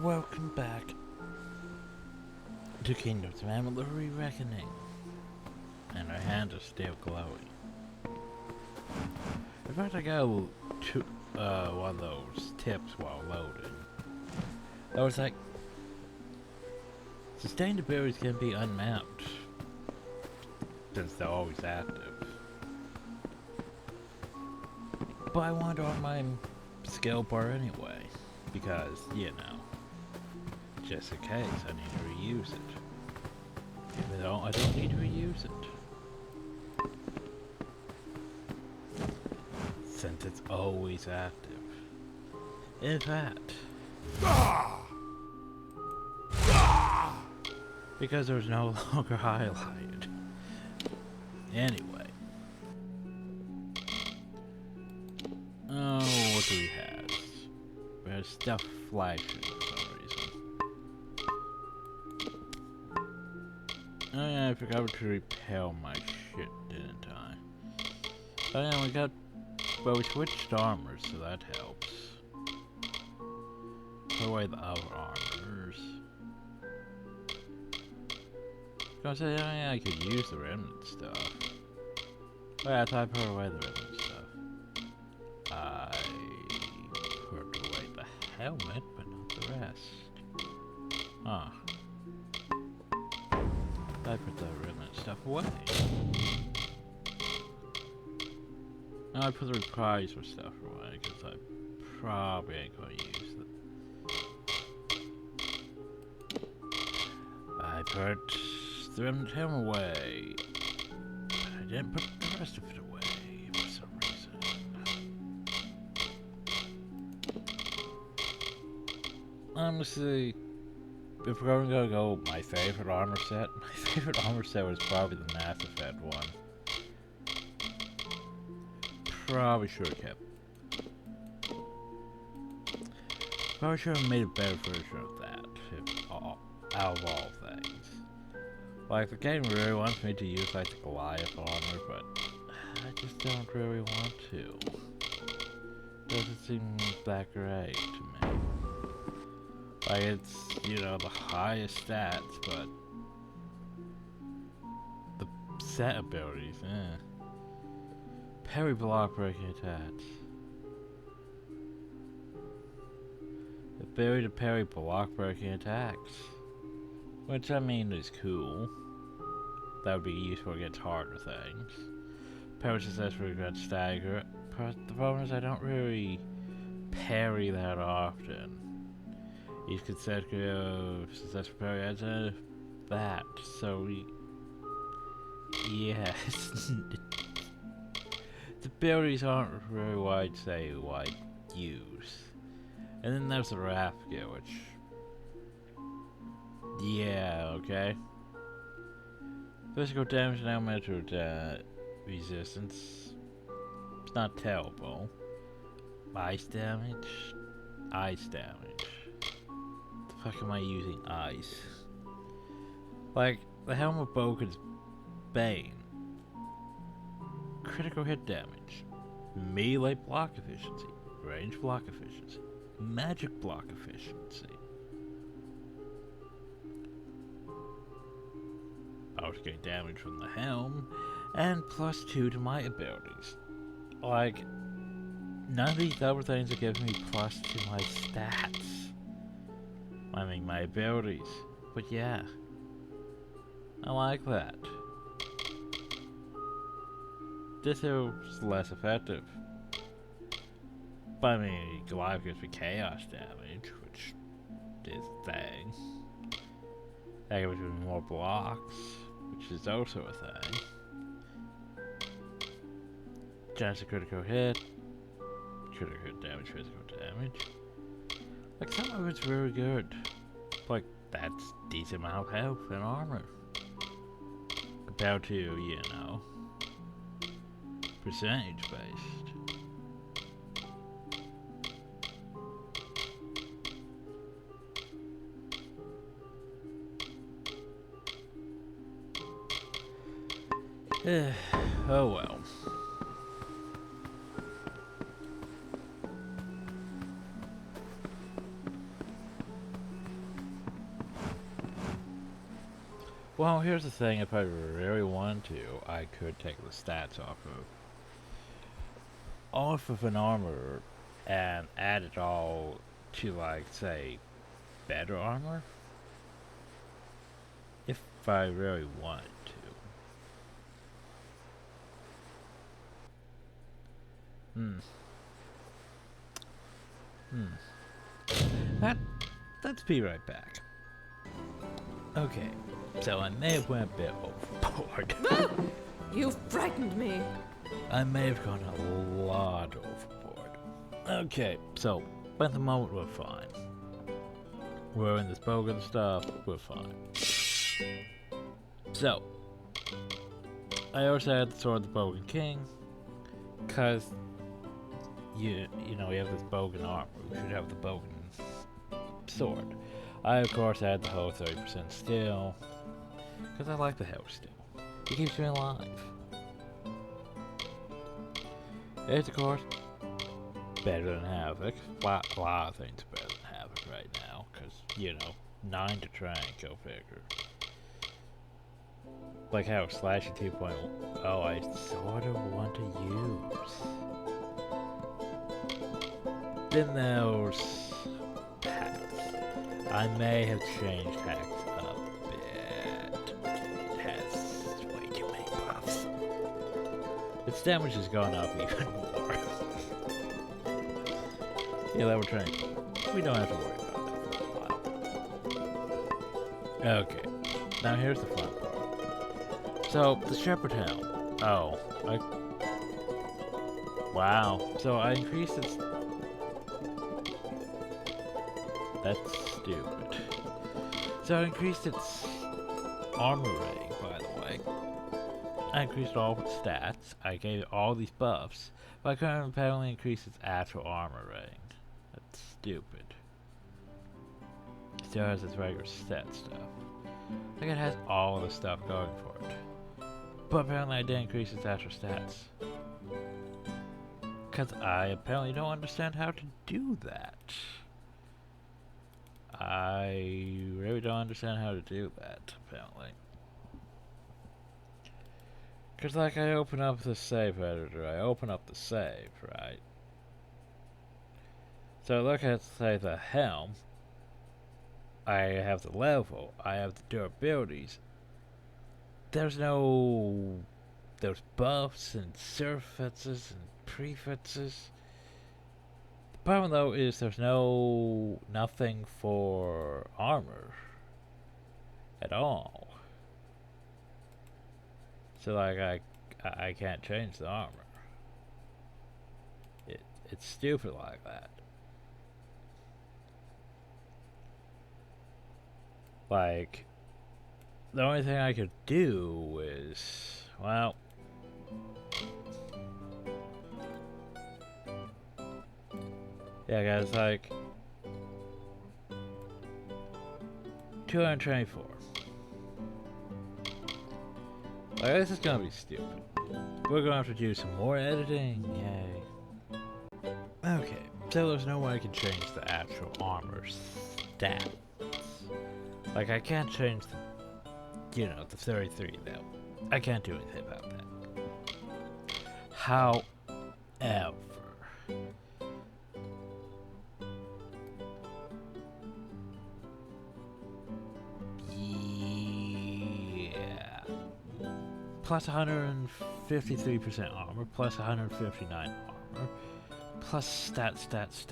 Welcome back to Kingdoms of Amalur Re-Reckoning. And our hands are still glowing. In fact, I got one of those tips while loading. I was like, sustained abilities can be unmapped, since they're always active. But I wanted on my skill bar anyway, because, you know, just in case I need to reuse it. Even though I don't need to reuse it. Since it's always active. In fact, because there's no longer highlighted. Anyway. Oh, what do we have? We have stuff flashing for some reason. Oh yeah, I forgot to repel my shit, didn't I? Oh yeah, well, we switched armors, so that helps. Put away the other armors. I was saying, oh yeah, I could use the remnant stuff. Oh yeah, I thought I put away the remnant stuff. I put away the helmet, but not the rest. Huh. I put the remnant stuff away. No, I put the reprisal stuff away, because I probably ain't gonna use it. I put the remnant helmet away. But I didn't put the rest of it away for some reason. Honestly, if we're gonna go my favorite armor set was probably the Mass Effect one. Probably should have kept. Probably should have made a better version of that, out of all things. Like, the game really wants me to use like the Goliath armor, but I just don't really want to. Doesn't seem that great to me. Like, it's, you know, the highest stats, but the set abilities, Parry block breaking attacks. The ability to parry block breaking attacks. Which I mean is cool. That would be useful against harder things. Parry successfully against stagger. But the problem is I don't really parry that often. Each consecutive successful parry adds that. So yes. The abilities aren't really what I'd say what I'd use. And then there's the Rafka, which... yeah, okay. Physical damage and elemental resistance. It's not terrible. Ice damage? Ice damage. The fuck am I using ice? Like, the Helm of Boken's Bane. Critical hit damage, melee block efficiency, range block efficiency, magic block efficiency. I was getting damage from the helm, and +2 to my abilities. Like, none of these other things are giving me +2 to my stats. I mean, my abilities. But yeah, I like that. This is less effective. But I mean, Goliath gives me chaos damage, which is a thing. That gives me more blocks, which is also a thing. Chance of critical hit damage, physical damage. Like, some of it's really good. Like, that's decent amount of health and armor. Compared to, you know, percentage based. Oh well. Well, here's the thing, if I really wanted to, I could take the stats off of an armor and add it all to, like, say, better armor. If I really wanted to. Let's be right back. Okay, so I may have went a bit overboard. You frightened me. I may have gone a lot overboard. Okay, so at the moment we're fine. We're in this bogan stuff, we're fine. So, I also had the Sword of the Bogan King, cause you know, you have this bogan armor, you should have the bogan sword. I of course had the whole 30% steel, cause I like the hell steel. It keeps me alive. It's of course better than Havoc. A lot of things are better than Havoc right now, cause you know, 9 to train, go figure. Like how Slashing 2.0 I sort of want to use. Then there's hacks. I may have changed hacks a bit. It has way too many buffs. Its damage has gone up even more. Yeah, that we're trying. We don't have to worry about that for a while. Okay, now here's the fun part. So, the Shepherd Helm. Oh, wow. So I increased its... That's stupid. So I increased its armor rating, by the way. I increased all of its stats. I gave it all these buffs. But I couldn't apparently increase its actual armor rating. That's stupid. It still has its regular stat stuff. Like it has all of the stuff going for it. But apparently I didn't increase its actual stats. Because I apparently don't understand how to do that. I really don't understand how to do that, apparently. Because like I open up the save editor, I open up the save, right? So look at, say, the helm. I have the level, I have the durabilities. There's buffs and surfixes and prefixes. The problem though is there's nothing for armor at all. So like I can't change the armor. It's stupid like that. Like, the only thing I could do is, well, yeah guys, like, 224. Like, this is gonna be stupid. We're gonna have to do some more editing, yay. Okay, so there's no way I can change the actual armor stats. Like, I can't change the, you know, the 33 though. I can't do anything about that. However, yeah, plus 153% armor, plus 159 armor, plus stats, plus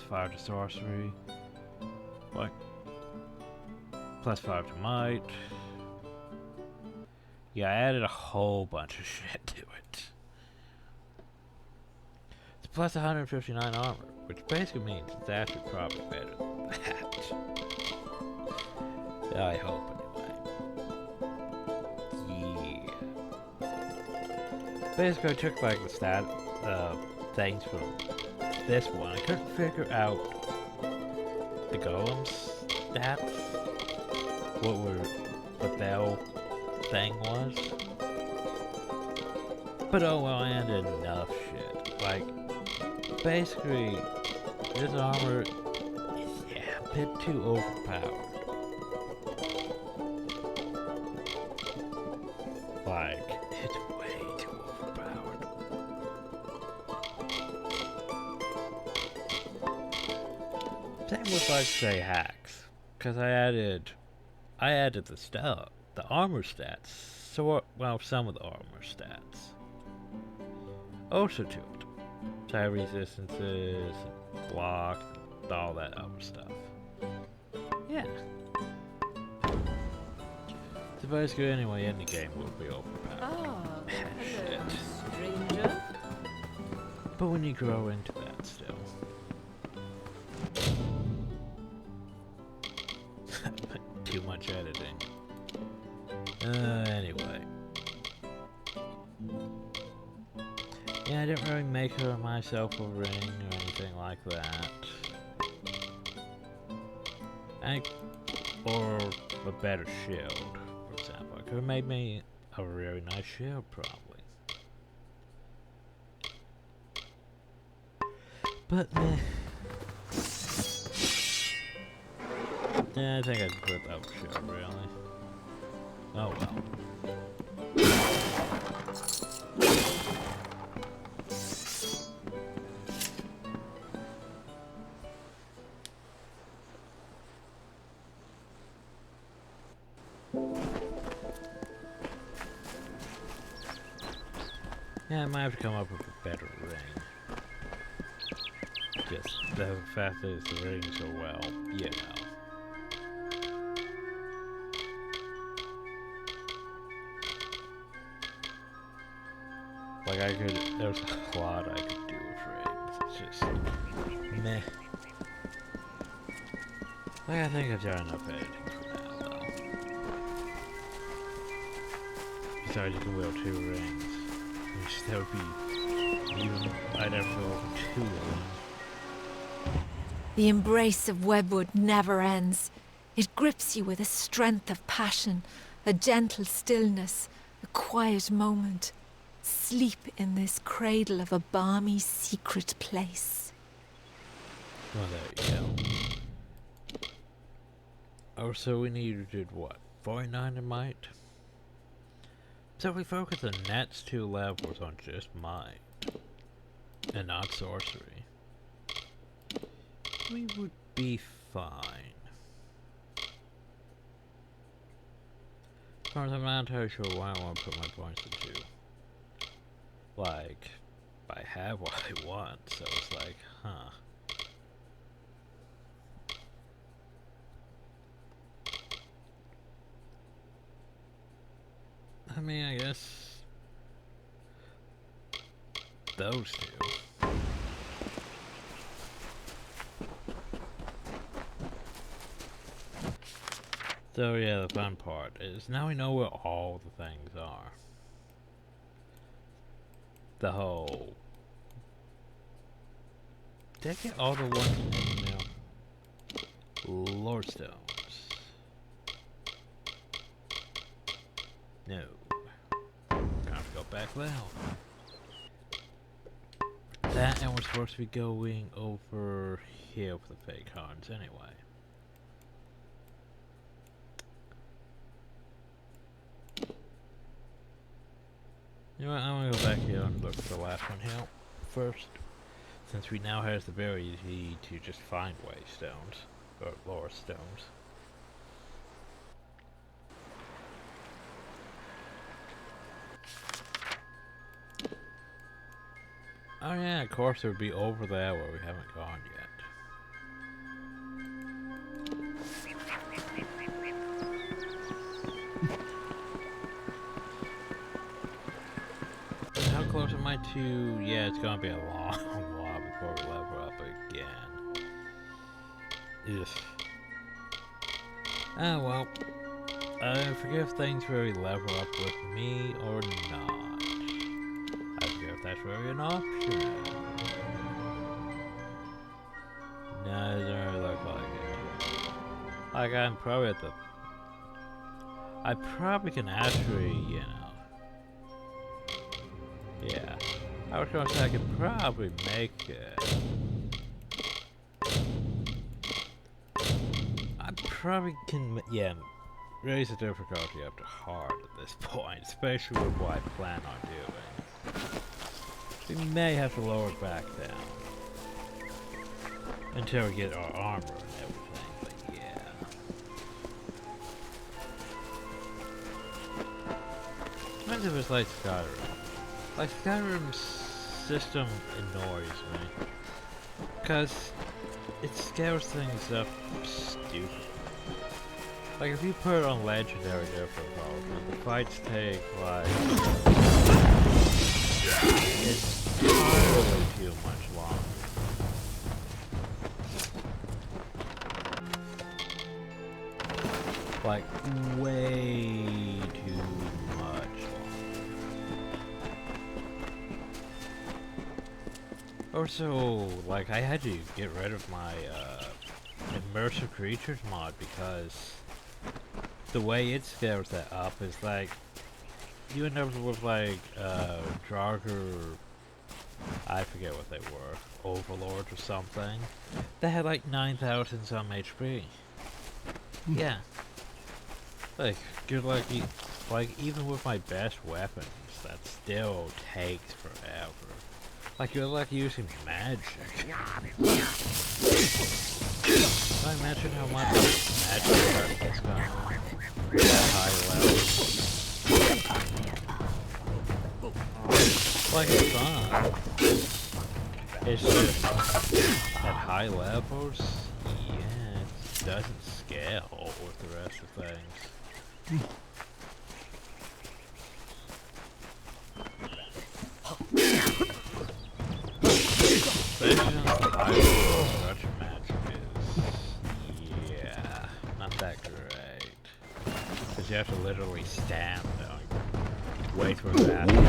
5 to sorcery, like, plus 5 to might. Yeah, I added a whole bunch of shit to it. It's plus 159 armor, which basically means it's actually probably better than that. I hope, anyway. Yeah. Basically, I took like the stat things from this one. I couldn't figure out the golem's stats. What the hell thing was. But oh well, I added enough shit. Like, basically, this armor is, yeah, a bit too overpowered. like, it's way too overpowered. Same with, like, say, hacks. Because I added the armor stats. So, well, some of the armor stats. Also to it. Side resistances, block, all that other stuff. Yeah. So basically, anyway, any game will be overpowered. Ah, Shit. hello, stranger. But when you grow into that still. Too much editing. Anyway. Yeah, I didn't really make myself a ring or anything like that. Or a better shield, for example. It could have made me a really nice shield, probably. But meh. Yeah, I think I can put that shield, really. Oh well. Yeah, I might have to come up with a better ring. Just the fact that it's the ring so well, you know. Like there's a lot I could do with rings. It's just meh. Like I think I've done enough editing for now, though. Besides, you can wield 2 rings. Which that would be even. I'd have to go 2 of them. The embrace of webwood never ends. It grips you with a strength of passion, a gentle stillness, a quiet moment. Sleep in this cradle of a balmy secret place. Well, there you go. Oh, so we needed what? 49 in might? So we focus the next 2 levels on just might. And not sorcery. We would be fine. Of course, I'm not entirely sure why I want to put my points to 2. Like, I have what I want, so it's like, huh. I mean, I guess those 2. So yeah, the fun part is now we know where all the things are. The whole... Did I get all the ones in the Lord Stones? No. Time to go back now. That, and we're supposed to be going over here for the fake cards anyway. You know what, I'm gonna go back here and look for the last one here first. Since we now have the ability to just find waystones, or lore stones. Oh yeah, of course it would be over there where we haven't gone yet. How close am I to... Yeah, it's gonna be a long while before we level up again. Ugh. Ah well. I forget if things really level up with me or not. I forget if that's really an option. No, it doesn't really look like it. Like, I'm probably at the... I probably can actually, you know... Yeah. I was gonna say I could probably make it. I probably can, yeah, raise the difficulty up to hard at this point, especially with what I plan on doing. We may have to lower it back down until we get our armor and everything, but yeah. Depends if it's like Skyrim. Like Skyrim's system annoys me, because it scales things up stupid. Like if you put it on legendary difficulty, the fights take like entirely too much longer. Like way too much longer. Also, like I had to get rid of my immersive creatures mod because the way it scales that up is like you end up with like Draugr, I forget what they were, Overlords or something. They had like 9,000 some HP. Yeah. Like good luck, like even with my best weapons, that still takes forever. Like good luck using magic. Can I imagine how much magic hurt this guy? High level. Like it's fun. It's just at high levels, yeah, it doesn't scale with the rest of things. Especially on the high level, such magic is, yeah, not that great. Because you have to literally stand and wait for that to fade.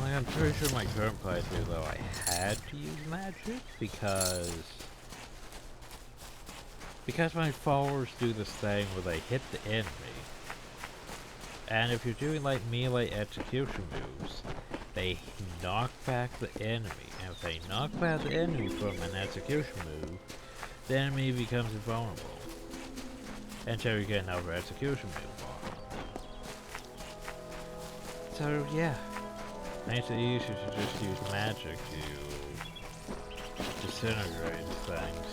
Like, I'm pretty sure my current playthrough though I had to use magic because my followers do this thing where they hit the enemy, and if you're doing like melee execution moves, they knock back the enemy, and if they knock back the enemy from an execution move, the enemy becomes invulnerable until you get another execution move on. So yeah, makes it easier to just use magic to disintegrate things.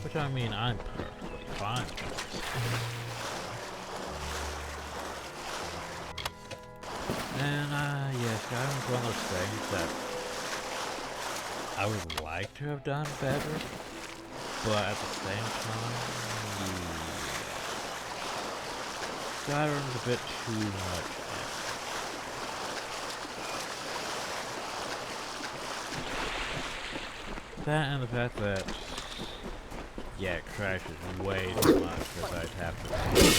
Which I mean, I'm perfectly fine with. And yeah, Skyrim's one of those things that I would like to have done better, but at the same time, Skyrim's a bit too much. That and the fact that, yeah, it crashes way too much because I'd have to figure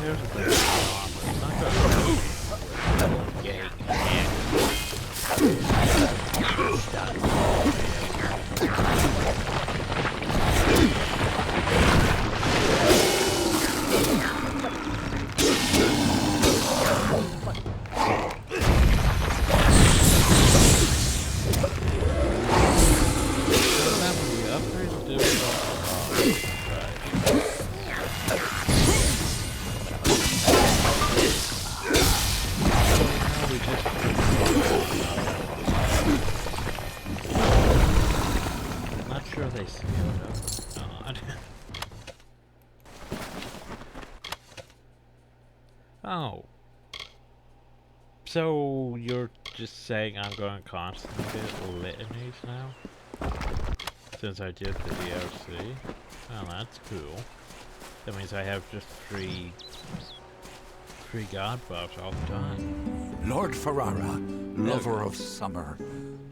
here's the thing. I'm not gonna gate Oh. So you're just saying I'm going to constantly get litanies now? Since I did the DLC? Oh, that's cool. That means I have just free god buffs all the time. Lord Ferrara, lover of summer,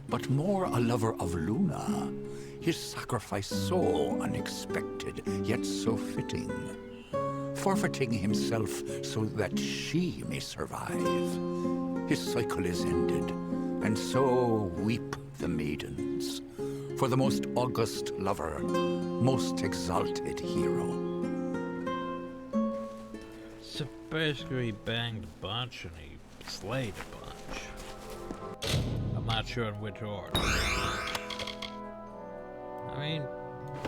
but more a lover of Luna. His sacrifice so unexpected, yet so fitting. Forfeiting himself so that she may survive. His cycle is ended, and so weep the maidens, for the most august lover, most exalted hero. So basically he banged a bunch and he slayed a bunch. I'm not sure in which order. I mean,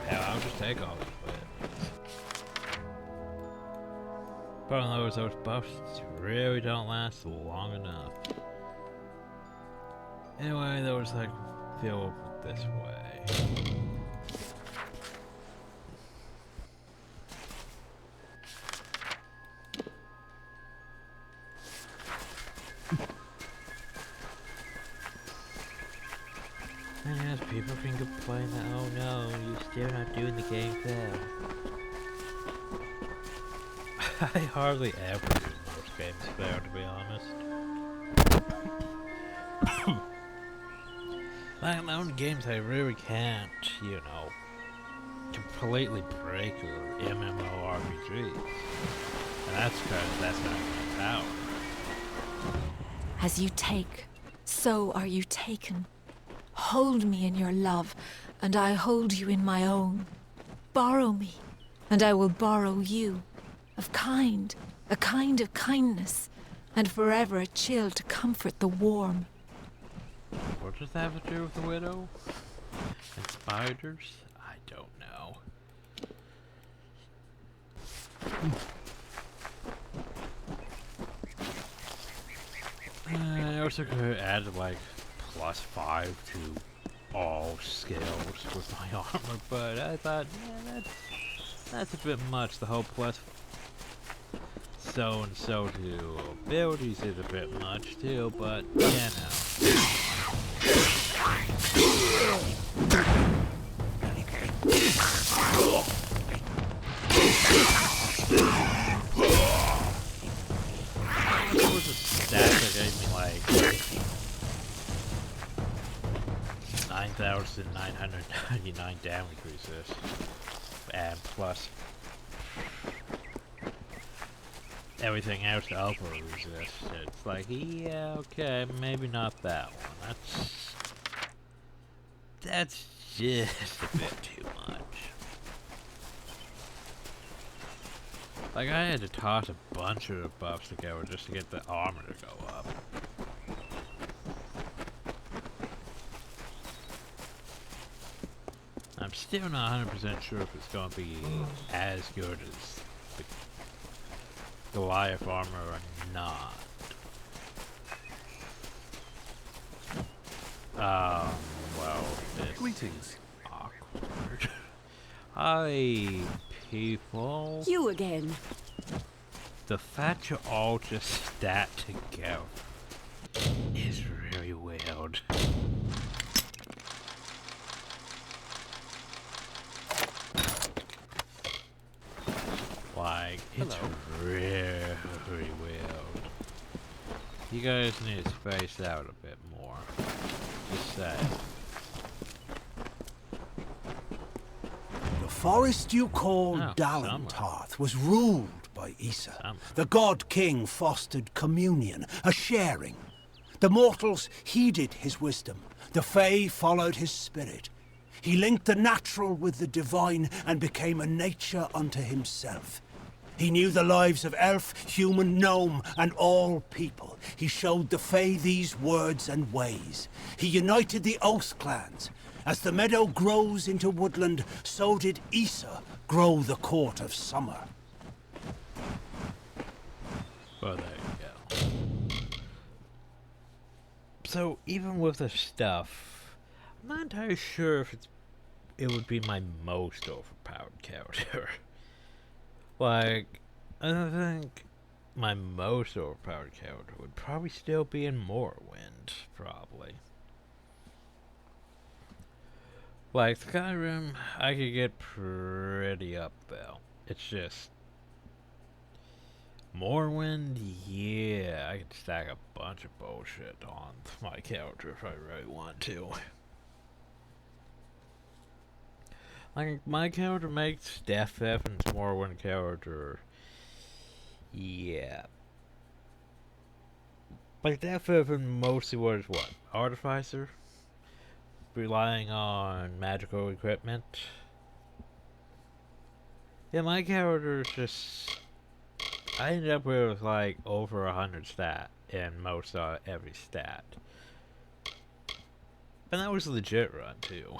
hell, I'll just take all these bits. But on those buffs really don't last long enough. Anyway, there was like, feel this way. And yes, people can complain that, oh no, you're still not doing the game fair. I hardly ever do most games fair, to be honest. Like, the only games I really can't, you know, completely break are MMORPGs. And that's because that's not my power. As you take, so are you taken. Hold me in your love, and I hold you in my own. Borrow me, and I will borrow you. A kind of kindness, and forever a chill to comfort the warm. What does that have to do with the widow? And spiders? I don't know. I also could have added like +5 to all skills with my armor, but I thought, yeah, that's a bit much. The whole plus so and so to abilities is a bit much too, but yeah, no. There was a stat that gave me like 9,999 damage resist, and plus everything else upper resist. It's like, yeah, okay, maybe not that one. That's just a bit too much. Like, I had to toss a bunch of the buffs together just to get the armor to go up. I'm still not 100% sure if it's going to be as good as the Goliath armor or not. Well, it's Greetings. awkward. Hi, people. You again. The fact you all just stat together is really weird. Like, it's really weird. You guys need to space out a bit more. Just saying. The forest you call Oh, Dalentarth was ruled by Issa. Summer. The god king fostered communion, a sharing. The mortals heeded his wisdom. The Fae followed his spirit. He linked the natural with the divine and became a nature unto himself. He knew the lives of elf, human, gnome, and all people. He showed the Fae these words and ways. He united the Oath clans. As the meadow grows into woodland, so did Issa grow the court of summer. Well, there you go. So, even with the stuff, I'm not entirely sure if it would be my most overpowered character. Like, I think my most overpowered character would probably still be in Morrowind, probably. Like, Skyrim, I could get pretty up there. It's just Morrowind, yeah, I could stack a bunch of bullshit on my character if I really want to. Like, my character makes death weapons more one character. Yeah. Like, death weapon mostly was what? Artificer? Relying on magical equipment. Yeah, my character is just... I ended up with like over 100 stat in most every stat. And that was a legit run too.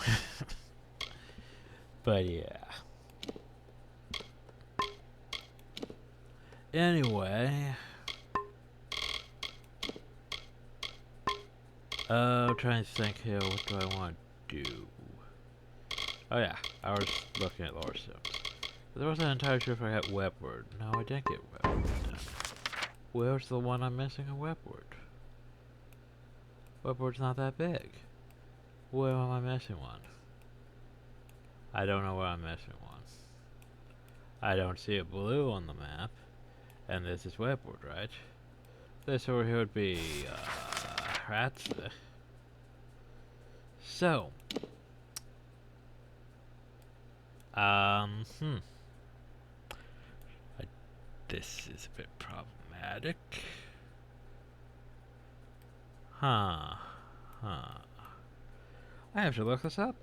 But yeah. Anyway. I'm trying to think here, what do I want to do? Oh yeah, I was looking at lore stuff. There wasn't entirely sure if I got webward. No, I didn't get webward. Where's the one I'm missing a webward? Webward's not that big. Where am I missing one? I don't know where I'm missing one. I don't see a blue on the map. And this is webward, right? This over here would be, rats. So. This is a bit problematic. I have to look this up,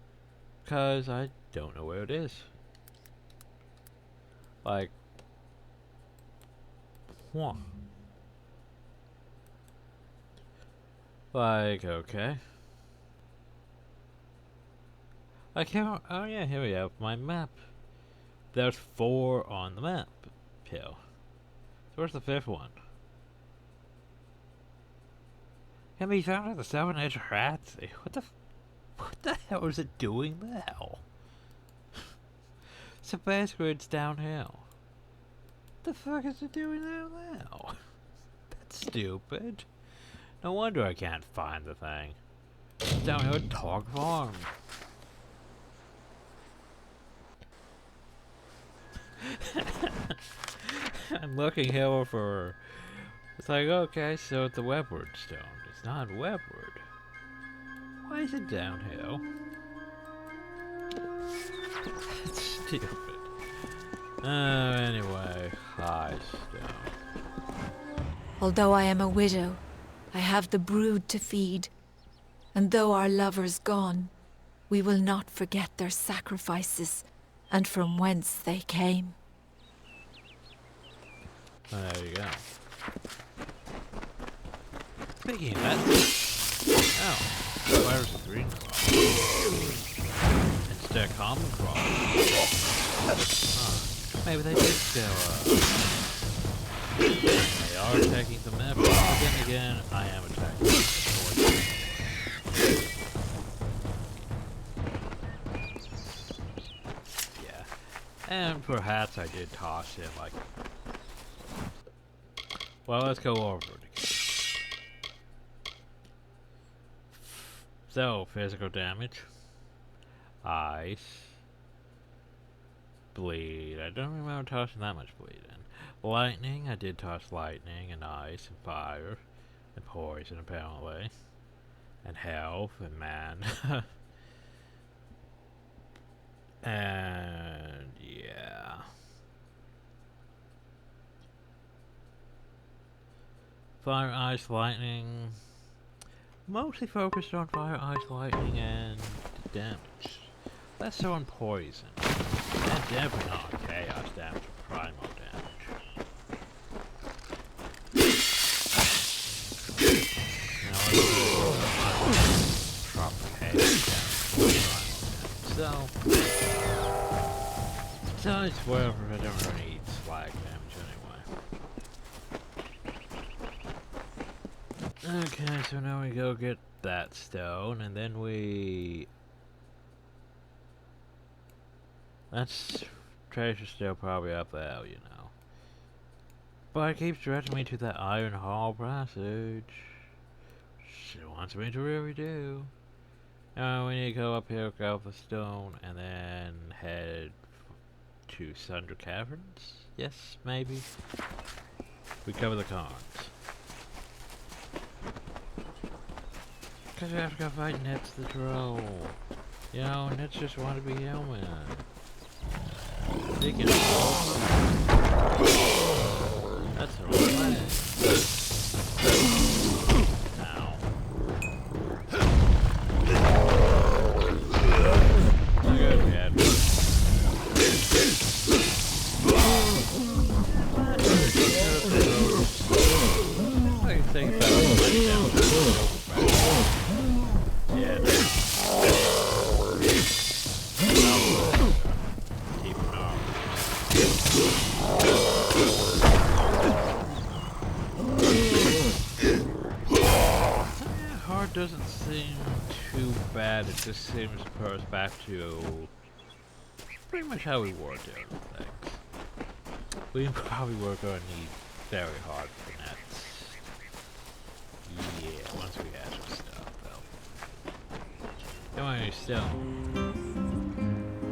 because I don't know where it is. Like, Like, okay. I can't, oh yeah, here we have my map. There's 4 on the map, Pill. So where's the 5th one? Can be found at the 7-edge rats. What the hell is it doing now? So basically it's downhill. What the fuck is it doing now? That's stupid. No wonder I can't find the thing. It's downhill at Tog Farm. I'm looking here for... It's like, okay, so it's a webward stone. It's not webward. Why is it downhill? That's stupid. Anyway, high stone. Although I am a widow, I have the brood to feed. And though our lovers gone, we will not forget their sacrifices and from whence they came. There you go. Speaking of that, where's the green crop? Instead of common crop. Maybe they did go, they are attacking the map, but then again, I am attacking the yeah. And perhaps I did toss in, like... Well, let's go over it again. So, physical damage. Ice. Bleed. I don't remember tossing that much bleed in. Lightning. I did toss lightning and ice and fire. And poison, apparently. And health and man. And yeah. Fire, ice, lightning. Mostly focused on fire, ice, lightning, and damage. Less so on poison. And definitely not on chaos damage or primal damage. Now let's proper chaos damage or primal damage. So it's whatever, I don't really need slag damage anyway. Okay, so now we go get that stone, and then we... That's treasure still probably up there, you know. But it keeps directing me to that Iron Hall passage. She wants me to really do. Now we need to go up here, grab the stone, and then head to Sunder Caverns? Yes, maybe? We cover the cards. because we have to go fight Nets the troll. You know, Nets just want to be human. They can That's the wrong way. Ow. Oh good, Dad. I can think about it. Yeah. Keep it on. Hard doesn't seem too bad. It just seems to put us back to pretty much how we were doing things. We probably were going to need very hard for that. Yeah, once we had some stuff, though. Anyway, still.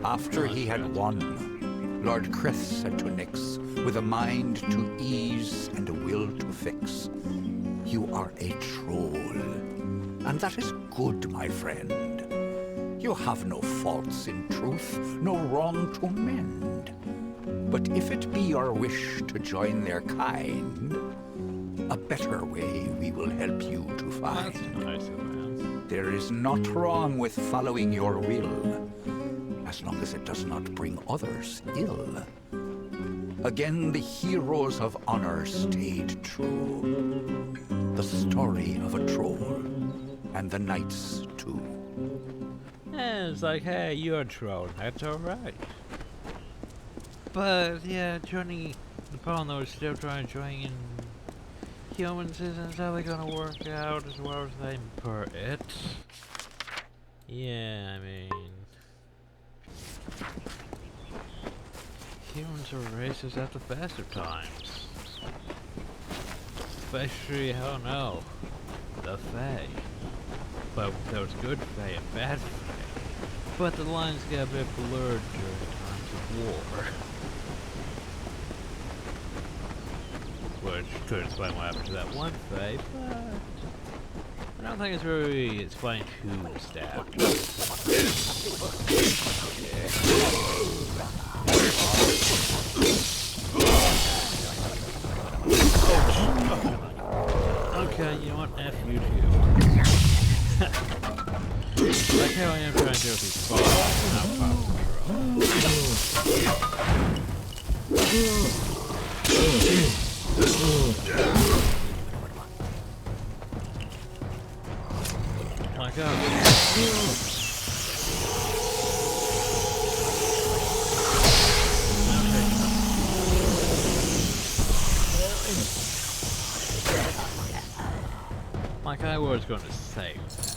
After he had won, Lord Krith said to Nyx, with a mind to ease and a will to fix, "You are a troll, and that is good, my friend. You have no faults in truth, no wrong to mend. But if it be your wish to join their kind, a better way we will help you to find. That's nice of them. There is naught wrong with following your will, as long as it does not bring others ill. Again the heroes of honor stayed true. The story of a troll, and the knights too. Yeah, it's like, hey, you're a troll, that's alright. But, yeah, joining the Pono is still trying to join in humans isn't exactly gonna work out as well as they put it. Yeah, I mean... humans are racist at the best of times. Especially, hell no, the Fae. But there was good Fae and bad Fae. But the lines got a bit blurred during times of war. Which could explain what happened to that one Fae, but I don't think it's really explained who stabbed. Okay, you know what? F you too. Like how I am trying to do with these balls, not my god. Like I was going to say that,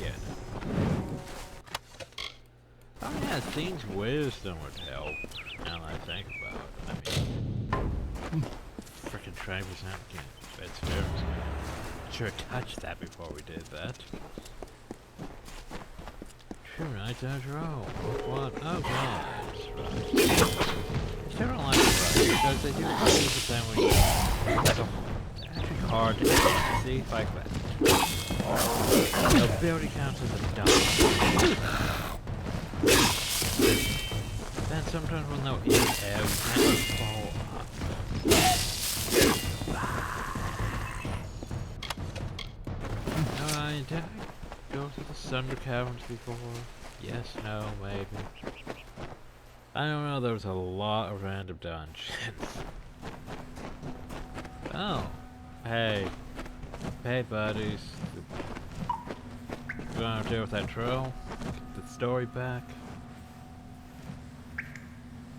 yeah. Oh yeah, Thieves' Wisdom would help, now that I think about it. I mean, frickin' try percent again. It's fair. Sure touched that before we did that. True Knights after all. What? Oh god. Right. I still don't like it right, because they do use the same way. It's actually hard to see like that. The ability counts as a dodge. Then sometimes when they'll eat air, you can't fall up. Did I go to the Sunder Caverns before? Yes, no, maybe. I don't know, there was a lot of random dungeons. Oh. Hey. Hey, buddies. You wanna deal with that troll? Get the story back?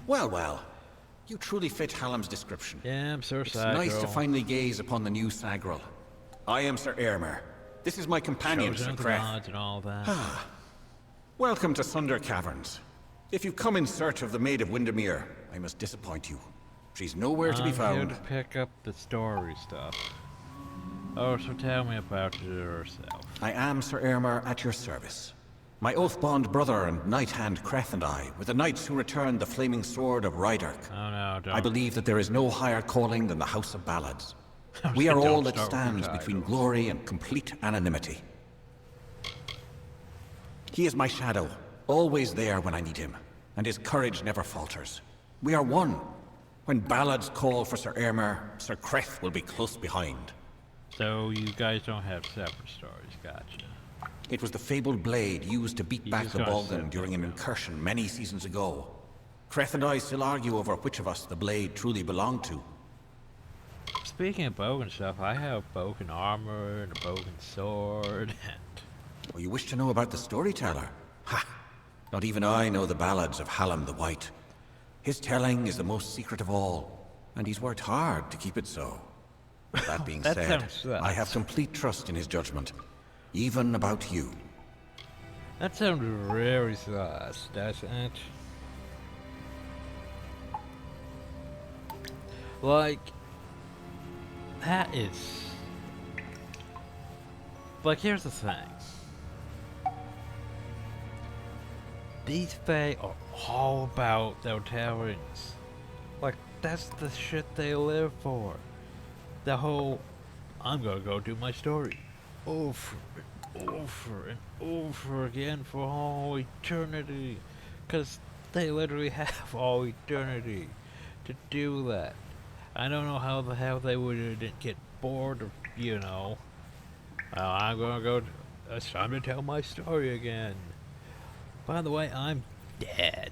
Well, well. You truly fit Hallam's description. Yeah, I'm Sir It's Sagral. nice to finally gaze upon the new Sagral. I am Sir Airmer. This is my companion, Sir Kreth. And all that. Welcome to Sunder Caverns. If you've come in search of the Maid of Windermere, I must disappoint you. She's nowhere to be found. I'm here to pick up the story stuff. Oh, so tell me about it yourself. I am Sir Airmer at your service. My oath-bond brother and knight-hand Kreth and I were the knights who returned the flaming sword of Rydark. Oh no, don't. I believe that there is no higher calling than the House of Ballads. We are all that stands between glory and complete anonymity. He is my shadow, always there when I need him, and his courage never falters. We are one. When ballads call for Sir Aylmer, Sir Creth will be close behind. So you guys don't have separate stories, gotcha. It was the fabled blade used to beat You back just the gotta Balgan set during them an up. incursion many seasons ago. Creth and I still argue over which of us the blade truly belonged to. Speaking of Bogan stuff, I have Bogan armor and a Bogan sword, and Oh, you wish to know about the storyteller? Ha! Not even I know the ballads of Hallam the White. His telling is the most secret of all, and he's worked hard to keep it so. That being That said, sounds sus. I have complete trust in his judgment, even about you. that sounds very sus, doesn't it? Like, that is... Like, here's the thing. These Fae are all about their tellings. Like, that's the shit they live for. The whole, I'm gonna go do my story over and over and over again for all eternity. Because they literally have all eternity to do that. I don't know how the hell they wouldn't get bored of, you know, I'm gonna go, it's time to tell my story again. By the way, I'm dead.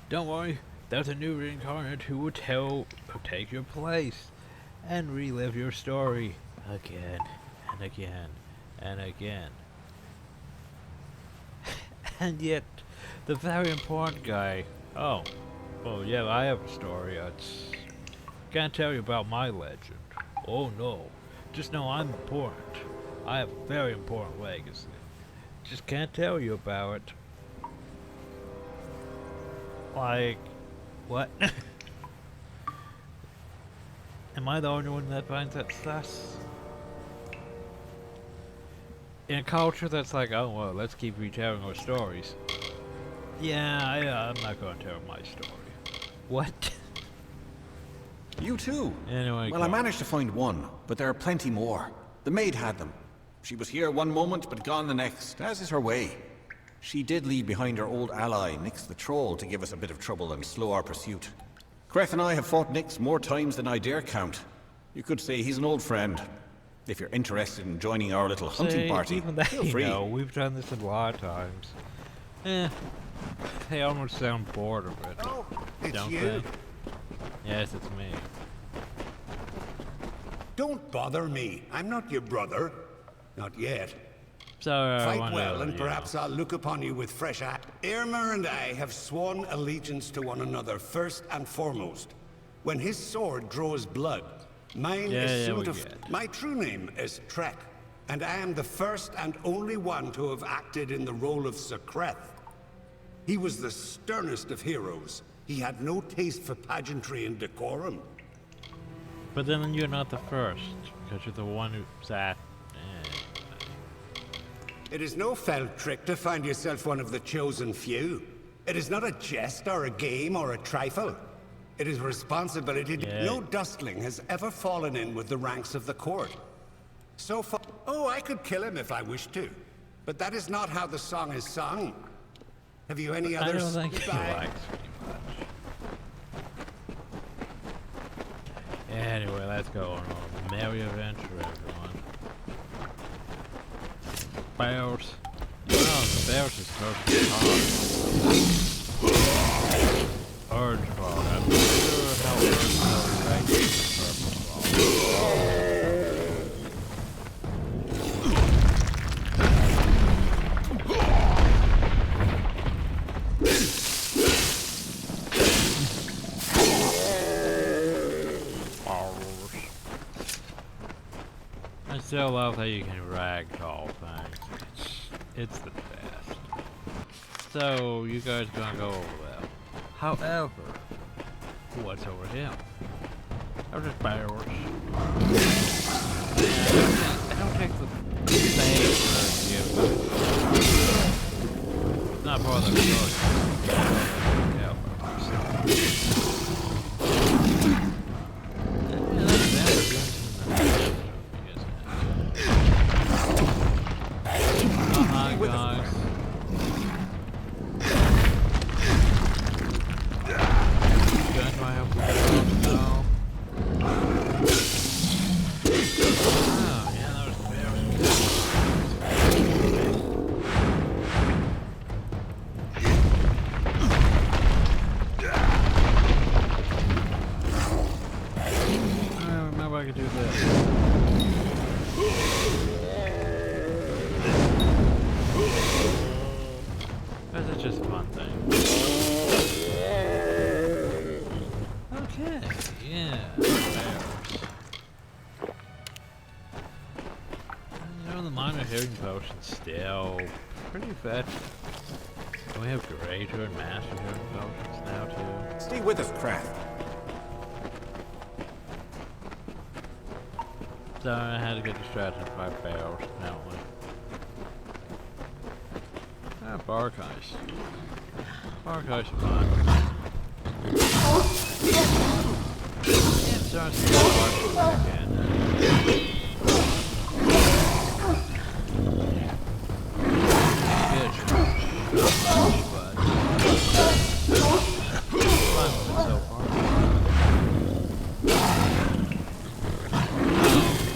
Don't worry, there's a new reincarnate who will take your place and relive your story again and again and again. And yet, the very important guy, oh, well, yeah, I have a story. Can't tell you about my legend. Oh no, just know I'm important. I have a very important legacy. Just can't tell you about it. Like, what? Am I the only one that finds that sus? In a culture that's like, oh well, let's keep retelling our stories. Yeah, I'm not gonna tell my story. What? You too? Anyway, Well, I managed to find one, but there are plenty more. The maid had them. She was here one moment, but gone the next, as is her way. She did leave behind her old ally, Nyx the Troll, to give us a bit of trouble and slow our pursuit. Creth and I have fought Nyx more times than I dare count. You could say he's an old friend. If you're interested in joining our little hunting party, even that, feel you free. know, we've done this a lot of times. They almost sound bored of it. Oh, it's don't you. they? Yes, it's me. Don't bother me. I'm not your brother. Not yet. So, I Fight wonder, well, and you perhaps know. I'll look upon you with fresh eyes. Aylmer and I have sworn allegiance to one another first and foremost. When his sword draws blood, mine Yeah, is we soon to... get. My true name is Trek, and I am the first and only one to have acted in the role of Sir Creth. He was the sternest of heroes. He had no taste for pageantry and decorum. But then you're not the first, because you're the one who's at... It is no fell trick to find yourself one of the chosen few. It is not a jest or a game or a trifle. It is responsibility. Yeah. No dustling has ever fallen in with the ranks of the court. So far... Oh, I could kill him if I wished to. But that is not how the song is sung. Have you any I others? don't think he Goodbye. likes me much. Anyway, let's go on a merry adventure, everyone. Bears. Wow, the bears is totally hard. Urge-frog. I'm not sure how urge-frog ranks in the purple frog. I still love how you can ragdoll things. It's the best. So, you guys gonna go over there. However, what's over here? Oh, just bears. I don't take the same for you. It's not part of the story. Yeah, I could do this. Or is it just a fun thing? Okay, yeah. Bears. You know, the minor healing potion's still pretty effective. And we have greater and master healing potions now too. Stay with us, Krath. So I had to get distracted by bears, apparently. Ah, bark ice. Bark ice is fun. Yeah, it's starting to get bark again. Bitch. But fun so far.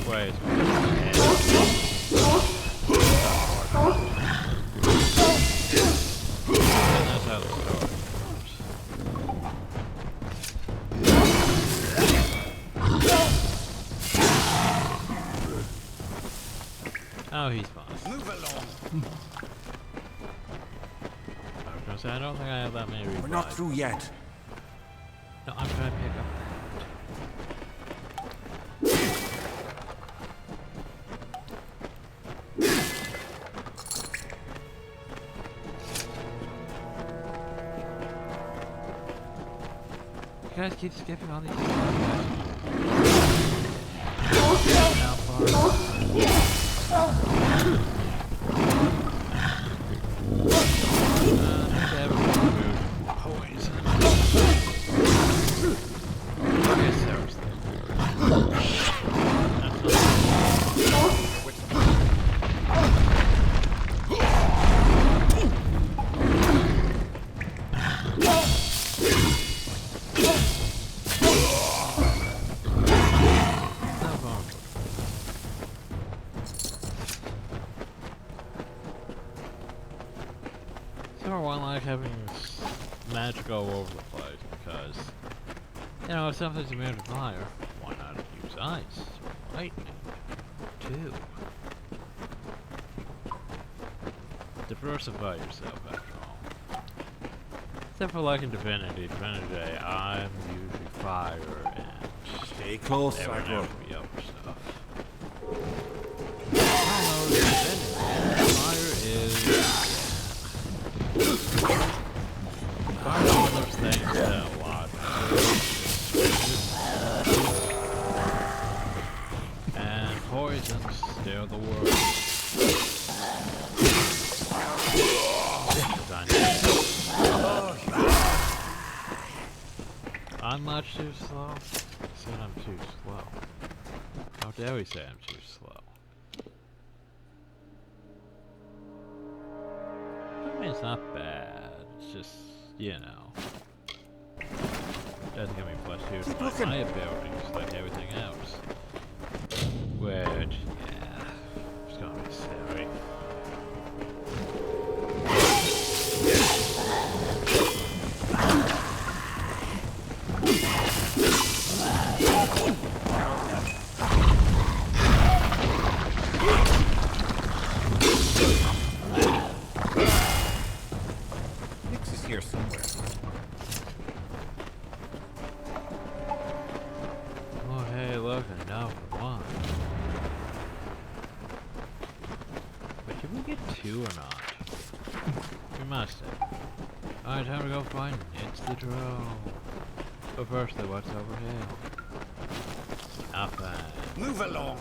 Oh, wait. That's how the story goes. Oh, he's fine. Move along. I was gonna say, I don't think I have that many replies. We're not through yet. No, I'm trying to pick up. You guys keep skipping all these. How far? Poison. Okay, seriously. So I like having magic go over the place because, you know, if something's immune to fire, why not use ice? Lightning, too. Diversify yourself, after all. Except for like in Divinity, I'm usually fire and Stay close, there would Sakura. never be other stuff. I don't know, Divinity, fire is... Fire is one of those things that a lot. And poison's still the worst. I'm much too slow. I said I'm too slow. How dare we say I'm too slow? I mean, it's not bad. It's just, you know. Doesn't give me plus 2 to my abilities like everything else. Which, yeah, it's gonna be silly. Nix is here somewhere. Oh, hey, look, enough for one. But did we get 2 or not? We must have. Alright, time to go find It's the Drone. But firstly, what's over here? Nothing. Move along.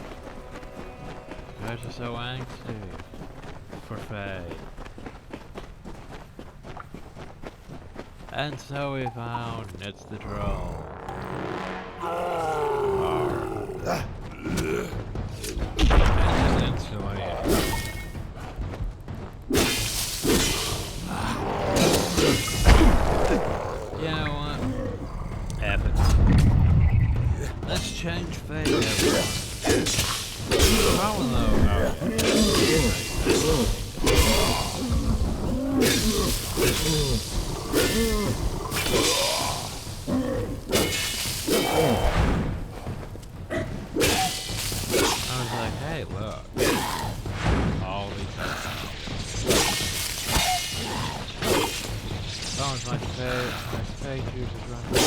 You guys are so angsty. For Faye. And so we found It's the Drone. And instantly. You know what? Epic. Let's change fate, everyone. Problem though, was like, hey, look. All these songs my page juice is running.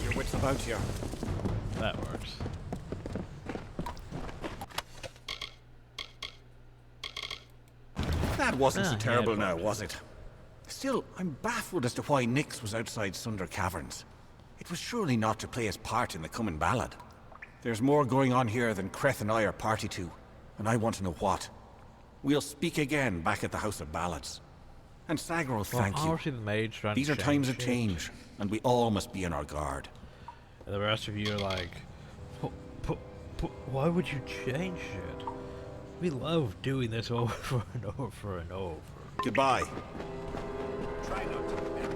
Your wits about here. That works. That wasn't so Ah, terrible yeah, now, was it? Still, I'm baffled as to why Nyx was outside Sunder Caverns. It was surely not to play his part in the coming ballad. There's more going on here than Creth and I are party to, and I want to know what. We'll speak again back at the House of Ballads. And Sagro, thank you. Obviously the mage's trying These to are times of shit. change, and we all must be on our guard. And the rest of you are like, why would you change shit? We love doing this over and over and over. Goodbye. Try not to perish.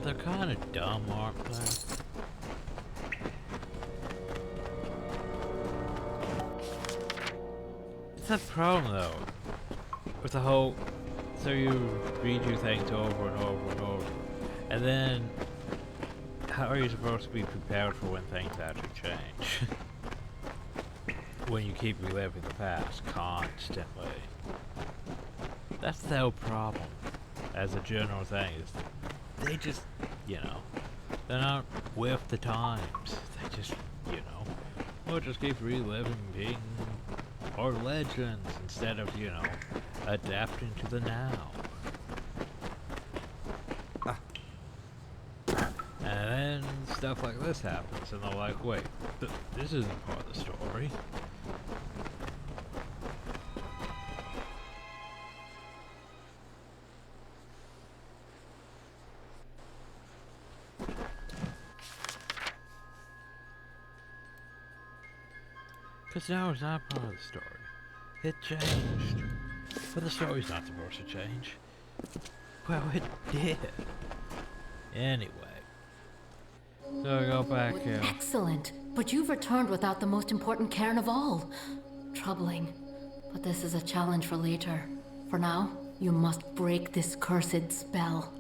They're kind of dumb, aren't they? It's that problem though, with the whole, so you read your things over and over and over, and then how are you supposed to be prepared for when things actually change? When you keep reliving the past constantly. That's the whole problem, as a general thing, is they just, you know, they're not with the times. They just, you know, we'll just keep reliving being our legends instead of, you know, adapting to the now. And then stuff like this happens, and they're like, wait, this isn't part of the story. Because now it's not part of the story. It changed. But the story's not supposed to change. Well, it did. Anyway. So I go back here. Excellent. But you've returned without the most important cairn of all. Troubling. But this is a challenge for later. For now, you must break this cursed spell.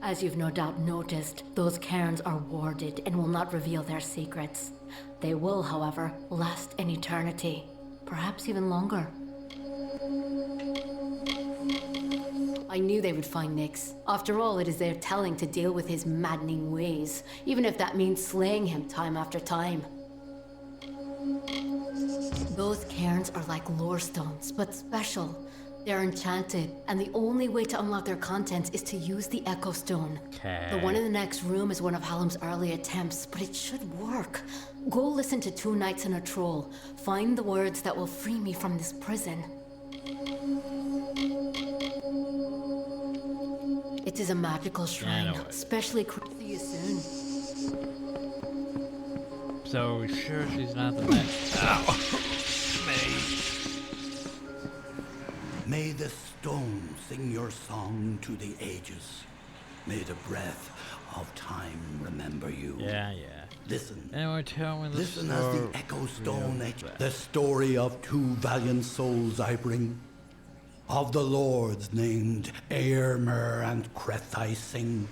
As you've no doubt noticed, those cairns are warded and will not reveal their secrets. They will, however, last an eternity. Perhaps even longer. I knew they would find Nyx. After all, it is their telling to deal with his maddening ways, even if that means slaying him time after time. Those cairns are like lore stones, but special. They're enchanted, and the only way to unlock their contents is to use the Echo Stone. The one in the next room is one of Hallam's early attempts, but it should work. Go listen to Two Knights and a Troll. Find the words that will free me from this prison. It is a magical shrine, especially see you soon. So sure she's not the next. Ow! May the stone sing your song to the ages. May the breath of time remember you. Yeah. Listen. Anyway, tell me the Listen story. as the echo stone the story of two valiant souls I bring. Of the lords named Eärmer and Creth I sing.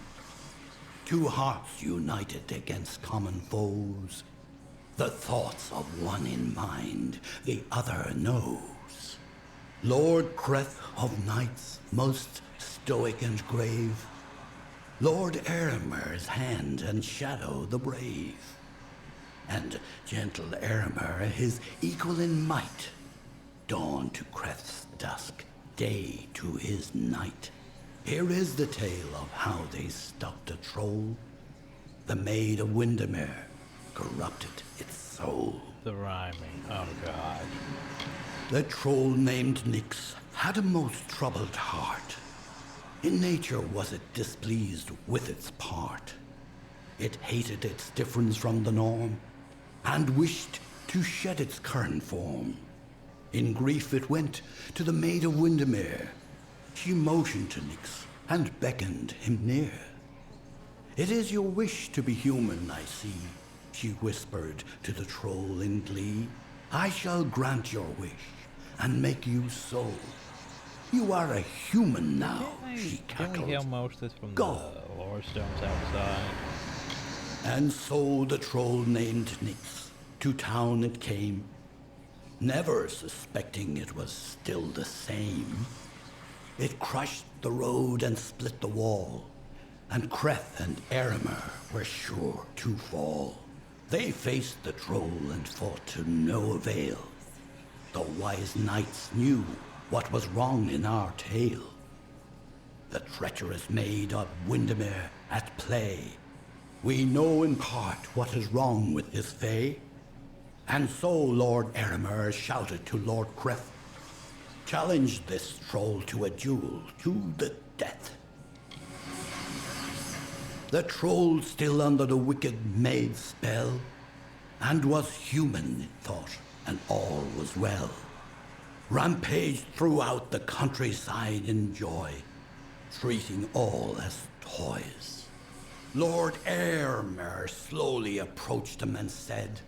Two hearts united against common foes. The thoughts of one in mind, the other knows. Lord Creth of knights, most stoic and grave. Lord Eärmer's hand and shadow the brave. And gentle Eärmer, his equal in might. Dawn to Creth's dusk, day to his night. Here is the tale of how they stopped a troll. The maid of Windermere corrupted its soul. The rhyming. Oh god. The troll named Nyx had a most troubled heart. In nature was it displeased with its part. It hated its difference from the norm, and wished to shed its current form. In grief it went to the maid of Windermere. She motioned to Nyx and beckoned him near. It is your wish to be human, I see, she whispered to the troll in glee. I shall grant your wish and make you so. You are a human now, she cackled. Can we hear most of this from Go. the lore stones outside? And so the troll named Nyx, to town it came, never suspecting it was still the same. It crushed the road and split the wall, and Kreth and Eremer were sure to fall. They faced the troll and fought to no avail. The wise knights knew what was wrong in our tale. The treacherous maid of Windermere at play. We know in part what is wrong with his fae. And so Lord Eremer shouted to Lord Kreth, challenged this troll to a duel to the death. The troll still under the wicked maid's spell, and was human, it thought, and all was well. Rampaged throughout the countryside in joy, treating all as toys. Lord Eremer slowly approached him and said,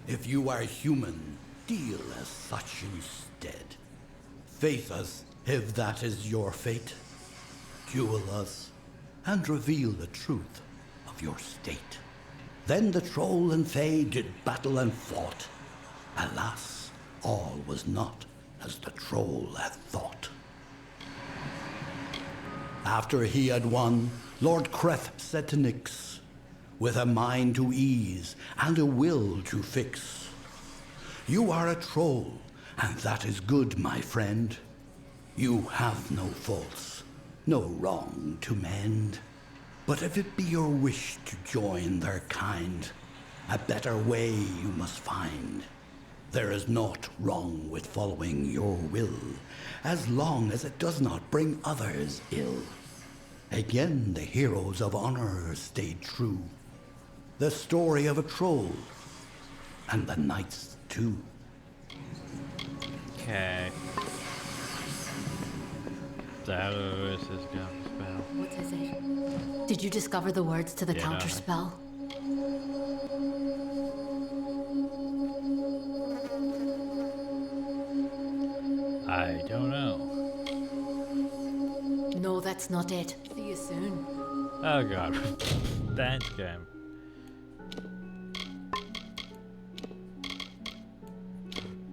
if you are human, deal as such instead. Face us, if that is your fate. Duel us, and reveal the truth of your state. Then the troll and fae did battle and fought. Alas, all was not as the troll had thought. After he had won, Lord Kreth said to Nyx, with a mind to ease and a will to fix, you are a troll, and that is good, my friend. You have no faults, no wrong to mend. But if it be your wish to join their kind, a better way you must find. There is naught wrong with following your will, as long as it does not bring others ill. Again the heroes of honor stayed true. The story of a troll, and the knights too. Okay. That is his counterspell. What is it? Did you discover the words to the counterspell? I don't know. No, that's not it. See you soon. Oh god. Dance game.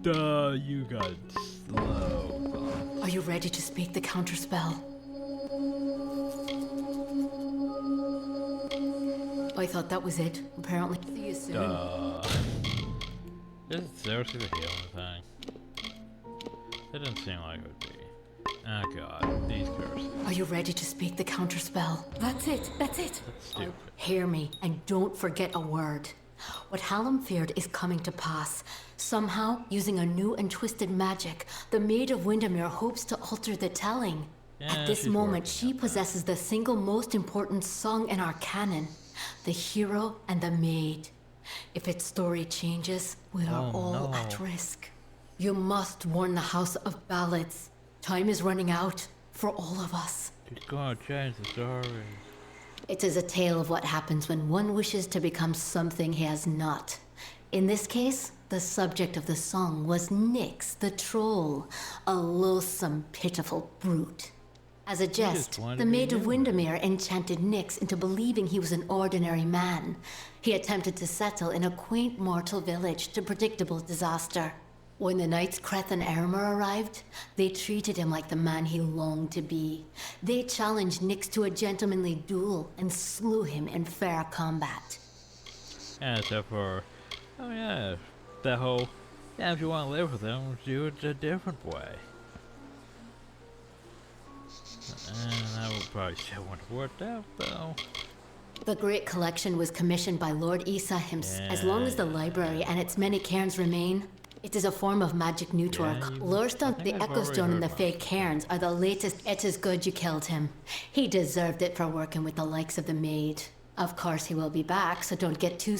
Duh, you got slow. Are you ready to speak the counterspell? I thought that was it. Apparently. See you soon. Duh. Is it seriously the healing thing? It didn't seem like it would be. Oh god, these curses. Are you ready to speak the counterspell? That's it. That's it. That's stupid. Hear me, and don't forget a word. What Hallam feared is coming to pass. Somehow, using a new and twisted magic, the Maid of Windermere hopes to alter the telling. Yeah, At this she's moment, working she on that. possesses the single most important song in our canon, the hero and the maid. If its story changes, we are Oh, all no. at risk. You must warn the House of Ballads. Time is running out for all of us. She's gonna change the story. It is a tale of what happens when one wishes to become something he has not. In this case, the subject of the song was Nyx the troll, a loathsome, pitiful brute. As a jest, wanted the to be Maid of human. Windermere enchanted Nyx into believing he was an ordinary man. He attempted to settle in a quaint mortal village to predictable disaster. When the knights Kreth and Eremer arrived, they treated him like the man he longed to be. They challenged Nyx to a gentlemanly duel and slew him in fair combat. Yeah, except for, oh yeah, that whole, yeah, if you want to live with them, do it a different way. And that would probably still wouldn't have worked out, though. The Great Collection was commissioned by Lord Issa himself. As long as the library and its many cairns remain, it is a form of magic new to our Lorestone, the I've Echo already Stone, and the heard Fey Cairns are the latest. It is good you killed him. He deserved it for working with the likes of the maid. Of course he will be back, so don't get too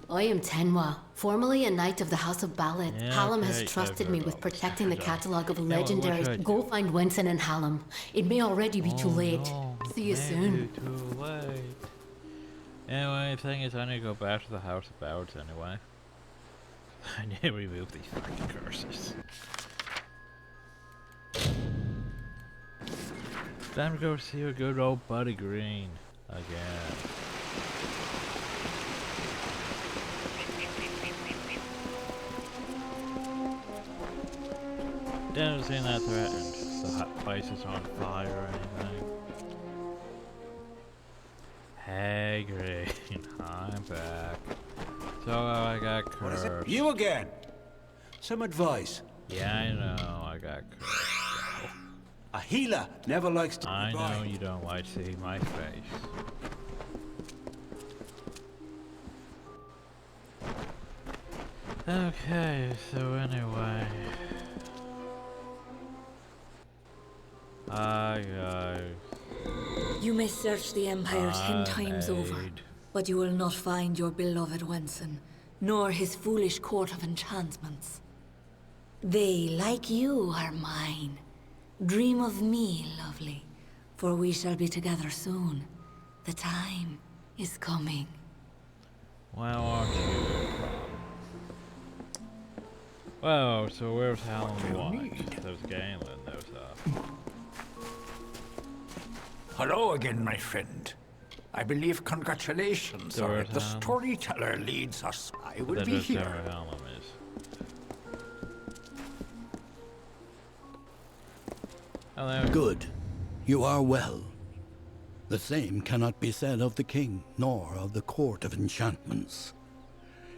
I am Tenwa, formerly a knight of the House of Ballad. Yeah, Hallam has okay, trusted I've me heard with all this. protecting the catalogue of what legendary. should I Go do? find Wenson and Hallam. It may already be too late. No, See you maybe soon. Too late. Anyway, the thing is, I need to go back to the House of Bards anyway. I need to remove these fucking curses. Time to go see a good old Buddy Green again. Didn't seem that threatened. The place is on fire or anything. Hey Green, I'm back. So I got cursed. What is it? You again? Some advice. Yeah, I know, I got cursed. A healer never likes to I cry. know you don't like seeing my face. Okay, so anyway. You may search the Empire 10 times over, but you will not find your beloved Wenson, nor his foolish court of enchantments. They, like you, are mine. Dream of me, lovely, for we shall be together soon. The time is coming. Well, aren't you? Well, so where's Helen White? There's Galen, there's Hello again, my friend. I believe congratulations are the storyteller leads us. I will be here. Where Helen is. Hello. Good. You are well. The same cannot be said of the king, nor of the court of enchantments.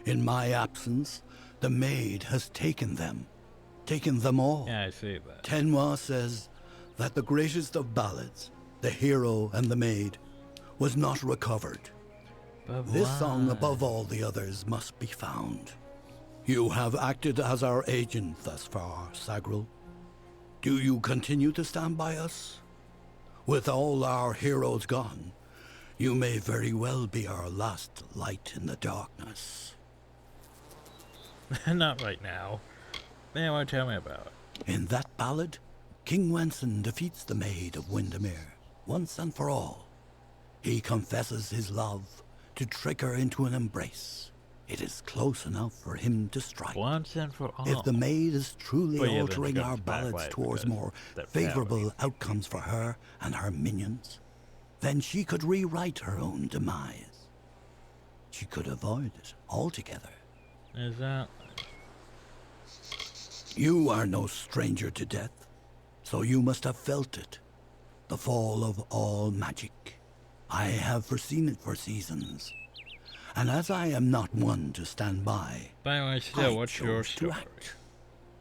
In my absence, the maid has taken them all. Yeah, I see that. Tenwa says that the greatest of ballads, the hero and the maid, was not recovered. But this why? song, above all the others, must be found. You have acted as our agent thus far, Sagril. Do you continue to stand by us? With all our heroes gone, you may very well be our last light in the darkness. Not right now. Anyway, tell me about it. In that ballad, King Wenson defeats the Maid of Windermere once and for all. He confesses his love to trick her into an embrace. It is close enough for him to strike. Once and for all. If the maid is truly altering our backlight ballads towards more they're favorable outcomes for her and her minions, then she could rewrite her own demise. She could avoid it altogether. Is that? You are no stranger to death, so you must have felt it. The fall of all magic. I have foreseen it for seasons. And as I am not one to stand by, By still, what's your story?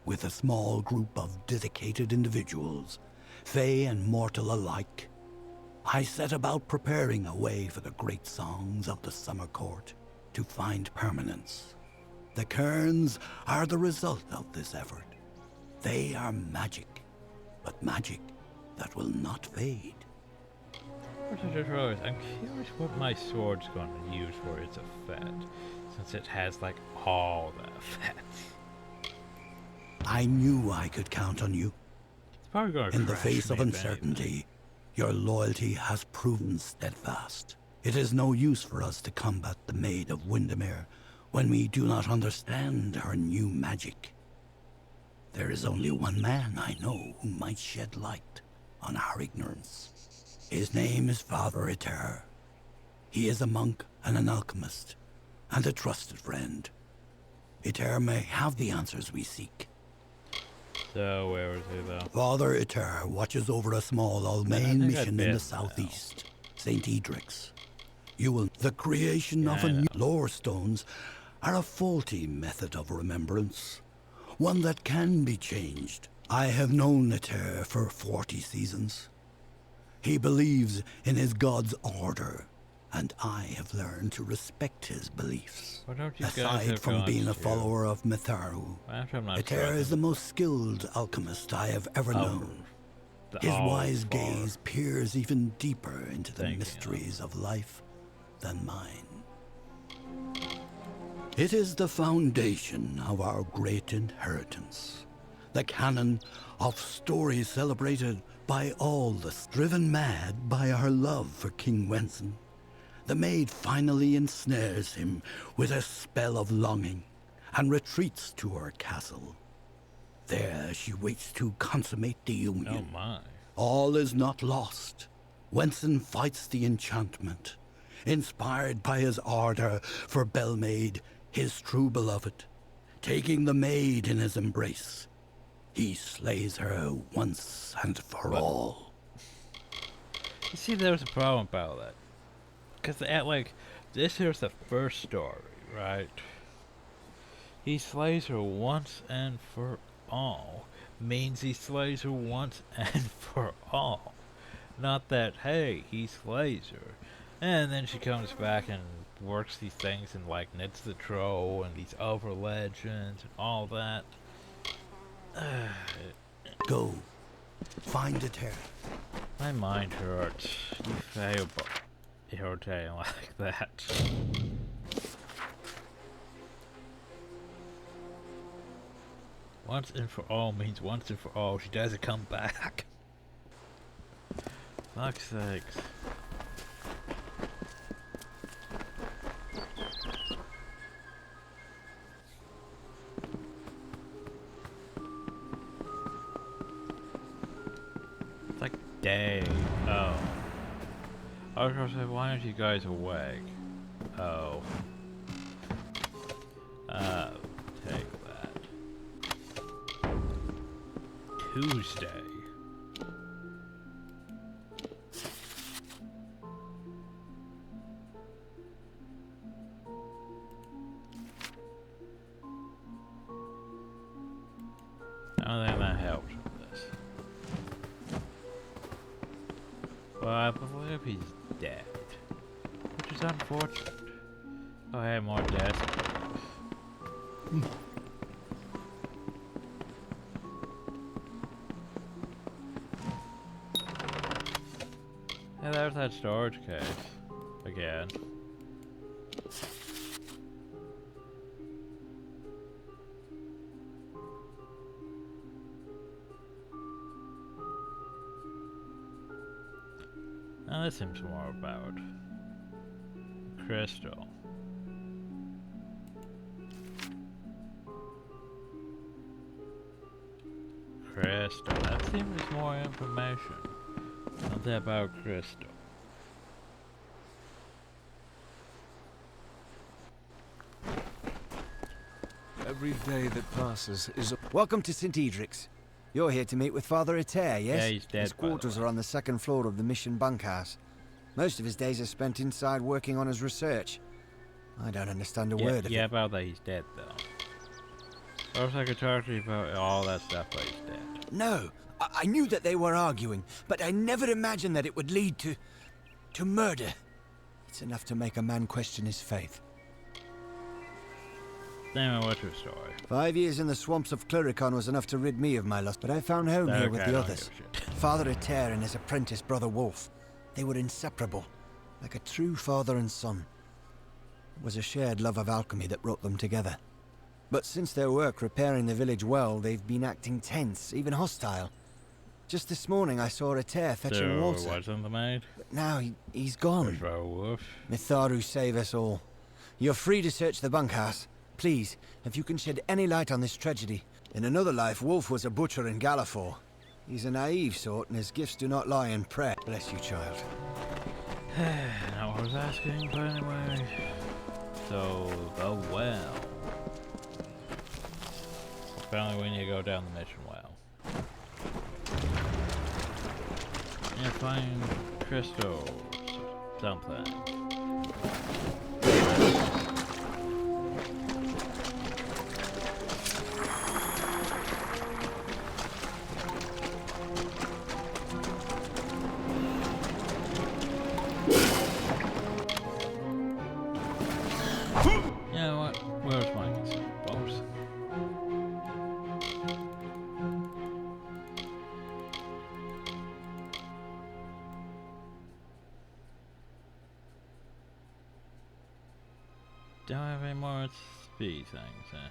With a small group of dedicated individuals, fey and mortal alike, I set about preparing a way for the great songs of the Summer Court to find permanence. The cairns are the result of this effort. They are magic, but magic that will not fade. I'm curious what my sword's going to use for its effect, since it has like all the effects. I knew I could count on you. It's probably going to In the face of uncertainty, your loyalty has proven steadfast. It is no use for us to combat the Maid of Windermere when we do not understand her new magic. There is only one man I know who might shed light on our ignorance. His name is Father Eter. He is a monk and an alchemist, and a trusted friend. Eter may have the answers we seek. So, where is he though? Father Eter watches over a small Almain mission in the southeast, St. Edric's. The creation of a new lore stones are a faulty method of remembrance, one that can be changed. I have known Eter for 40 seasons. He believes in his god's order, and I have learned to respect his beliefs. Aside from being a follower of Mitharu, Eter is the most skilled alchemist I have ever known. His wise gaze peers even deeper into the mysteries of life than mine. It is the foundation of our great inheritance, the canon of stories celebrated by all the driven mad by our love for King Wenson. the maid finally ensnares him with a spell of longing and retreats to her castle. There she waits to consummate the union. Oh my. All is not lost. Wenson fights the enchantment, inspired by his ardor for Bellmaid, his true beloved. Taking the maid in his embrace, he slays her once and for all. You see, there's a problem about that. Because, this here's the first story, right? He slays her once and for all. Means he slays her once and for all. Not that, hey, he slays her. And then she comes back and works these things and, knits the troll and these over legends and all that. Go. Find it here. My mind hurts. You fail, but irritating like that. Once and for all means once and for all. She doesn't come back. Fuck's sakes. It's like day. Oh. I was gonna say, why aren't you guys awake? Oh. Take that. Tuesday. I don't think that helps with this. Well, I believe he's dead. Which is unfortunate. Oh, hey, more deaths. Hey, there's that storage case. Again. Now this seems more about crystal. Crystal. That seems more information. Something about crystal. Every day that passes is a... Welcome to St. Edric's. You're here to meet with Father Eter, yes? Yeah, he's dead, his quarters are on the second floor of the mission bunkhouse. Most of his days are spent inside working on his research. I don't understand a word of it. Yeah, about that he's dead, though. I was like, I talked to you about all that stuff, but he's dead. No, I knew that they were arguing, but I never imagined that it would lead to murder. It's enough to make a man question his faith. Damn, what's your story? 5 years in the swamps of Cluricon was enough to rid me of my lust, but I found home here with the others. Father Eter and his apprentice, Brother Wolf. They were inseparable, like a true father and son. It was a shared love of alchemy that brought them together. But since their work repairing the village well, they've been acting tense, even hostile. Just this morning I saw Eter fetching water. So, wasn't the maid? But now he's gone. Wolf. Mitharu save us all. You're free to search the bunkhouse. Please, if you can shed any light on this tragedy. In another life, Wolf was a butcher in Gallifore. He's a naive sort, and his gifts do not lie in prayer. Bless you, child. Not what I was asking, but anyway. So, the well. Apparently we need to go down the mission well. And find crystals. Something. Don't have any more speed things, huh?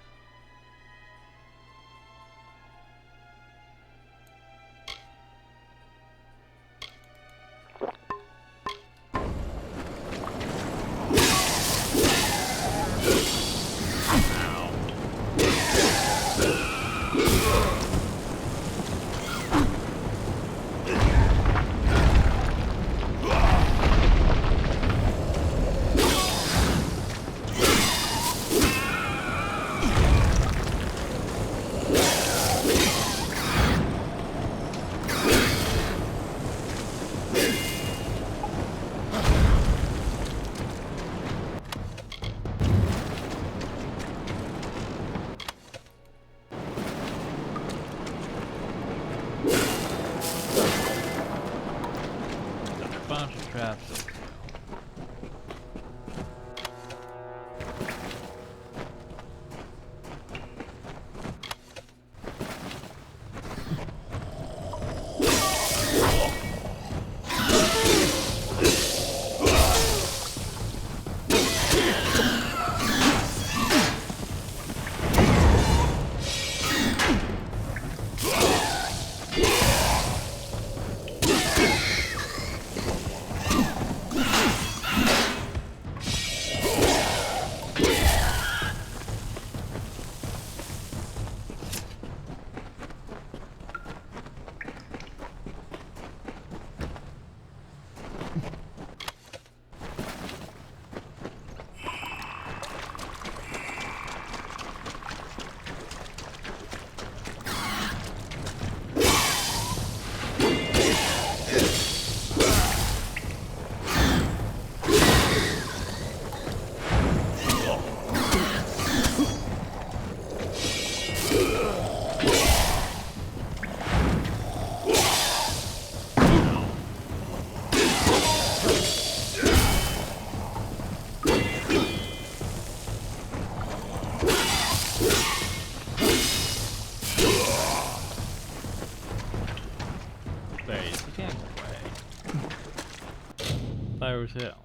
Where's Hill?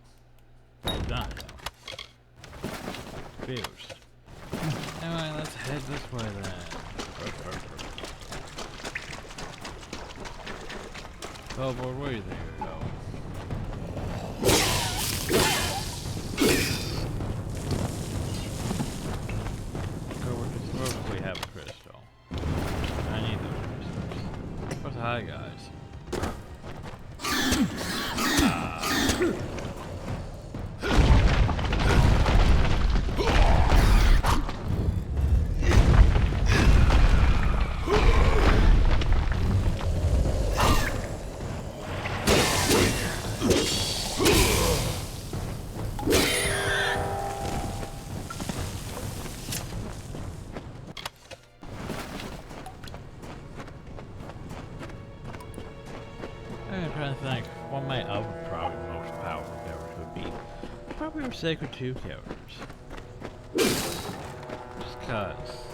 Not Hill. Confused. Anyway, let's head this way then. Billboard, where do you think you're going? Where we have a crystal? I need those crystals. Where's the high guys? I'm trying to think what my other probably most powerful characters would be. Probably our Sacred 2 characters. Just cause.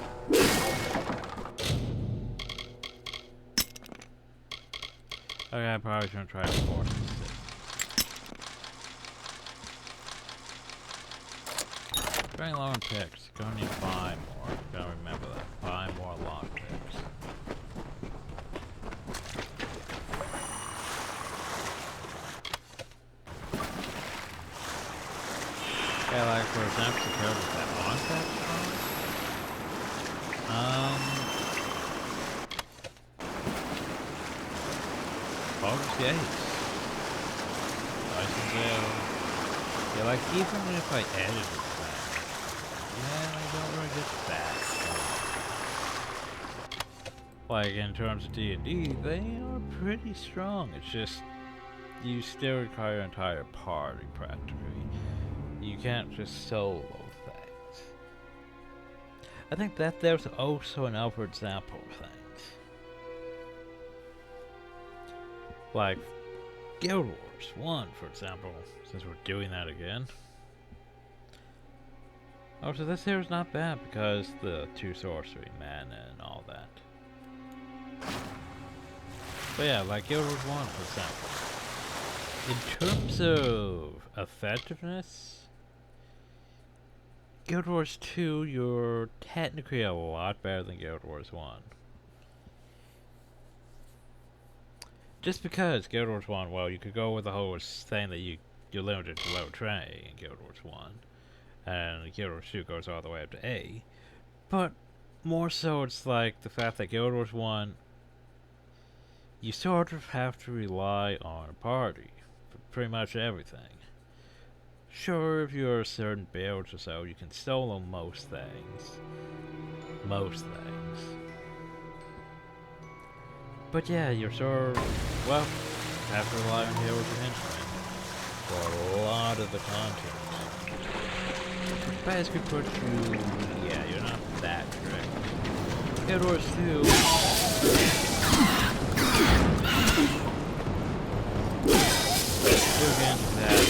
Okay, I'm probably gonna try to force this. Very low on picks. Gonna need 5 more. Gotta remember that. 5 more lock picks. Yeah, like for example, the characters that aren't that strong. Focus Gates. License Zale. Yeah, like even if I edited that, yeah, I don't really get that. Like in terms of D&D, they are pretty strong. It's just, you still require an entire party practically. You can't just solo things. I think that there's also another example of things. Like Guild Wars 1, for example, since we're doing that again. Oh, so this here is not bad because the 2 sorcery, mana, and all that. But yeah, like Guild Wars 1, for example. In terms of effectiveness, Guild Wars 2, you're technically a lot better than Guild Wars 1. Just because Guild Wars 1, well, you could go with the whole thing that you're limited to low tray in Guild Wars 1, and Guild Wars 2 goes all the way up to A. But more so, it's like the fact that Guild Wars 1, you sort of have to rely on a party for pretty much everything. Sure, if you're a certain build or so, you can solo most things. Most things. But yeah, you're sort of, well, have to rely on heroes and henchmen for a lot of the content. Which basically puts you, yeah, you're not that strict. Guild Wars 2. Still getting to that.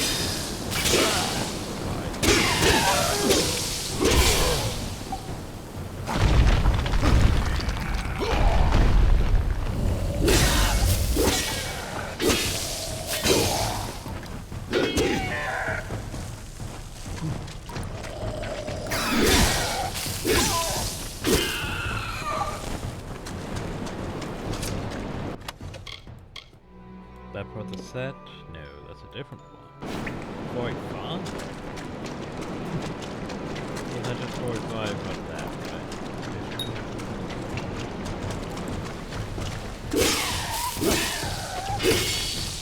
That for the set? No, that's a different one. 45? Yeah, that's just 45, but that, right?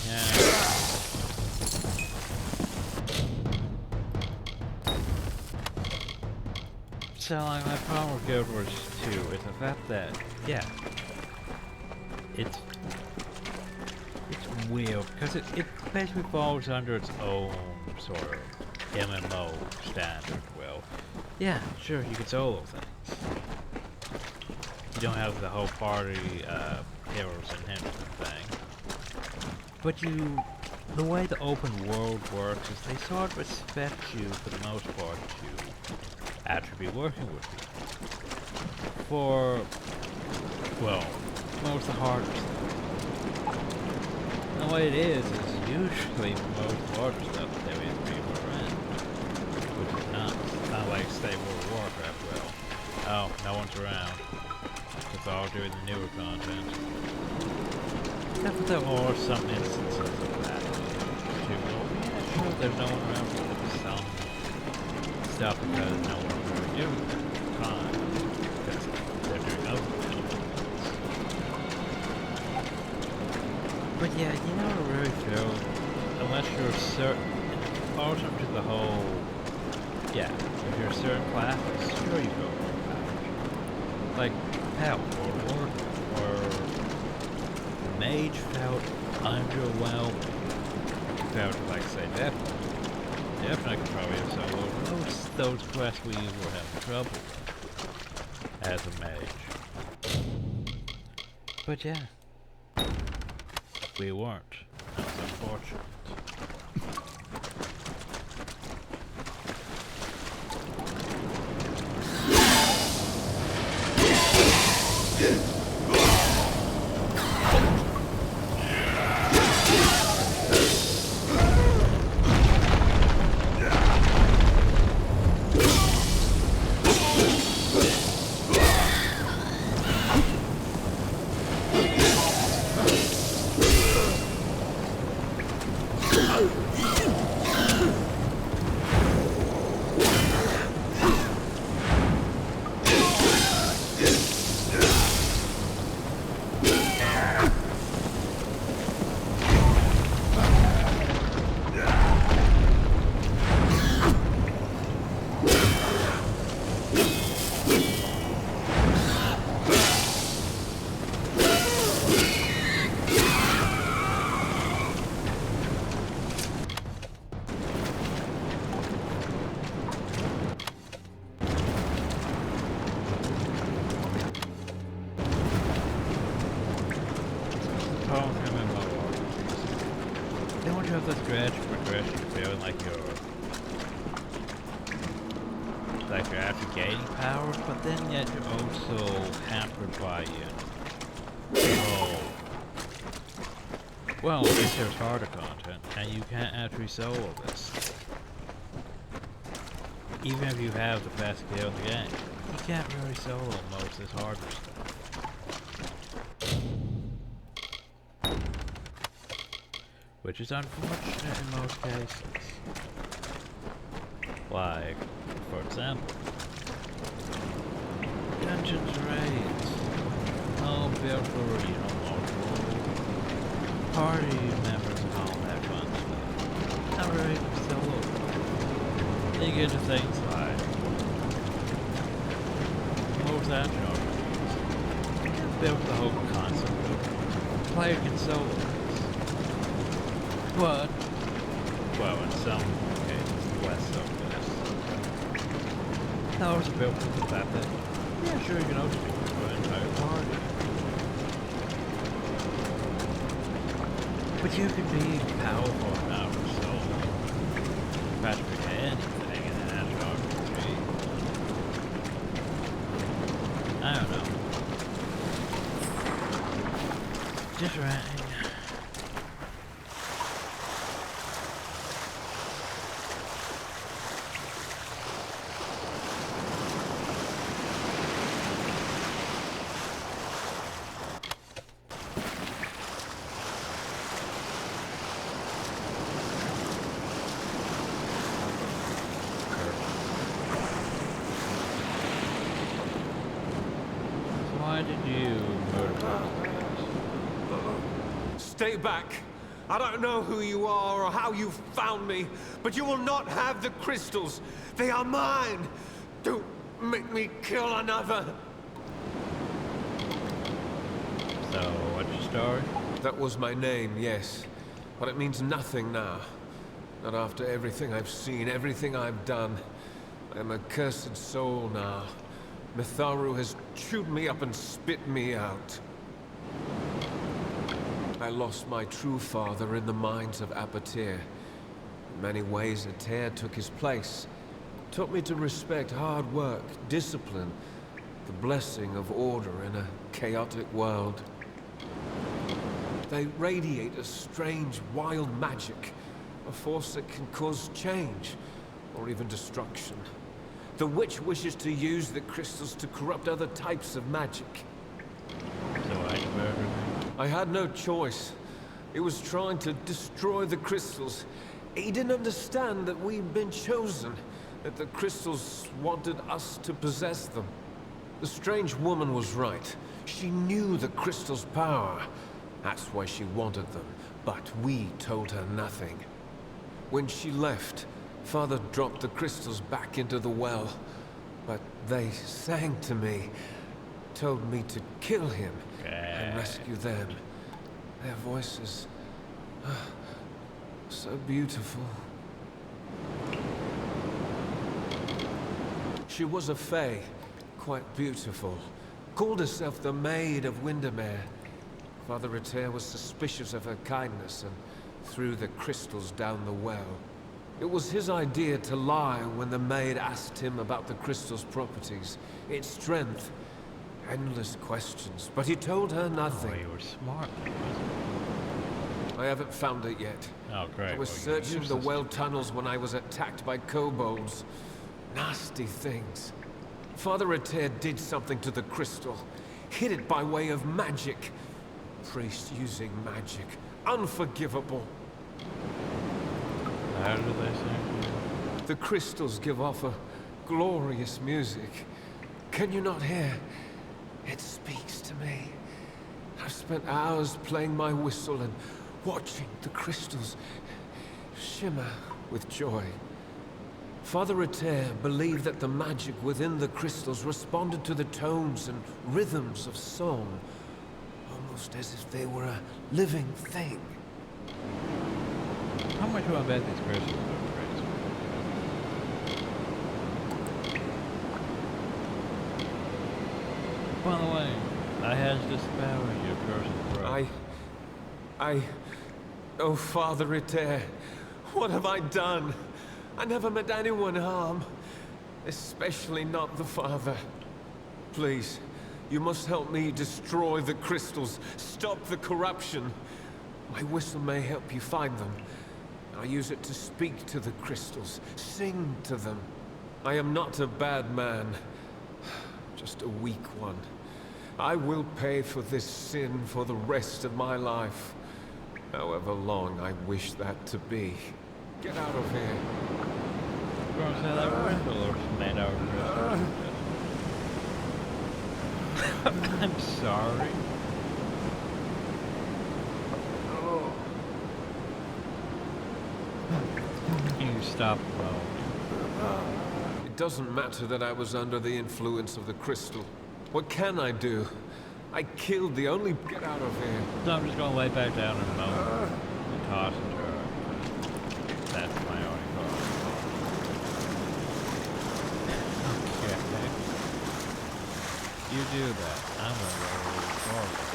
Yeah. So, like, my problem with Guild Wars 2 is the fact that, yeah, it's weird, because it basically falls under its own sort of MMO standard. Well, yeah, sure, you can solo things. You don't have the whole party, heroes and henchmen thing. But the way the open world works is they sort of expect you, for the most part, to actually be working with people. For, well, most of the hardest things. And what it is usually most water stuff there is people around. Which is not like say World of Warcraft will. Oh, no one's around. It's all doing the newer content. Except for there are some instances of that. Too. Yeah, sure, there's no one around for some stuff because no one's really doing it at the time. Because they're doing other things. But yeah, you know what I really feel? Unless you're certain, also to the whole, yeah, if you're a certain class, sure you go for that. Like, hell, or mage felt underwhelmed. Felt like, say, definitely I could probably have solo those quests we were having trouble with as a mage. But yeah. We weren't. That was unfortunate. You're actually gaining powers, but then yet you're also hampered by it. Oh. Well, at least there's harder content, and you can't actually solo this. Even if you have the best skill in the game, you can't really solo most of this harder stuff. Which is unfortunate in most cases. Like, for example, Dungeons Raids, all built for, you know, multiple party members and all that fun stuff. Not really solo. Then you get to things like, what was that genre? Built the whole concept of player can solo this. But, well, in some cases, less so. I was built with the fact that, yeah, sure, you can also do it for an entire party. But you can be powerful enough to solo practically anything in an RPG. I don't know. Just ranting. Stay back. I don't know who you are or how you found me, but you will not have the crystals. They are mine. Don't make me kill another. So, what's your story? That was my name, yes. But it means nothing now. Not after everything I've seen, everything I've done. I am a cursed soul now. Mitharu has chewed me up and spit me out. I lost my true father in the mines of Apatir. In many ways, Ater took his place. Taught me to respect hard work, discipline, the blessing of order in a chaotic world. they radiate a strange, wild magic. A force that can cause change, or even destruction. The witch wishes to use the crystals to corrupt other types of magic. So I murdered him? I had no choice. He was trying to destroy the crystals. He didn't understand that we'd been chosen, that the crystals wanted us to possess them. The strange woman was right. She knew the crystals' power. That's why she wanted them, but we told her nothing. When she left, Father dropped the crystals back into the well. But they sang to me, told me to kill him and rescue them. Their voices, so beautiful. She was a fae, quite beautiful. Called herself the Maid of Windermere. Father Ritter was suspicious of her kindness and threw the crystals down the well. It was his idea to lie when the maid asked him about the crystal's properties, its strength, endless questions, but he told her nothing. Oh, you were smart. I haven't found it yet. Oh, great. I was searching the well tunnels when I was attacked by kobolds. Nasty things. Father Ritter did something to the crystal. Hid it by way of magic. Priest using magic. Unforgivable. How do they sing? The crystals give off a glorious music. Can you not hear? It speaks to me. I've spent hours playing my whistle and watching the crystals shimmer with joy. Father Ritter believed that the magic within the crystals responded to the tones and rhythms of song, almost as if they were a living thing. How much do I bet these crystals are crazy? By the way, I has discovered your cursed throat. Oh, Father Ritter, what have I done? I never meant anyone harm, especially not the Father. Please, you must help me destroy the crystals, stop the corruption. My whistle may help you find them. I use it to speak to the crystals, sing to them. I am not a bad man, just a weak one. I will pay for this sin for the rest of my life, however long I wish that to be. Get out of here. I'm going to say that whistle or made out of crystal. I'm sorry. You stop moaning. It doesn't matter that I was under the influence of the crystal. What can I do? I killed the only... Get out of here. So I'm just going to lay back down and moan and toss and turn. That's my only call. Okay. You do that. I'm going to go a little forward.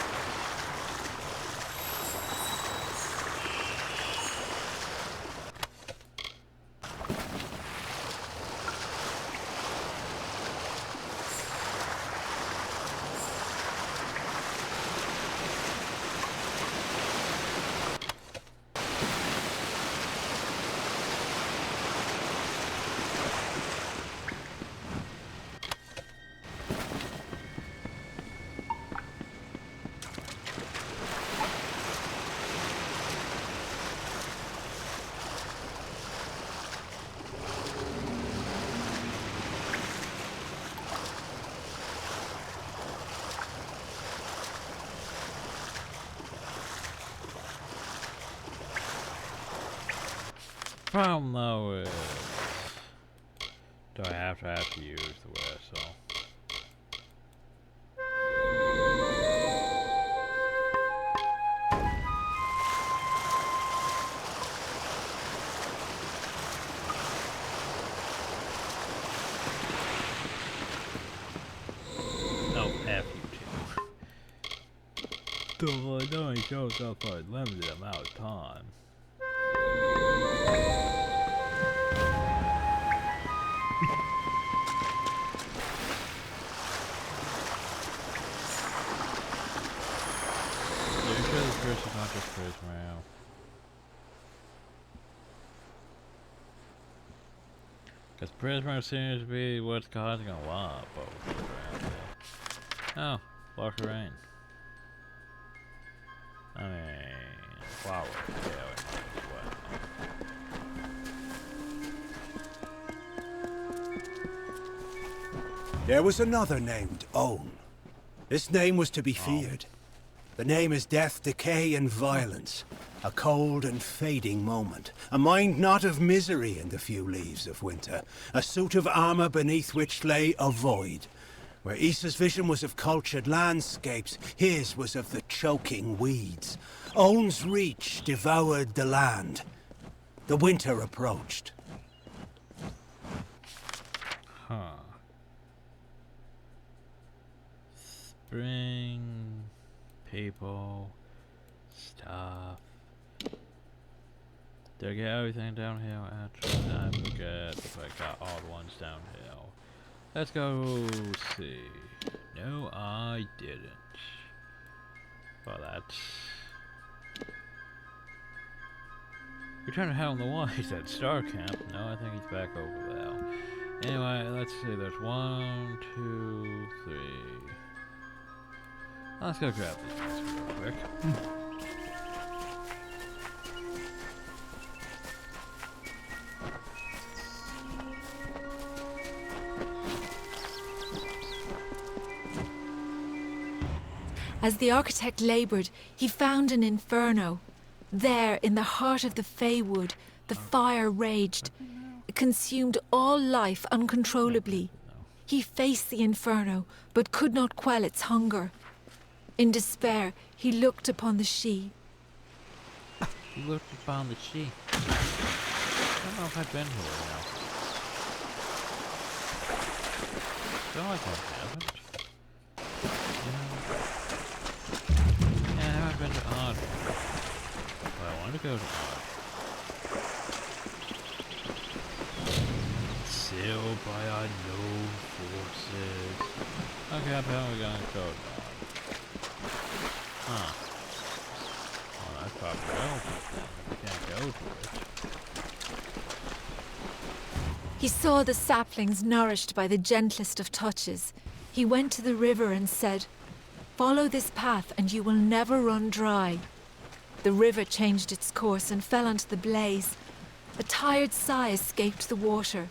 Problem though is, do I have to use the whistle? No, F you two. The only shows up for a limited amount of time. Not Prismo. Because Prismo seems to be what's causing a lot of bullshit around here. Oh, block the rain. I mean, flower. Yeah, we might as well. There was another named Own. This name was to be feared. The name is death, decay, and violence. A cold and fading moment. A mind not of misery in the few leaves of winter. A suit of armor beneath which lay a void. Where Issa's vision was of cultured landscapes, his was of the choking weeds. Own's reach devoured the land. The winter approached. Huh. Spring, people, stuff. Did I get everything downhill? Actually, I forget if I got all the ones downhill. Let's go see. No, I didn't. Well, that's... Return to Hell in the White at Star Camp. No, I think he's back over there. Anyway, let's see. There's 1, 2, 3. Let's go grab these guys real quick. As the architect laboured, he found an inferno. There, in the heart of the Feywood, the fire raged. It consumed all life uncontrollably. He faced the inferno, but could not quell its hunger. In despair, he looked upon the she. He looked upon the she. I don't know if I've been here now. Feel like I haven't. Yeah, I haven't been to Odd. But I want to go to Odd. Sealed by unknown forces. Okay, apparently we're going to go to Odd. Huh. Well, that's probably open. We can't go to it. He saw the saplings nourished by the gentlest of touches. He went to the river and said, "Follow this path and you will never run dry." The river changed its course and fell onto the blaze. A tired sigh escaped the water.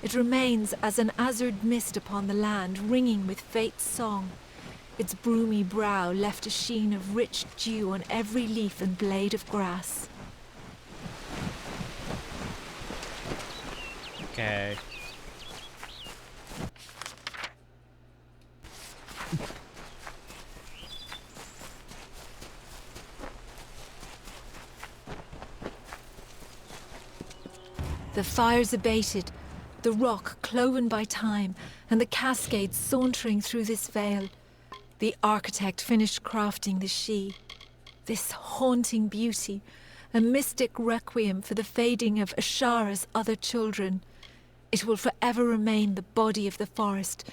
It remains as an azured mist upon the land, ringing with fate's song. Its broomy brow left a sheen of rich dew on every leaf and blade of grass. Okay. The fires abated, the rock cloven by time, and the cascades sauntering through this vale. The architect finished crafting the she. This haunting beauty, a mystic requiem for the fading of Ashara's other children. It will forever remain the body of the forest,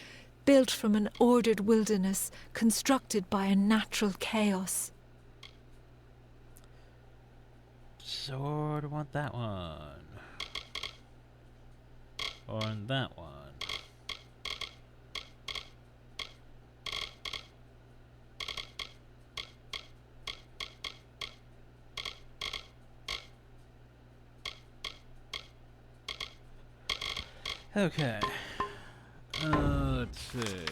built from an ordered wilderness, constructed by a natural chaos. Sort of want that one. Or in that one. Okay. Let's see.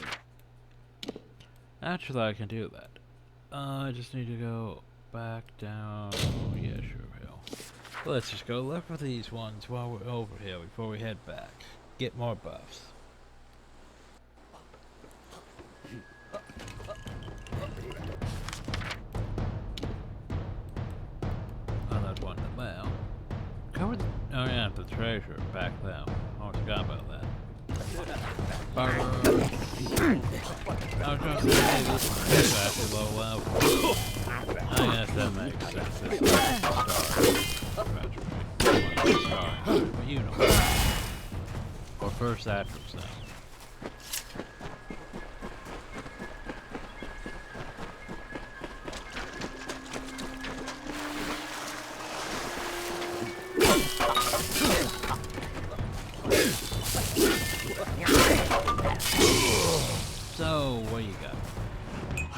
Actually, I can do that. I just need to go back down. Oh, yeah, sure will. Let's just go look for these ones while we're over here before we head back. Get more buffs. Oh, there's one in there. Cover the... Oh yeah, the treasure back there. I forgot about that. I was trying to say, hey, this is actually low level. I guess that makes sense. This is star. But you know. Or first actress now.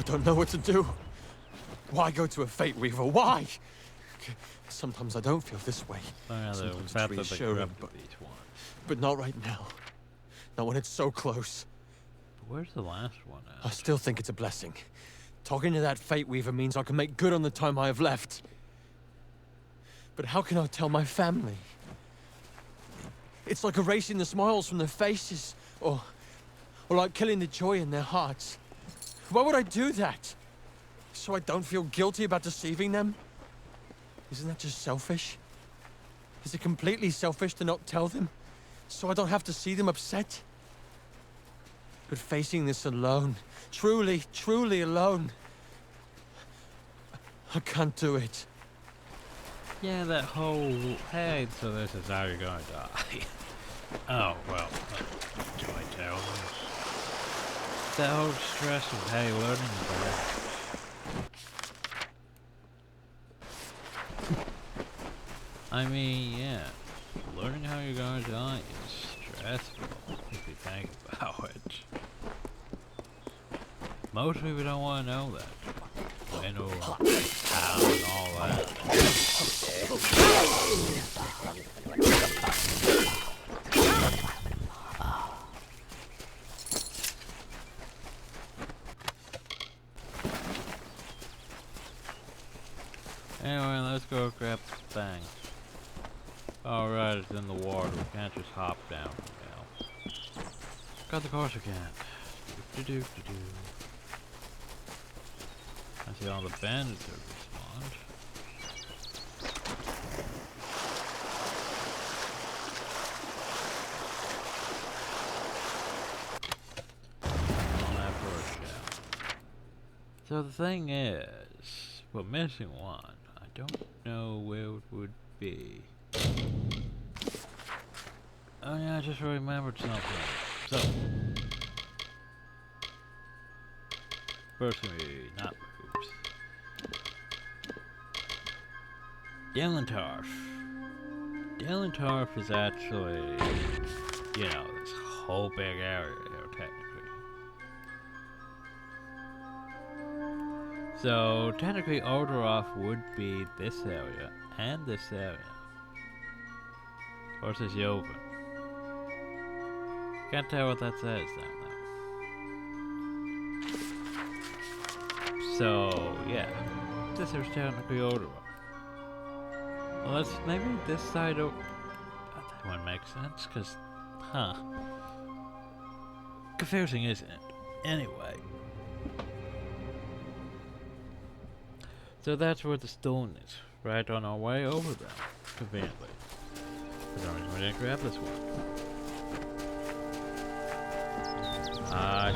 don't know what to do. Why go to a Fate Weaver? Why? Sometimes I don't feel this way. Sometimes it's reassuring, but not right now. Not when it's so close. Where's the last one at? I still think it's a blessing. Talking to that Fate Weaver means I can make good on the time I have left. But how can I tell my family? It's like erasing the smiles from their faces, or like killing the joy in their hearts. Why would I do that? So I don't feel guilty about deceiving them? Isn't that just selfish? Is it completely selfish to not tell them, so I don't have to see them upset? But facing this alone, truly, truly alone, I can't do it. Yeah, that whole, hey, so this is how you're gonna die. Oh, well, do I tell them? That whole stress of, hey, learning about. I mean, yeah, learning how you're gonna die is stressful, if you think about it. Most people don't want to know that. When or how and all that. Anyway, let's go grab the thing. Alright, it's in the water. We can't just hop down now. Got the course again. Do-do-do-do-do. I see all the bandits have respawned. On that first shell. So the thing is, we're missing one. I don't know where it would be. Oh yeah, I just remembered something. So, first we not moves. Delentarf. Delentarf is actually, you know, this whole big area here, technically. So, technically, Orderoff would be this area and this area. Or says Joven. Can't tell what that says down there. So, yeah. This is technically Orderoff. Well, let's maybe this side over. That one makes sense, because, confusing, isn't it? Anyway. So that's where the stone is, right on our way over there, conveniently. For some reason we didn't grab this one. I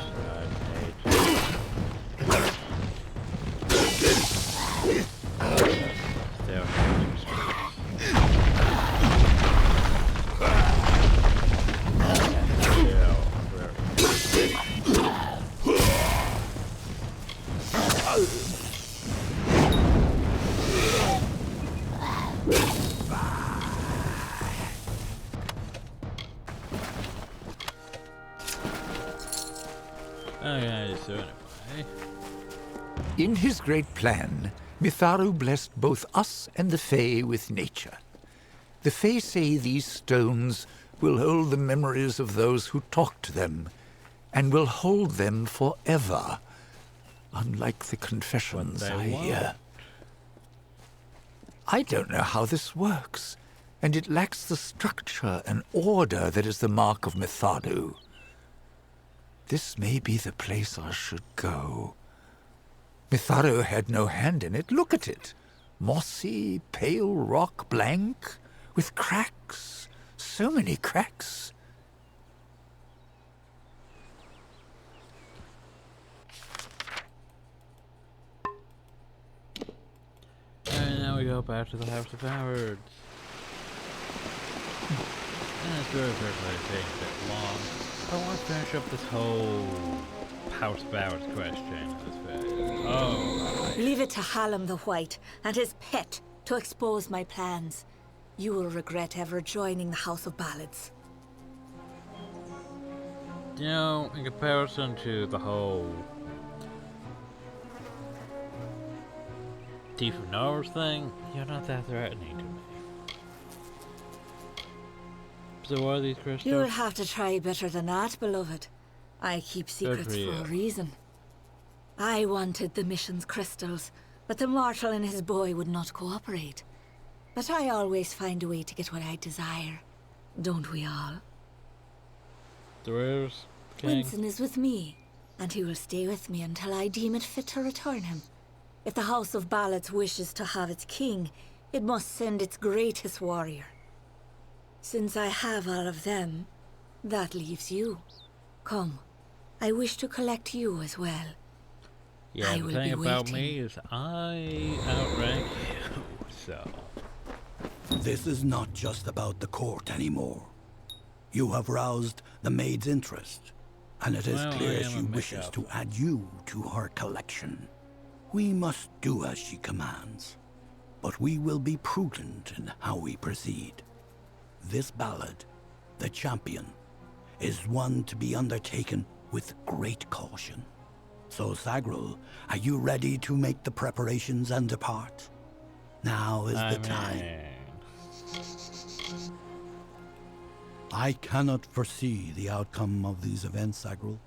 In his great plan, Mitharu blessed both us and the Fae with nature. The Fae say these stones will hold the memories of those who talked to them, and will hold them forever, unlike the confessions I hear. I don't know how this works, and it lacks the structure and order that is the mark of Mitharu. This may be the place I should go. Mitharu had no hand in it. Look at it. Mossy, pale rock, blank, with cracks. So many cracks. And now we go back to the House of Cowards. And it's very taking a bit long. I want to finish up this whole House of Cowards question. Oh. Leave it to Hallam the White and his pet to expose my plans. You will regret ever joining the House of Ballads. You know, in comparison to the whole THQ Nordic thing, you're not that threatening to me. So what are these crystals? You'll have to try better than that, beloved. I keep secrets for a reason. I wanted the mission's crystals, but the mortal and his boy would not cooperate. But I always find a way to get what I desire. Don't we all? Where's King? Winston is with me, and he will stay with me until I deem it fit to return him. If the House of Ballots wishes to have its king, it must send its greatest warrior. Since I have all of them, that leaves you. Come, I wish to collect you as well. Yeah, the thing about me is I outrank you, so... This is not just about the court anymore. You have roused the maid's interest, and it is clear she wishes to add you to her collection. We must do as she commands, but we will be prudent in how we proceed. This ballad, the champion, is one to be undertaken with great caution. So, Sagrul, are you ready to make the preparations and depart? Now is the time. I cannot foresee the outcome of these events, Sagrul.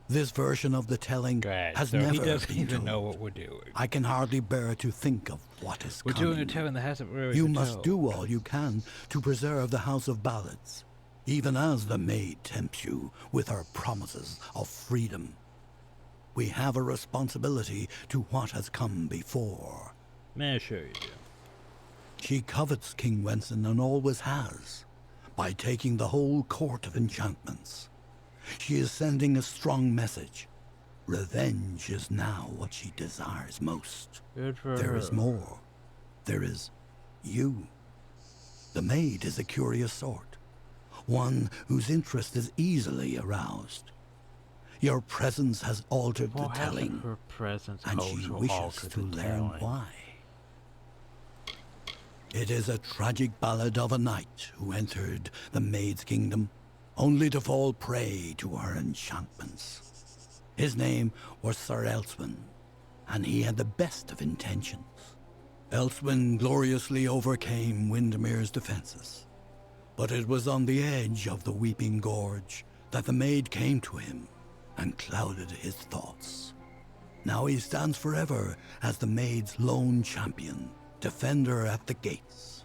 This version of the telling has never he doesn't been even told. know what we're doing. I can hardly bear to think of what is coming. We're doing a telling that hasn't really You been must told. do all you can to preserve the House of Ballads, even as the maid tempts you with her promises of freedom. We have a responsibility to what has come before. Man, sure you do. She covets King Wenson and always has, by taking the whole court of enchantments. She is sending a strong message. Revenge is now what she desires most. Good for There her. is more. There is you. The maid is a curious sort, one whose interest is easily aroused. Your presence has altered the telling, Her presence and she wishes to learn why. It is a tragic ballad of a knight who entered the maid's kingdom, only to fall prey to her enchantments. His name was Sir Elswin, and he had the best of intentions. Elswin gloriously overcame Windermere's defenses, but it was on the edge of the Weeping Gorge that the maid came to him and clouded his thoughts. Now he stands forever as the maid's lone champion, defender at the gates.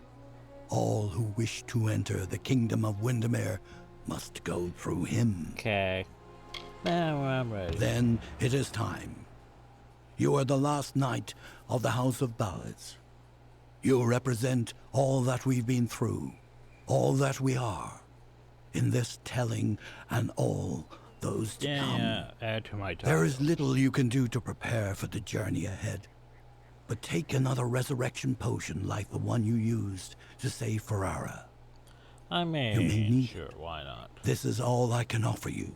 All who wish to enter the kingdom of Windermere must go through him. Okay. Now I'm ready. Then it is time. You are the last knight of the House of Ballads. You represent all that we've been through, all that we are, in this telling and all those to come. Yeah, add to my title. There is little you can do to prepare for the journey ahead. But take another resurrection potion like the one you used to save Ferrara. I mean, You may need sure, why not? This is all I can offer you.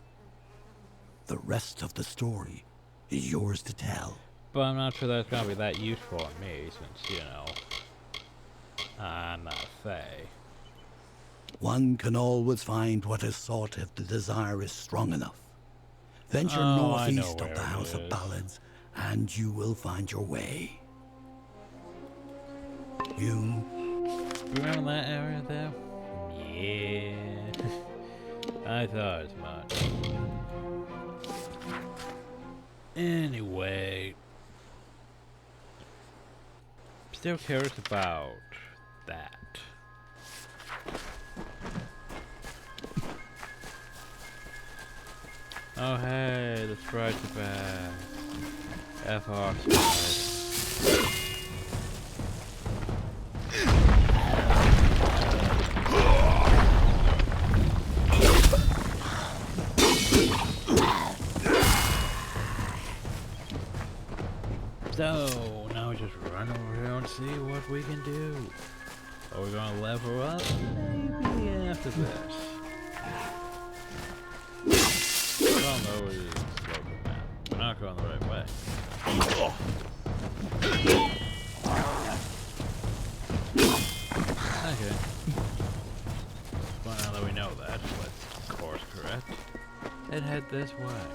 The rest of the story is yours to tell. But I'm not sure that's gonna be that useful on me, since, you know, I'm not a fae. One can always find what is sought if the desire is strong enough. Venture northeast of the House of Ballads, and you will find your way. You remember that area there? Yeah. I thought as much. Anyway. Still curious about that. Oh hey, the sprites are back. FR sprites. So, now we just run over here and see what we can do. Are we gonna level up? Maybe after this. We're going over the slope of map. We're not going the right way. Okay. Well, now that we know that, let's course correct and head this way.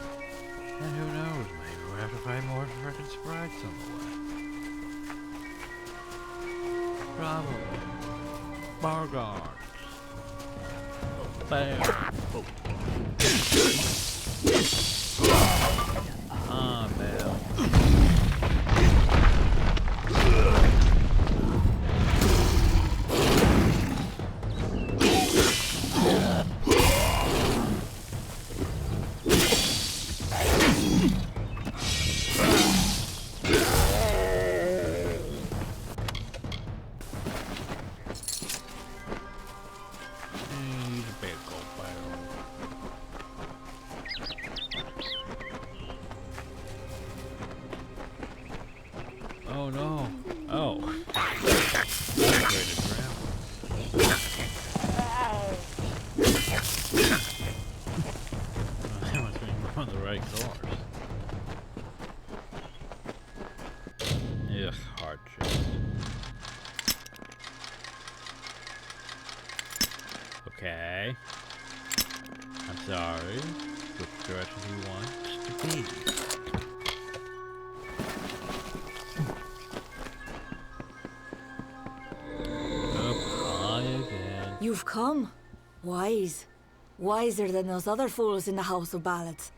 And who knows, maybe we'll have to find more frickin' sprites on the way. trouble. Bar guards. Bam. Oh. Ah, man. Oh no. Oh. I must be on the right course. Ugh, hard chest. Okay. I'm sorry. Which direction do you want to be? You've come. Wise. Wiser than those other fools in the House of Ballads.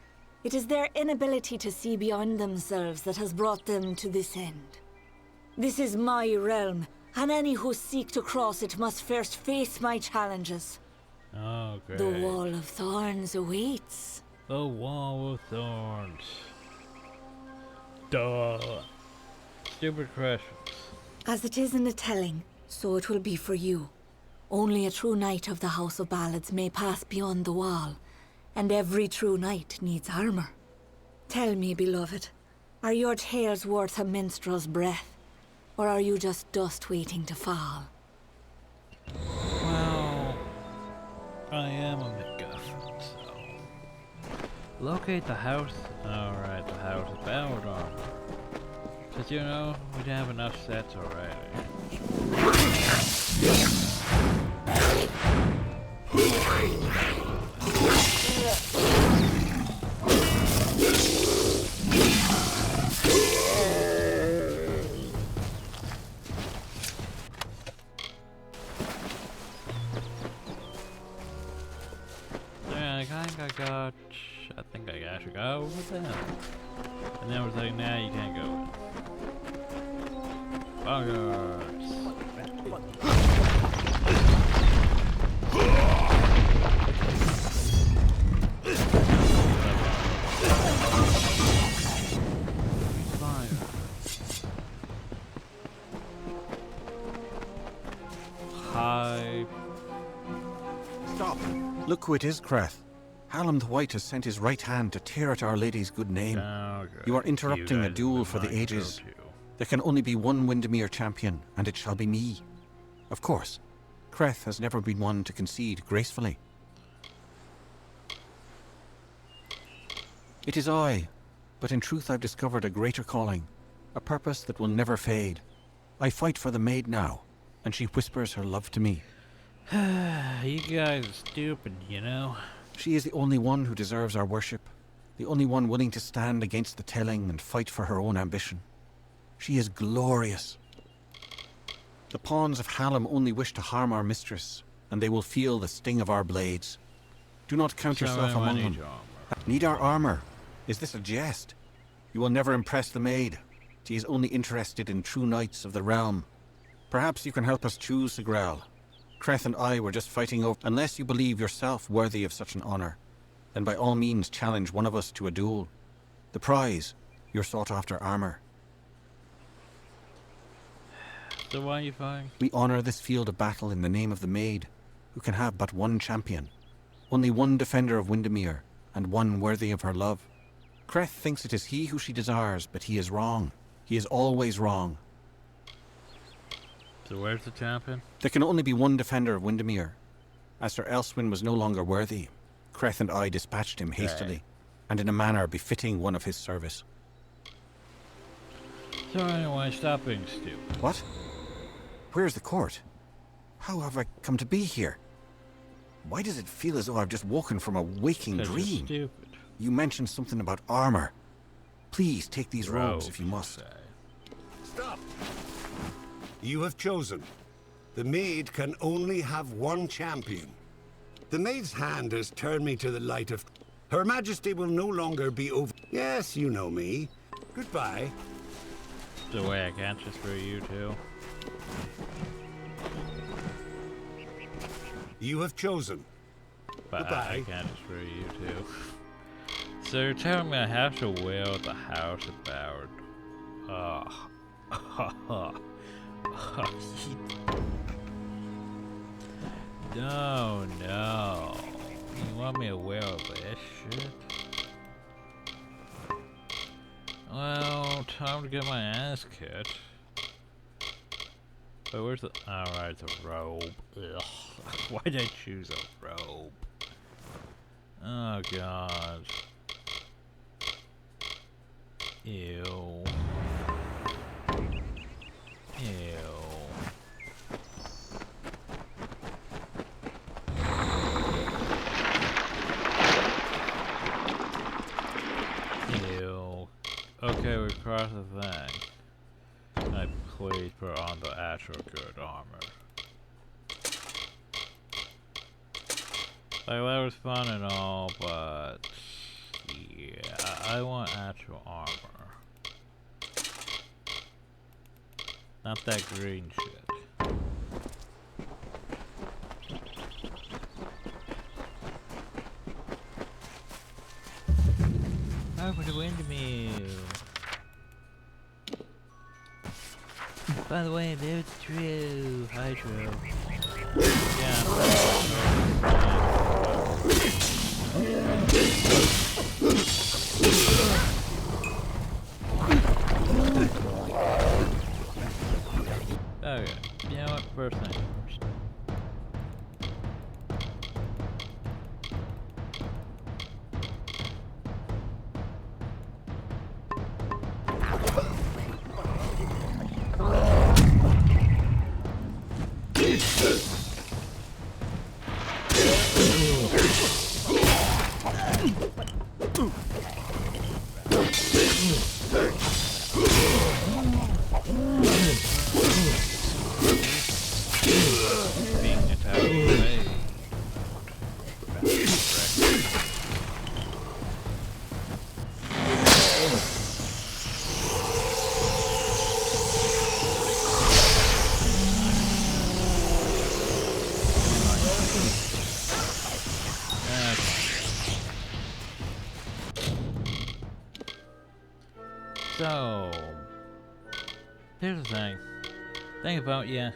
It is their inability to see beyond themselves that has brought them to this end. This is my realm, and any who seek to cross it must first face my challenges. Oh, great. The Wall of Thorns awaits. The Wall of Thorns. Duh. Stupid questions. As it is in the telling, so it will be for you. Only a true knight of the House of Ballads may pass beyond the wall, and every true knight needs armor. Tell me, beloved, are your tales worth a minstrel's breath, or are you just dust waiting to fall? Well, I am a MacGuffin, so... Locate the house... Alright, the House of Baladon. Cause you know, we have enough sets already. I think I should go with them. And then was like, nah, you can't go. Buggers. Hi. Stop. Look who it is, Creth. Hallam the White has sent his right hand to tear at Our Lady's good name. Okay. You are interrupting a duel for the ages. There can only be one Windermere champion, and it shall be me. Of course, Creth has never been one to concede gracefully. It is I, but in truth I've discovered a greater calling, a purpose that will never fade. I fight for the maid now, and she whispers her love to me. You guys are stupid, you know? She is the only one who deserves our worship, the only one willing to stand against the telling and fight for her own ambition. She is glorious. The pawns of Hallam only wish to harm our mistress, and they will feel the sting of our blades. Do not count yourself among them. Need our armor? Is this a jest? You will never impress the maid. She is only interested in true knights of the realm. Perhaps you can help us choose, Sigrel. Creth and I were just fighting over... Unless you believe yourself worthy of such an honor, then by all means challenge one of us to a duel. The prize, your sought-after armor. So why are you fighting? We honor this field of battle in the name of the maid, who can have but one champion. Only one defender of Windermere, and one worthy of her love. Creth thinks it is he who she desires, but he is wrong. He is always wrong. So where's the champion? There can only be one defender of Windermere. As Sir Elswyn was no longer worthy, Creth and I dispatched him hastily, and in a manner befitting one of his service. So anyway, stop being stupid. What? Where's the court? How have I come to be here? Why does it feel as though I've just woken from a waking dream? Stupid. You mentioned something about armor. Please take these robes if you must. Stop! You have chosen. The maid can only have one champion. The maid's hand has turned me to the light of... Her Majesty will no longer be over... Yes, you know me. Goodbye. The way I can't just for you too. You have chosen. But Goodbye. I can't just for you too. So you're telling me I have to will the house about... No, no. You want me to will this shit? Well, time to get my ass kicked. But where's the... Alright, the robe. Ugh. Why did I choose a robe? Oh god. Ew. Ew. Ew. Okay, we crossed the thing. I please put on the actual good armor. Like, that was fun and all, but... Yeah, I want actual armor. Not that green shit. Over the windmill. By the way, there's true hydro. Okay, you know what? First thing first. So, here's the thing. Thing about you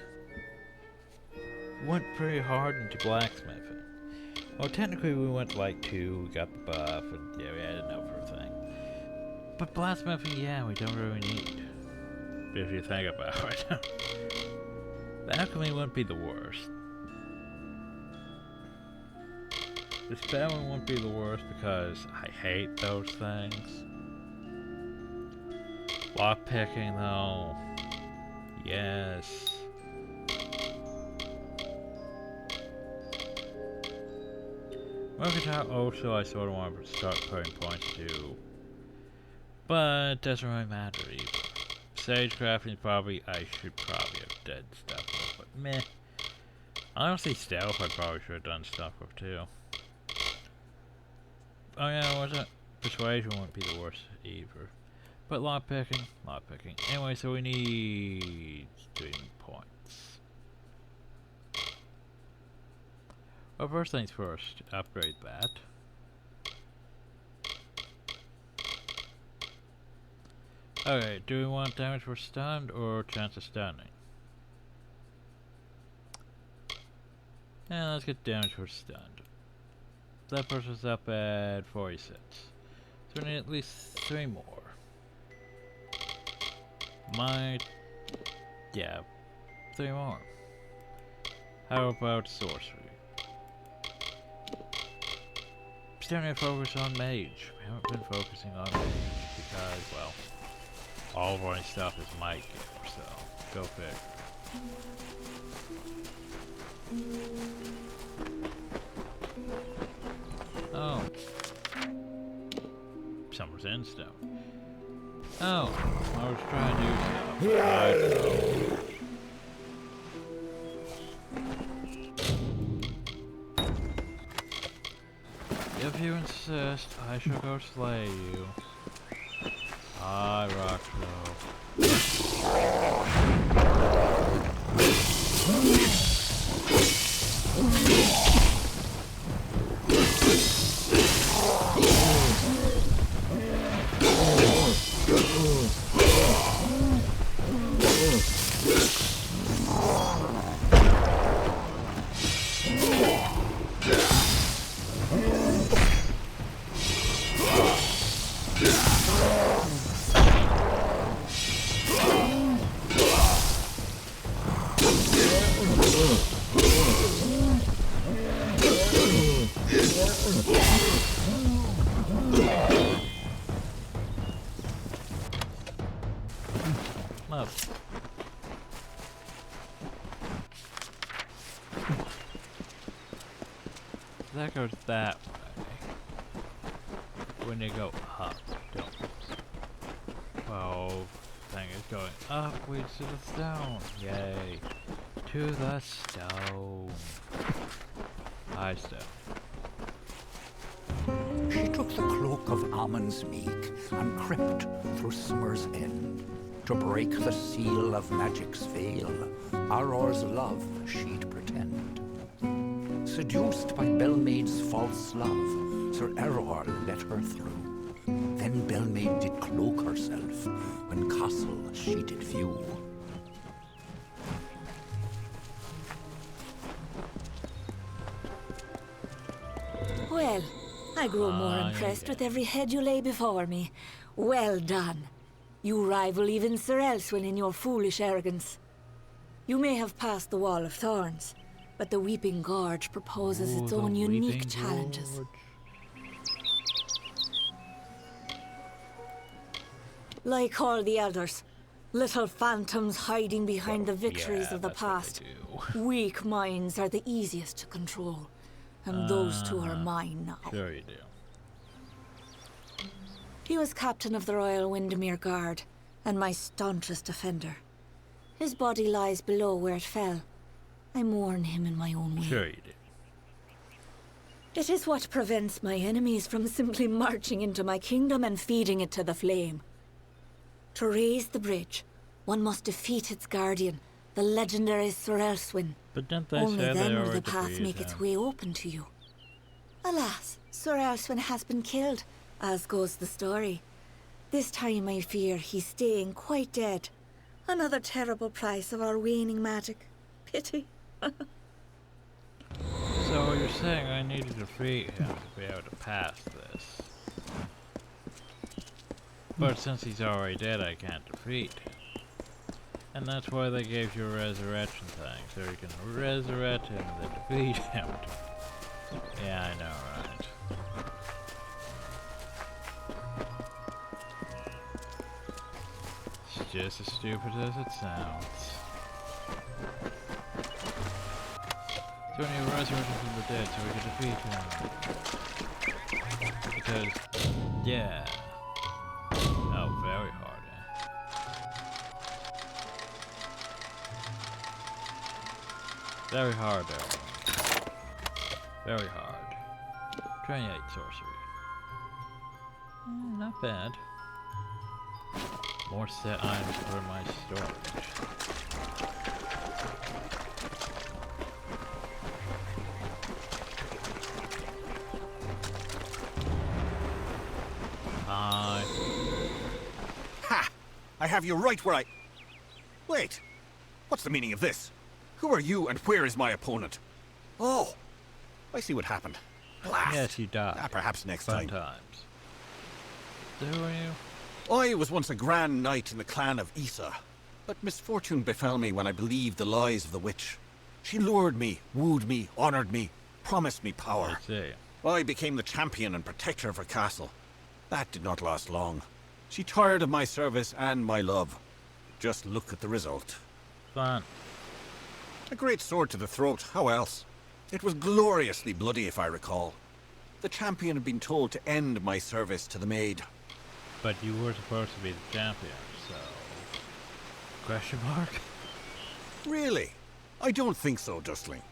went pretty hard into blacksmithing. Well, technically we went like 2, we got the buff, and yeah, we had enough for a thing. But blacksmithing, yeah, we don't really need. If you think about it. The alchemy wouldn't be the worst. The spelling wouldn't be the worst because I hate those things. Lockpicking though, yes. Mercantile also I sort of want to start putting points to, but it doesn't really matter either. Sage crafting I should probably have done stuff with, but meh. Honestly, stealth I probably should have done stuff with too. Oh yeah, was it? Persuasion wouldn't be the worst either. But lockpicking. Anyway, so we need 3 points. Well, first things first, upgrade that. Okay, do we want damage for stunned or chance of stunning? Yeah, let's get damage for stunned. That person's up at 46. So we need at least 3 more. Yeah, 3 more. How about sorcery? Starting to focus on mage. We haven't been focusing on mage because, well, all of our stuff is might gear, so go figure. Oh. Summer's in stone. Oh, I was trying to do stuff. if you insist, I shall go slay you. I rock that goes that way. When you go up, don't. Oh, thing is going upwards to the stone. Yay. To the stone. High stone. She took the cloak of Ammon's meek and crept through summer's end to break the seal of magic's veil. Auror's love she'd pretend. Seduced by Belmaid's false love, Sir Auror let her through. Then Belmaid did cloak herself when castle she did view. Well, I grow more impressed with every head you lay before me. Well done. You rival even Sir Elswin in your foolish arrogance. You may have passed the Wall of Thorns, but the Weeping Gorge proposes its own unique challenges. Like all the others, little phantoms hiding behind the victories of the past. Weak minds are the easiest to control, and those two are mine now. Sure you do. He was captain of the Royal Windermere Guard, and my staunchest defender. His body lies below where it fell. I mourn him in my own way. Sure you do. It is what prevents my enemies from simply marching into my kingdom and feeding it to the flame. To raise the bridge, one must defeat its guardian, the legendary Sir Elswin. But didn't they Only say then they will already the path make its way open to you. Alas, Sir Elswin has been killed, as goes the story. This time I fear he's staying quite dead. Another terrible price of our waning magic. Pity. So you're saying I need to defeat him to be able to pass this. But since he's already dead, I can't defeat him. And that's why they gave you a resurrection thing, so you can resurrect him and then defeat him. Yeah, I know, right? It's just as stupid as it sounds. So when you resurrect him from the dead, so we can defeat him. Because, yeah. Oh, very hard, eh? Very hard, everyone. Very hard. 28 sorcery. Not bad. More set items for my storage. Ha! I have you right where I... Wait! What's the meaning of this? Who are you and where is my opponent? Oh! I see what happened. Blast. Yes, you died. Perhaps next Fun time. times. So who are you? I was once a grand knight in the clan of Issa, but misfortune befell me when I believed the lies of the witch. She lured me, wooed me, honored me, promised me power. I see. I became the champion and protector of her castle. That did not last long. She tired of my service and my love. Just look at the result. Fun. A great sword to the throat, how else? It was gloriously bloody, if I recall. The champion had been told to end my service to the maid. But you were supposed to be the champion, so... Question mark? Really? I don't think so, Dustling.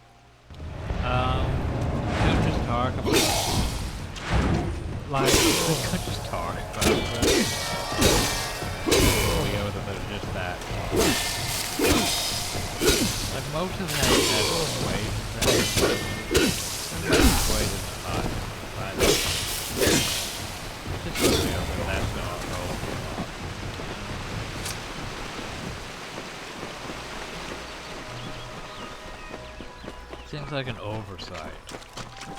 Just talk about it. like, they could just talk about it. We owe them just that. Like, most of them have ways to persuade them to lie. Just real, but that's not a whole lot. Seems like an oversight,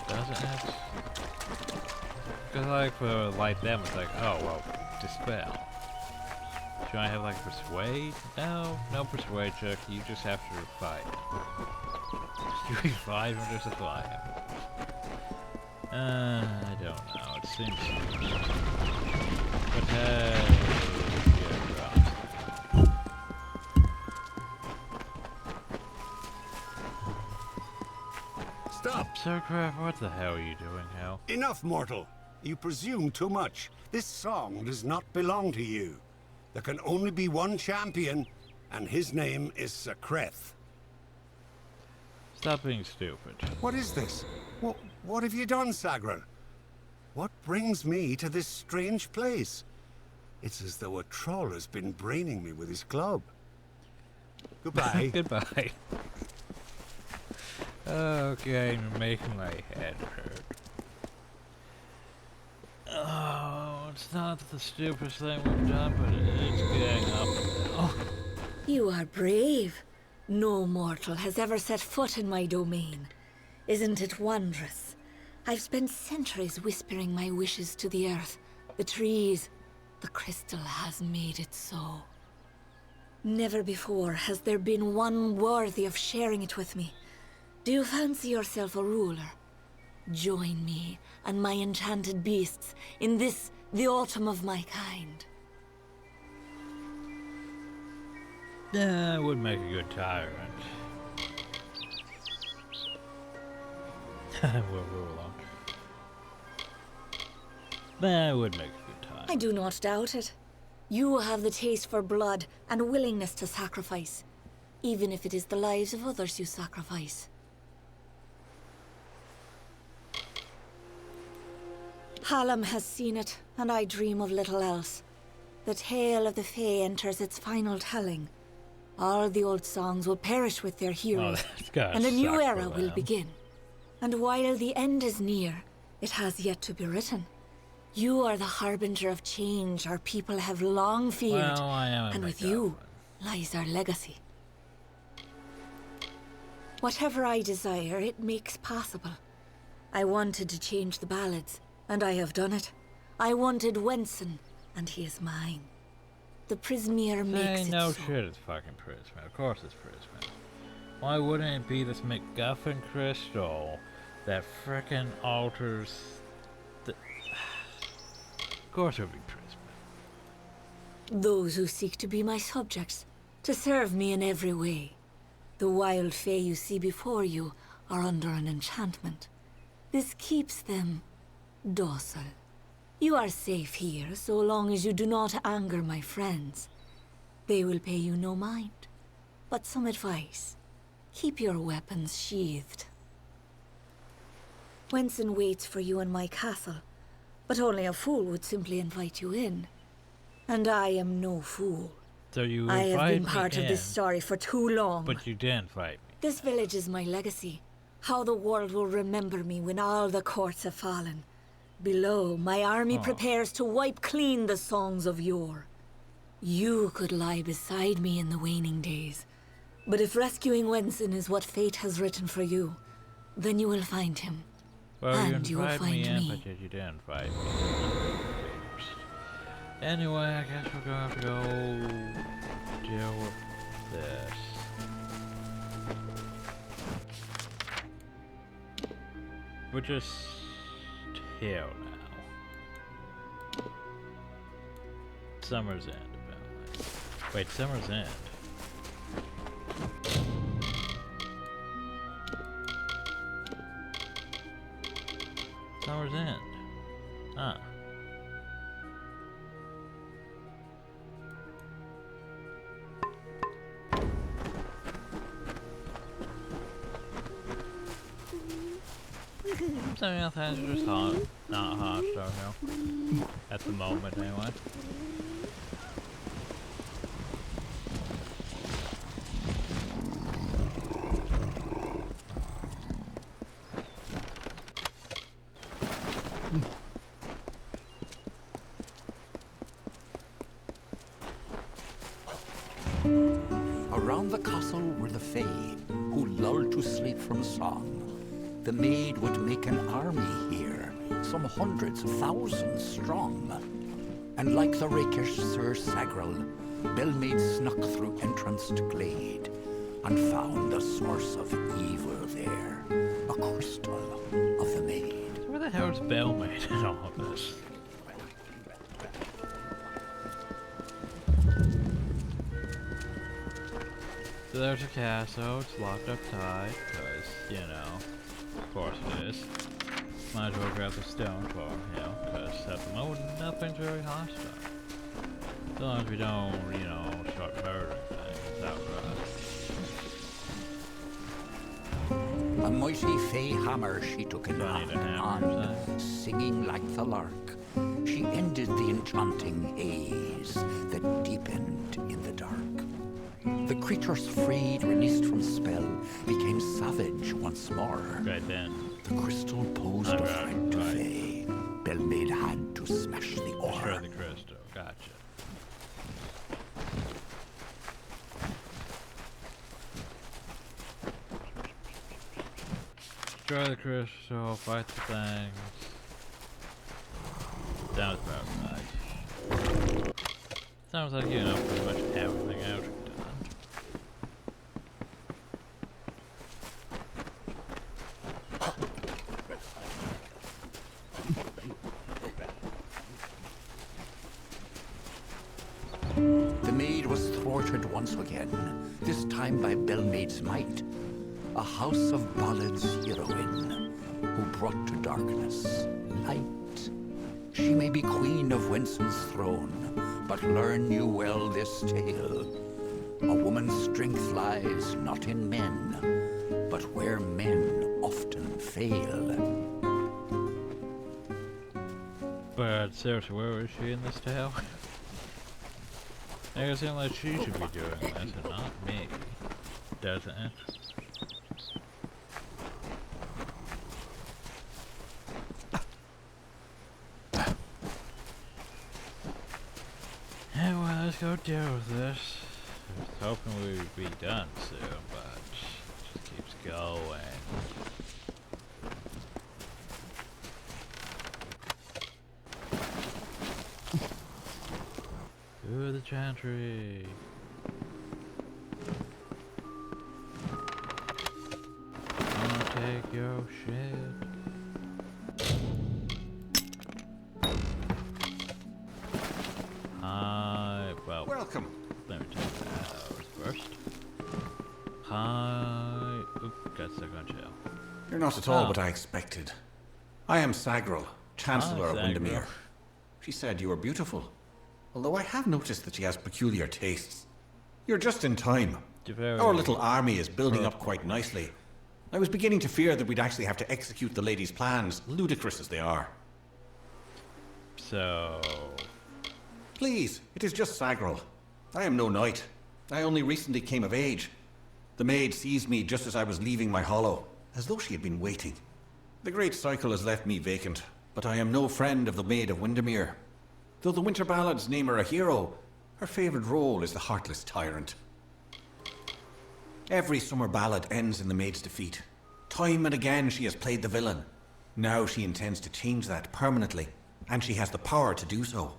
doesn't it? Because like for like them, it's like, oh well, dispel. Should I have like persuade? No, no persuade check. You just have to fight. You revive or just apply him? I don't know. It seems. But hey, yeah, right. Stop! Sircraft, what the hell are you doing, Hal? Enough, mortal. You presume too much. This song does not belong to you. There can only be one champion, and his name is Sakreth. Stop being stupid. What is this? What have you done, Sagra? What brings me to this strange place? It's as though a troll has been braining me with his club. Goodbye. Goodbye. Okay, you're making my head hurt. Oh, it's not the stupidest thing we've done, but it's getting up now. You are brave. No mortal has ever set foot in my domain. Isn't it wondrous? I've spent centuries whispering my wishes to the earth, the trees. The crystal has made it so. Never before has there been one worthy of sharing it with me. Do you fancy yourself a ruler? Join me and my enchanted beasts in this, the autumn of my kind. Yeah, it would make a good tyrant. We'll rule on. That would make a good tyrant. I do not doubt it. You have the taste for blood and willingness to sacrifice, even if it is the lives of others you sacrifice. Hallam has seen it, and I dream of little else. The tale of the Fae enters its final telling. All the old songs will perish with their heroes, and a new era will begin. And while the end is near, it has yet to be written. You are the harbinger of change our people have long feared, and with you lies our legacy. Whatever I desire, it makes possible. I wanted to change the ballads, and I have done it. I wanted Wenson, and he is mine. The Prismeer makes it no so. shit, it's fucking Prisma. Of course it's Prisma. Why wouldn't it be this MacGuffin crystal that frickin' alters the... Of course it would be Prisma. Those who seek to be my subjects, to serve me in every way. The wild fae you see before you are under an enchantment. This keeps them docile. You are safe here so long as you do not anger my friends. They will pay you no mind. But some advice. Keep your weapons sheathed. Wenson waits for you in my castle, but only a fool would simply invite you in. And I am no fool. So you I have been me part of this story for too long. But you didn't fight me. This village is my legacy. How the world will remember me when all the courts have fallen. Below, my army prepares to wipe clean the songs of yore. You could lie beside me in the waning days. But if rescuing Wenson is what fate has written for you, then you will find him. Well, and you will invited find me in, me. but yet you didn't fight me. Anyway, I guess we're gonna have to go deal with this. We're just here now. Summer's End, apparently. Wait, Summer's End. Summer's End. Ah. Some of the things are just hot, not hostile here. At the moment, anyway. Around the castle were the Fae, who lulled to sleep from song. The maid would make an army here, some hundreds, thousands strong. And like the rakish Sir Sagrel, Bellmaid snuck through entranced glade, and found the source of evil there, a crystal of the maid. So where the hell is Bellmaid in all of this? So there's a castle, it's locked up tight, because, you know, of course it is. Might as well grab the stone for, you know, because at the moment nothing's very hostile. As long as we don't, you know, start murdering things outright. A mighty Fae hammer she took in hand, singing like the lark. She ended the enchanting haze that deepened in the dark. The creatures freed, released from spell, became savage once more. Right then. The crystal posed a threat to Fae. Bellmaid had to smash the ore. Destroy the crystal, gotcha. Destroy the crystal, fight the things. Sounds about right. Sounds like, you know, pretty much everything else we've done. The maid was thwarted once again, this time by Bellmaid's might. A house of ballads heroine, who brought to darkness light. She may be queen of Winson's throne, but learn you well this tale. A woman's strength lies not in men, but where men often fail. But seriously, where is she in this tale? I guess it seems like she should be doing this and not me, doesn't it? Anyway, let's go deal with this. I was hoping we would be done soon, but it just keeps going. To the chantry. I'll take your shit. Well, welcome. Let me take that first. Hi. Oop, got stuck on jail. You're not at all what I expected. I am Sagrel, Chancellor of Windermere. She said you were beautiful. Although I have noticed that she has peculiar tastes. You're just in time. Our little army is building up quite nicely. I was beginning to fear that we'd actually have to execute the lady's plans, ludicrous as they are. So... Please, it is just Sagrel. I am no knight. I only recently came of age. The maid seized me just as I was leaving my hollow, as though she had been waiting. The great cycle has left me vacant, but I am no friend of the Maid of Windermere. Though the Winter Ballads name her a hero, her favourite role is the heartless tyrant. Every summer ballad ends in the maid's defeat. Time and again she has played the villain. Now she intends to change that permanently, and she has the power to do so.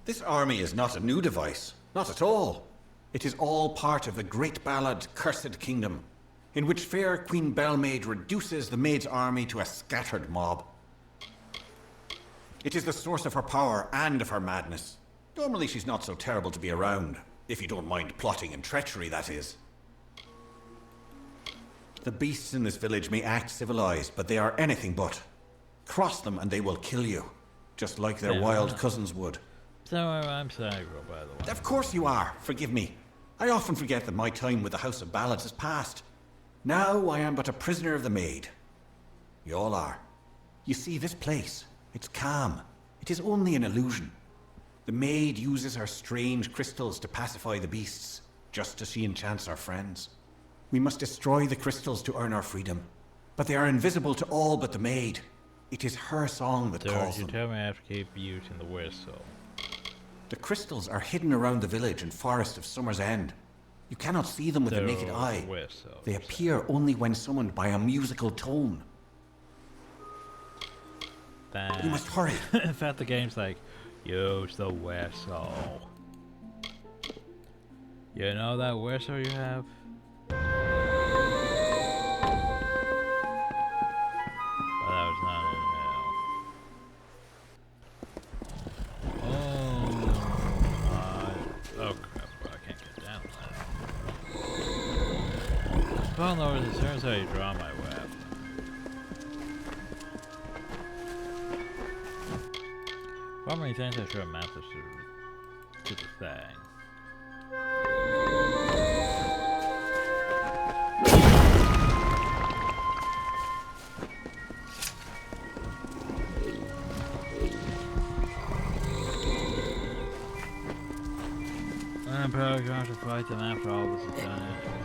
This army is not a new device, not at all. It is all part of the great ballad Cursed Kingdom, in which fair Queen Bellmaid reduces the maid's army to a scattered mob. It is the source of her power and of her madness. Normally she's not so terrible to be around, if you don't mind plotting and treachery, that is. The beasts in this village may act civilized, but they are anything but. Cross them and they will kill you, just like their wild cousins would. So I'm Sagrel, by the way. Of course you are, forgive me. I often forget that my time with the House of Ballads is past. Now I am but a prisoner of the maid. You all are. You see, this place, it's calm. It is only an illusion. The maid uses her strange crystals to pacify the beasts, just as she enchants our friends. We must destroy the crystals to earn our freedom. But they are invisible to all but the maid. It is her song that calls them. You tell me I have to keep using the whistle. The crystals are hidden around the village and forest of Summer's End. You cannot see them with the naked eye. They appear only when summoned by a musical tone. You must hurry. In fact, the game's like, use the whistle. You know that whistle you have? Oh, that was not in hell. Oh crap, I can't get down that. Well, no, it turns how you draw my web. How many things I should have mapped this to the thing? I'm probably going to fight them after all this is done anyway.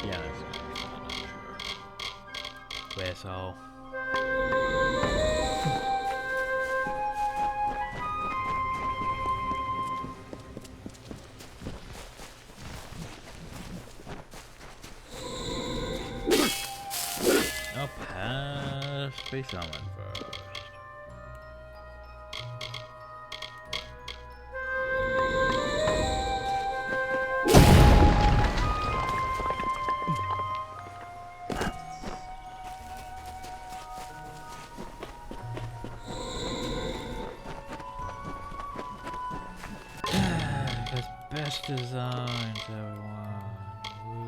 Yeah, that's gonna be fun, I'm sure. Whistle. Oh, pass. Be someone first. Best designs, everyone. Woo,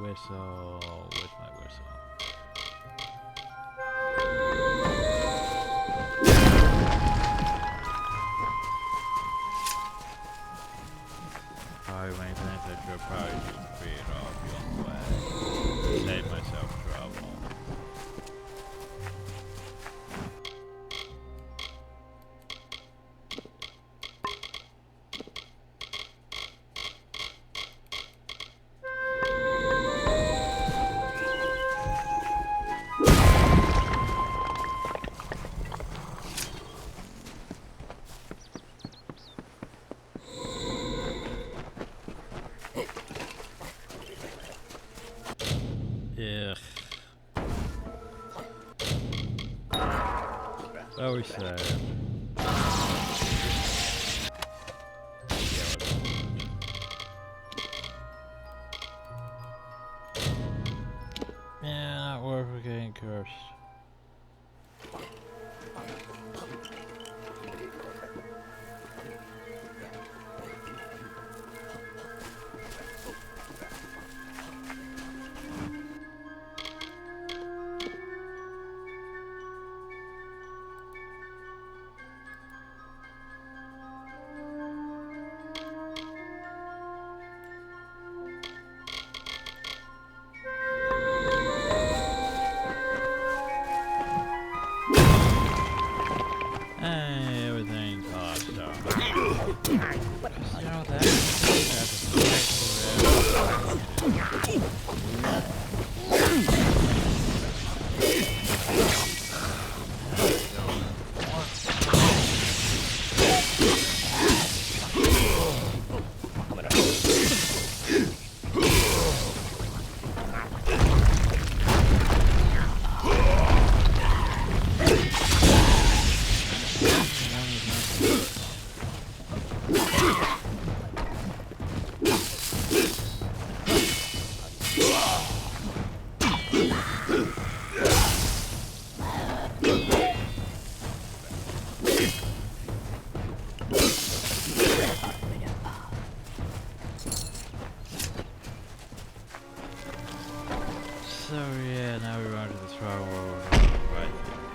whistle. Where's my whistle? Probably many things I should probably just create off the way. Save myself trouble. What we say? Yeah, not worth for getting cursed. So yeah, now we're on to the throne where right there.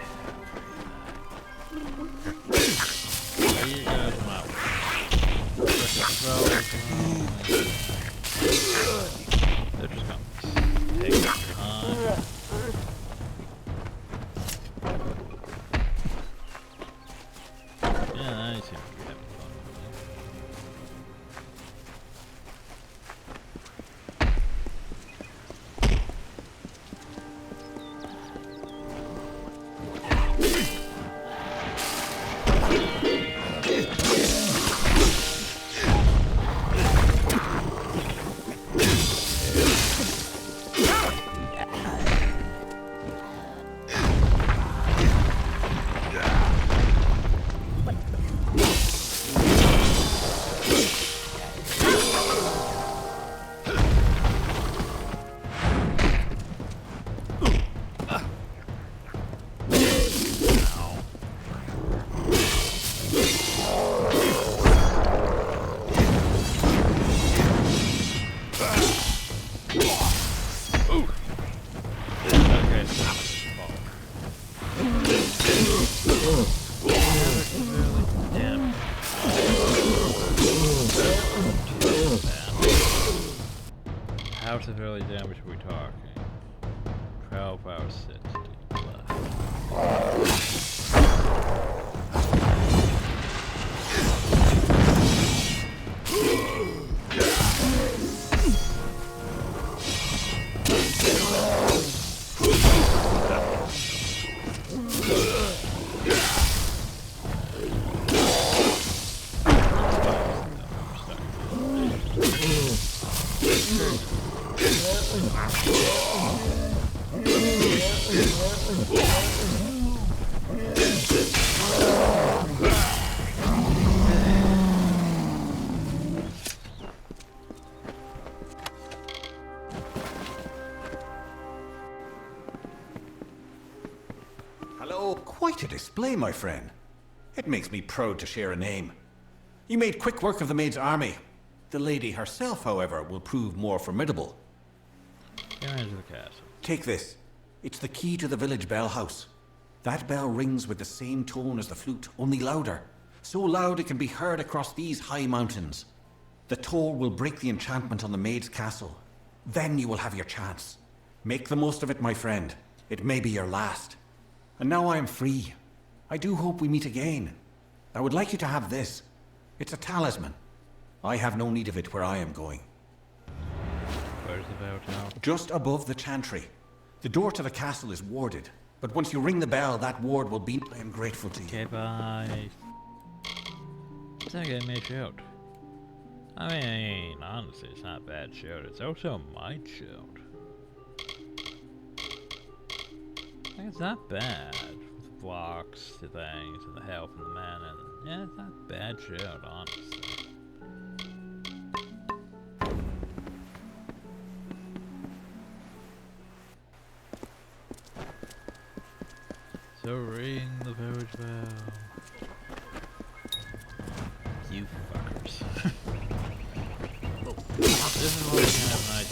You guys come out. They're just gonna take their time. daily damage are we talking? 12 hours 60 left. Hello, quite a display, my friend. It makes me proud to share a name. You made quick work of the maid's army. The lady herself, however, will prove more formidable. Go into the castle. Take this. It's the key to the village bell house. That bell rings with the same tone as the flute, only louder. So loud it can be heard across these high mountains. The toll will break the enchantment on the maid's castle. Then you will have your chance. Make the most of it, my friend. It may be your last. And now I am free. I do hope we meet again. I would like you to have this. It's a talisman. I have no need of it where I am going. Where's the bell tower? Just above the chantry. The door to the castle is warded, but once you ring the bell, that ward will be... I am grateful to you. Okay, bye. It's not gonna make shield. I mean, honestly, it's not a bad shield. It's also a might shield. I think it's not bad. With blocks to things, and the health and the mana. And yeah, it's not a bad shield, honestly. So ring the village bell. You fuckers. This is what we can have night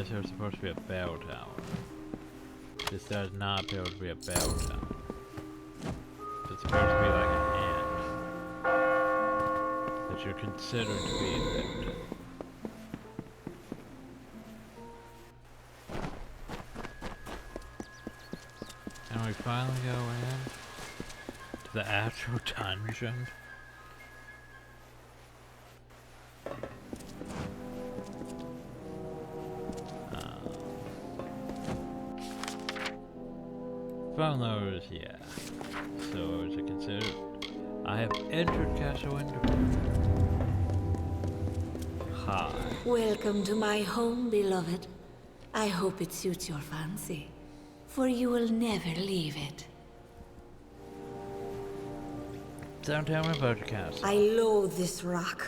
There's supposed to be a bell tower. This does not appear to be a bell tower. It's supposed to be like an ant that you're considered to be a bell tower. And we finally go in to the actual dungeon. Phone numbers, yeah. So is it considered? I have entered Castle Winterfell. Hi. Welcome to my home, beloved. I hope it suits your fancy, for you will never leave it. Don't tell me about your castle. I loathe this rock.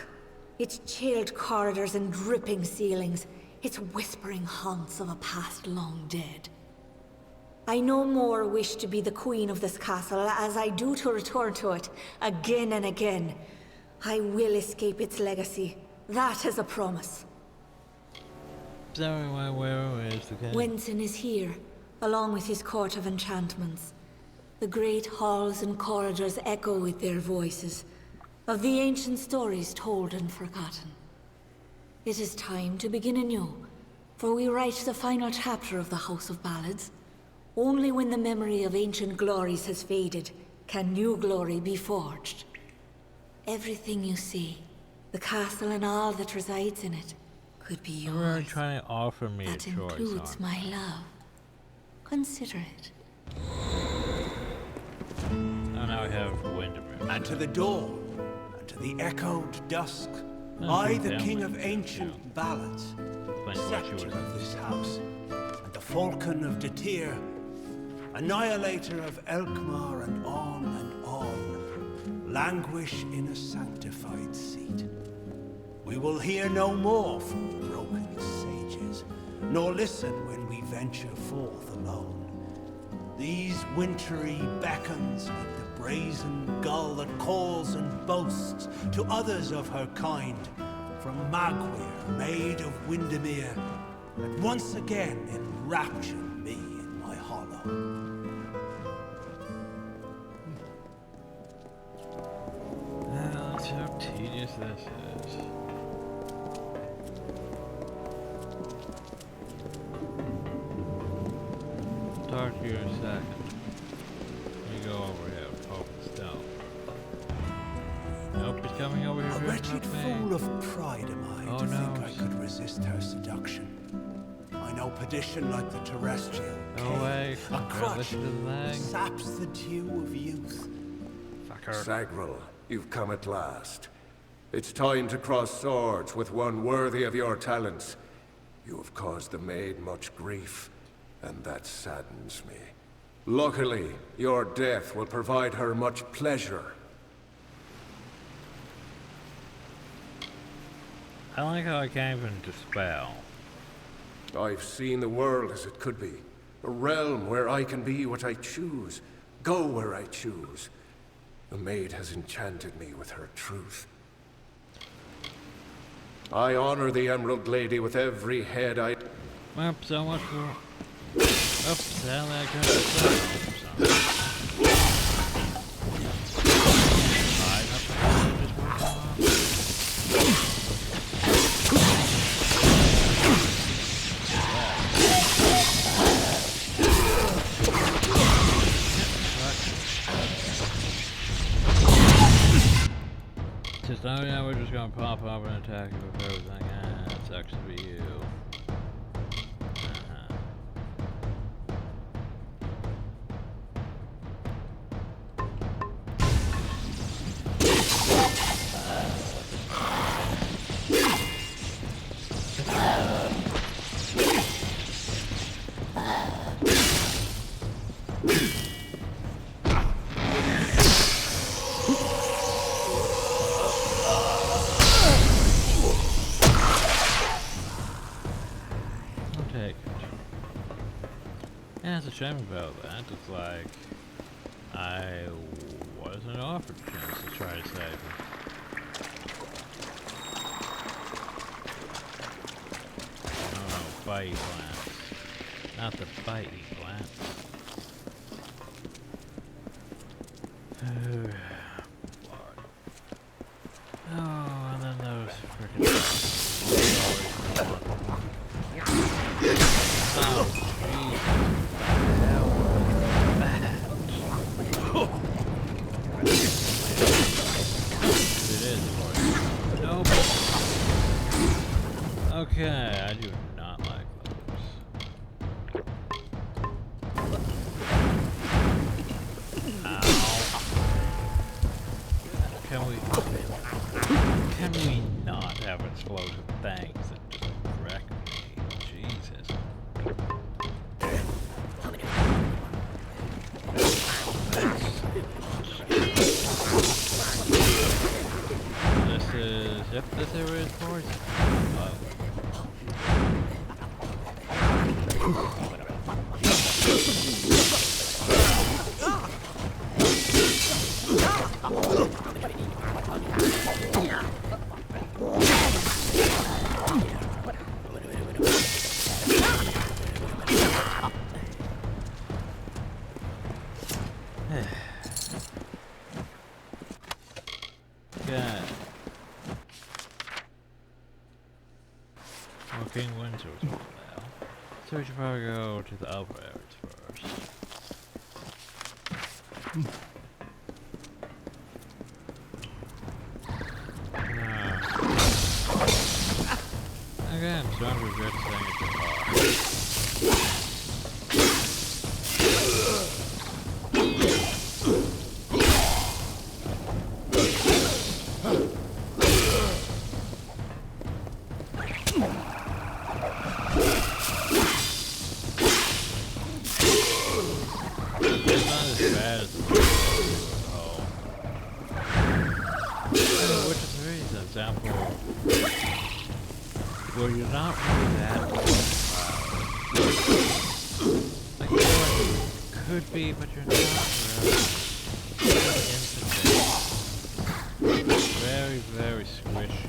Its chilled corridors and dripping ceilings. Its whispering haunts of a past long dead. I no more wish to be the queen of this castle as I do to return to it again and again. I will escape its legacy. That is a promise. Sorry, where is the game? Wenson is here, along with his court of enchantments. The great halls and corridors echo with their voices, of the ancient stories told and forgotten. It is time to begin anew, for we write the final chapter of the House of Ballads. Only when the memory of ancient glories has faded can new glory be forged. Everything you see, the castle and all that resides in it, could be yours. You're trying to offer me that a choice. That includes my love. Consider it. Oh, now I have Winterfell. And to the door, and the echoed dusk, Oh, I, good the family. king of ancient ballads, Thank you, what you scepter would of this house, and the falcon of Detir, annihilator of Elkmar, and on, languish in a sanctified seat. We will hear no more from broken sages, nor listen when we venture forth alone. These wintry beckons like the brazen gull that calls and boasts to others of her kind, from Magwir, maid of Windermere, that once again enraptured me in my hollow. That's how tedious this is. Talk to you in a second. Let me go over here. Focus down. Nope, he's coming over here. A wretched fool of pride am I to think I could resist her seduction. I know perdition like the terrestrial. Go away. A Don't crutch listen to the that thing. saps the dew of youth. Fucker. Sagril, you've come at last. It's time to cross swords with one worthy of your talents. You have caused the maid much grief, and that saddens me. Luckily, your death will provide her much pleasure. I like how I can't even dispel. I've seen the world as it could be. A realm where I can be what I choose, go where I choose. The maid has enchanted me with her truth. I honor the Emerald Lady with every head I... Well, so much for... Oops, that could have Just oh yeah, we're just gonna pop up and attack you with everything. Ah, it sucks to be you. Shame about that. It's like I wasn't offered a chance to try to save him. Oh, bitey plants. Not the bitey plants. Oh, and then those freaking. Oh, jeez. Okay, I do not like those. Ow. Can we not have explosive things that just wreck me? Jesus. This is... Yep, this area is poison. Okay. King Windsor's over now. So we should probably go to the upper areas first. Okay, I'm starting to regret saying it too hard. Well, you're not really that I feel like you could be, but you're not really. Very, very squishy.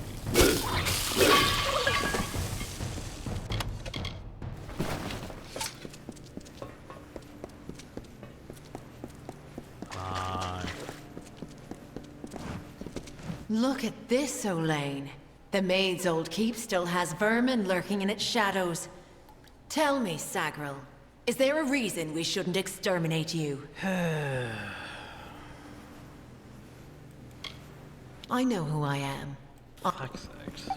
Look at this, Olaine. The maid's old keep still has vermin lurking in its shadows. Tell me, Sagril, is there a reason we shouldn't exterminate you? I know who I am. Fuck's sakes.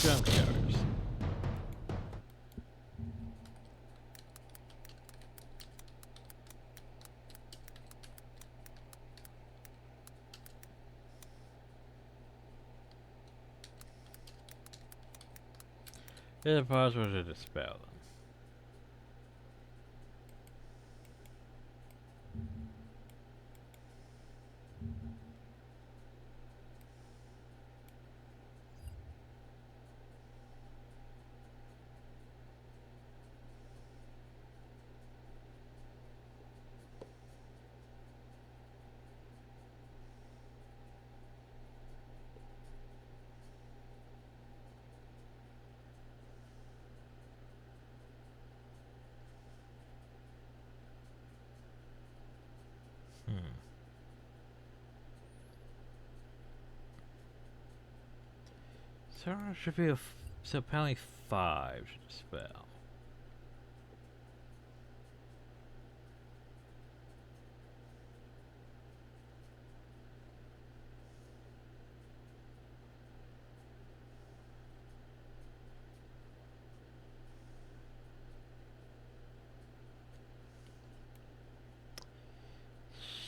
Jump carriers. Is it possible to dispel them? So there should be so apparently 5 to dispel.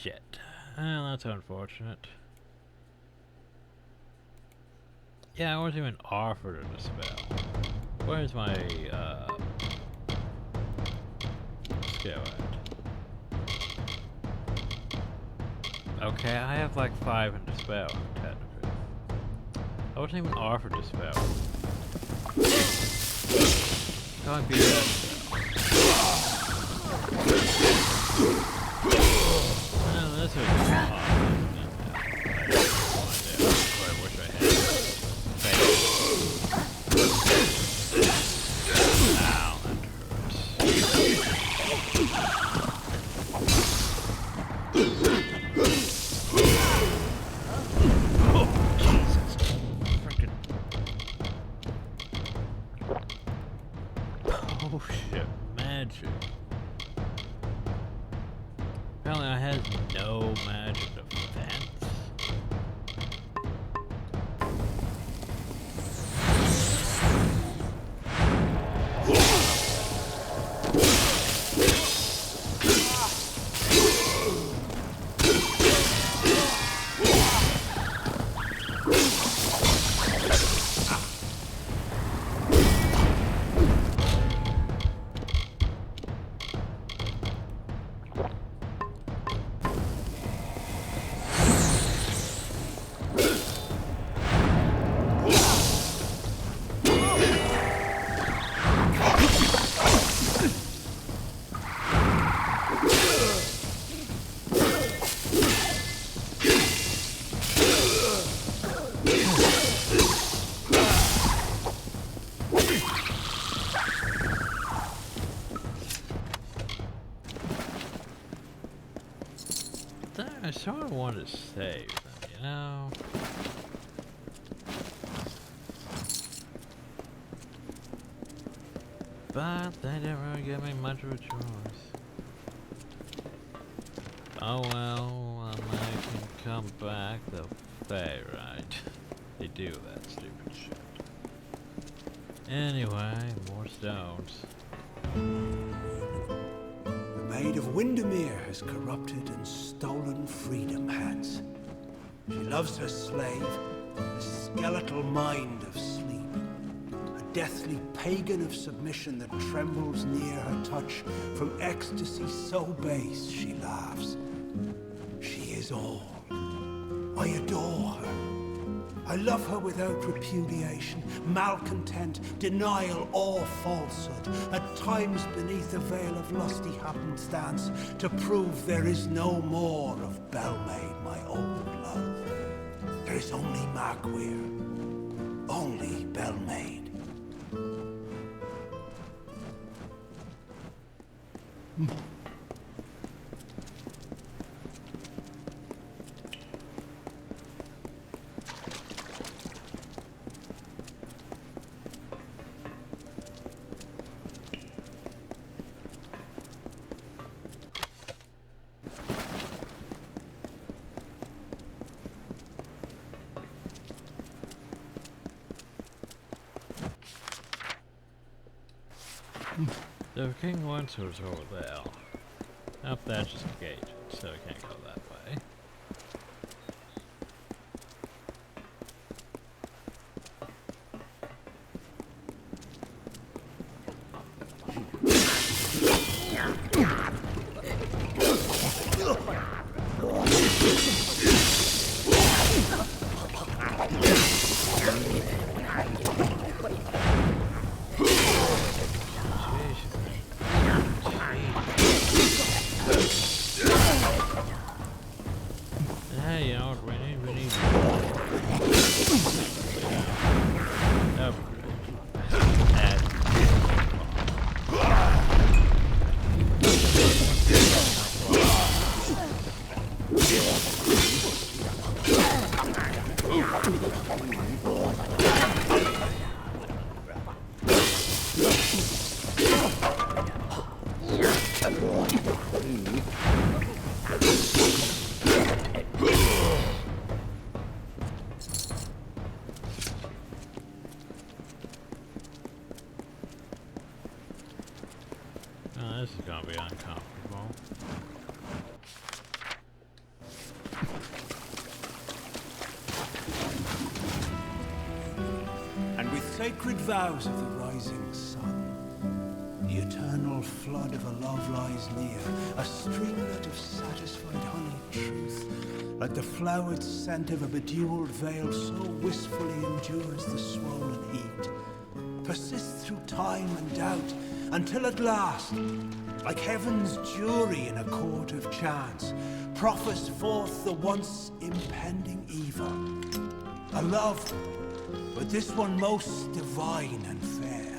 Shit. Well, that's unfortunate. Yeah, I wasn't even offered a dispel. Where's my, skill at? Okay, I have like 5 in dispel, technically. I wasn't even offered dispel. How do I beat that spell? Well, this was hard. I wish I had. Ow, that hurts. Oh, Jesus. Frickin'. Oh, shit. Magic. Apparently I had no magic defense. I sort of wanted to save them, you know? But they didn't really give me much of a choice. Oh well, I can come back, they'll pay, right? They do that stupid shit. Anyway, more stones. The Maid of Windermere has corrupted and stolen freedom, Hans. She loves her slave, the skeletal mind of sleep. A deathly pagan of submission that trembles near her touch. From ecstasy so base she laughs. She is all. I adore her. I love her without repudiation, malcontent, denial, or falsehood. At times beneath a veil of lusty happenstance, to prove there is no more of Belmaid, my old love. There is only Markweir, only Belmaid. The king wants us over there. Up that's just a gate, so we can't go that way. This is gonna be uncomfortable. And with sacred vows of the rising sun, the eternal flood of a love lies near, a streamlet of satisfied honeyed truth, like the flowered scent of a bedewed veil, so wistfully endures the swollen heat, persists through time and doubt, until at last, like heaven's jury in a court of chance, proffers forth the once impending evil. A love, but this one most divine and fair.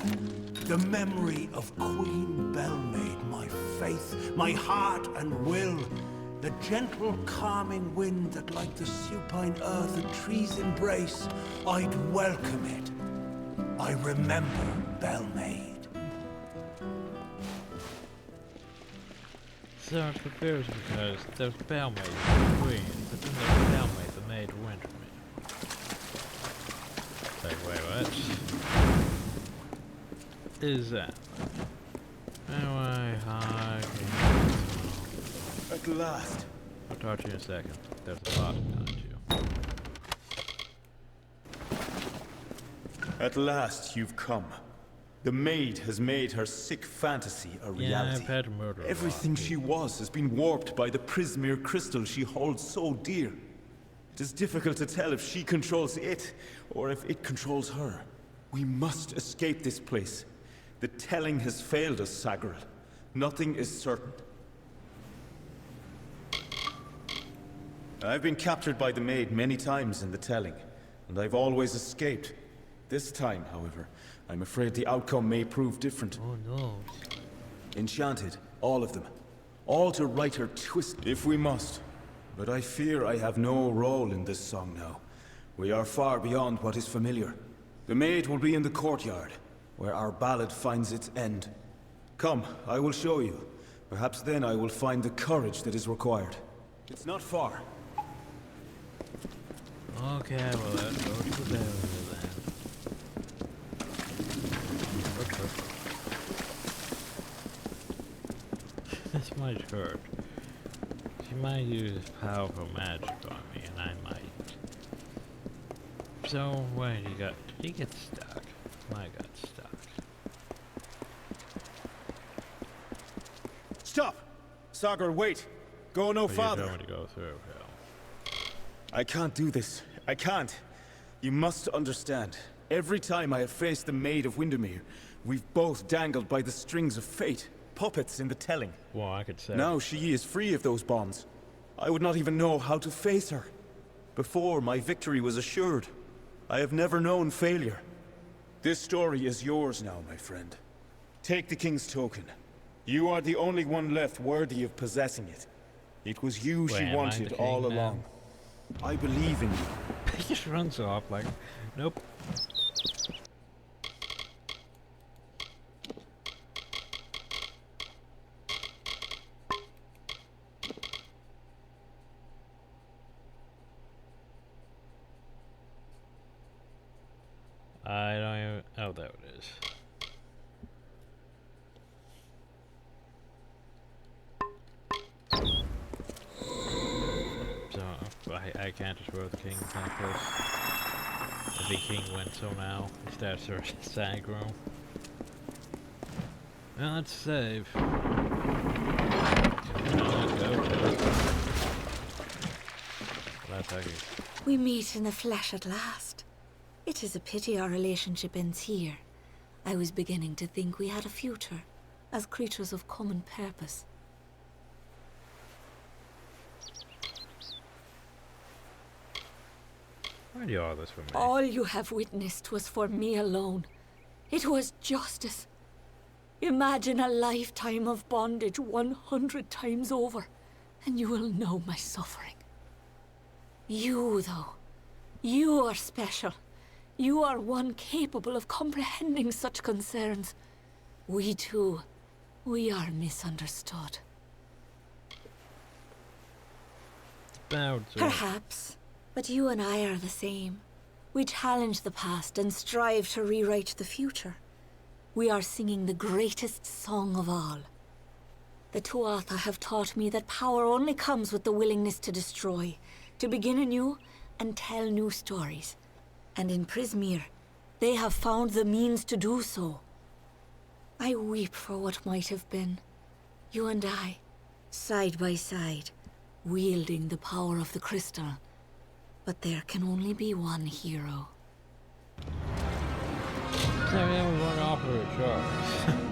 The memory of Queen Belmaid, my faith, my heart and will. The gentle calming wind that like the supine earth a tree's embrace, I'd welcome it. I remember Belmaid. So I'm confused because there's Belmaid the Queen, but then there's Belmaid the Maid Wintermere. Like, wait, what? Is that? Anyway, hi. At last. I'll talk to you in a second. There's a lot behind you. At last you've come. The maid has made her sick fantasy a reality. Yeah, I've had murder. Everything she was has been warped by the Prismere crystal she holds so dear. It is difficult to tell if she controls it, or if it controls her. We must escape this place. The telling has failed us, Sagril. Nothing is certain. I've been captured by the maid many times in the telling, and I've always escaped. This time, however, I'm afraid the outcome may prove different. Oh no. Enchanted, all of them. All to right her twist, if we must. But I fear I have no role in this song now. We are far beyond what is familiar. The maid will be in the courtyard, where our ballad finds its end. Come, I will show you. Perhaps then I will find the courage that is required. It's not far. Okay, well let's go to the barrier then. This might hurt. She might use powerful magic on me, and I might. So, wait, did he get stuck? I got stuck. Stop! Sagar, wait! Go no farther. You're going to go through hell. I can't do this. I can't. You must understand. Every time I have faced the Maid of Windermere, we've both dangled by the strings of fate. Puppets in the telling. Well, I could say. Now she is free of those bonds. I would not even know how to face her. Before, my victory was assured. I have never known failure. This story is yours now, my friend. Take the King's token. You are the only one left worthy of possessing it. It was you she wanted all along. I believe in you. He just runs off like, nope. I don't even... Oh, there it is. So, I can't destroy the king like this. The king went so now. Instead of Sagro. Well, let's save. We meet in the flesh at last. It is a pity our relationship ends here. I was beginning to think we had a future, as creatures of common purpose. Why do all this for me? All you have witnessed was for me alone. It was justice. Imagine a lifetime of bondage 100 times over, and you will know my suffering. You, though, you are special. You are one capable of comprehending such concerns. We too, we are misunderstood. Perhaps, but you and I are the same. We challenge the past and strive to rewrite the future. We are singing the greatest song of all. The Tuatha have taught me that power only comes with the willingness to destroy, to begin anew and tell new stories. And in Prismere, they have found the means to do so. I weep for what might have been. You and I, side by side, wielding the power of the crystal. But there can only be one hero. So yeah, we want to offer a choice.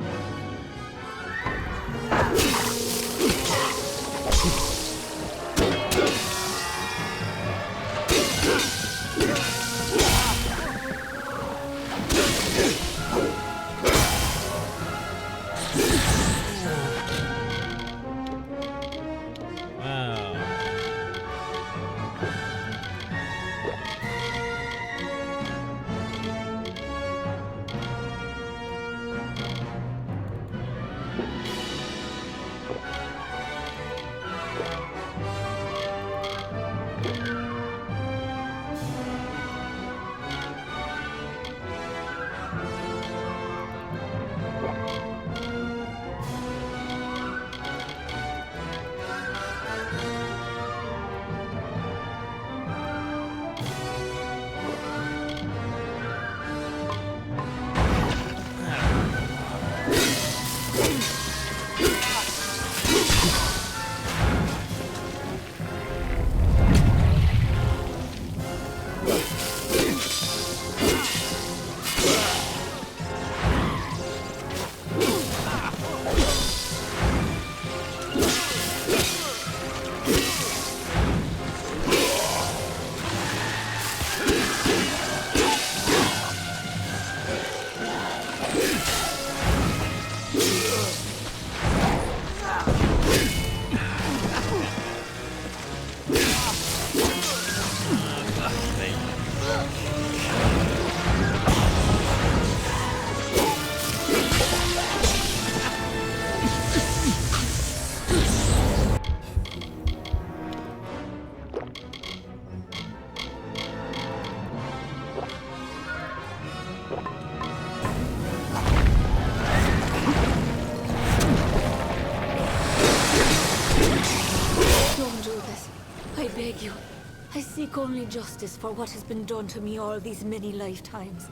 Only justice for what has been done to me all these many lifetimes.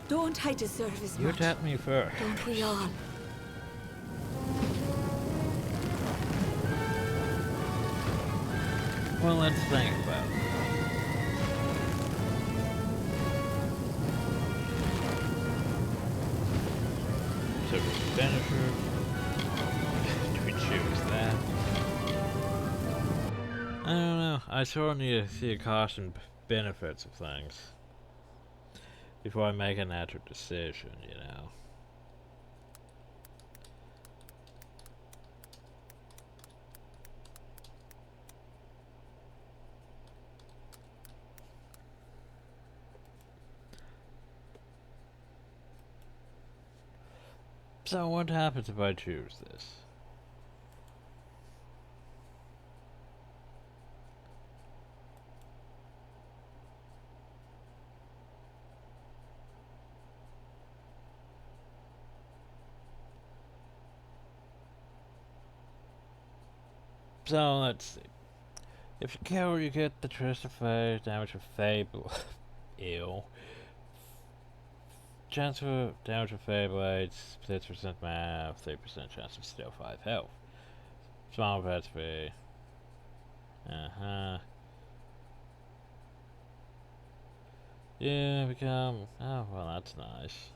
Don't I deserve as much? You attacked me first. Don't we all? Well, let's think about it. So benefit. Do we choose that? I don't know. I sort of need to see the cost and benefits of things before I make an actual decision, you know. So what happens if I choose this? So let's see. If you kill, you get the Twist of Fate, damage of Fable. Ew. Chance for damage of Fate blades, 6% mana, 3% chance of steal 5 health. Small pets free. Yeah, become. Oh, well, that's nice.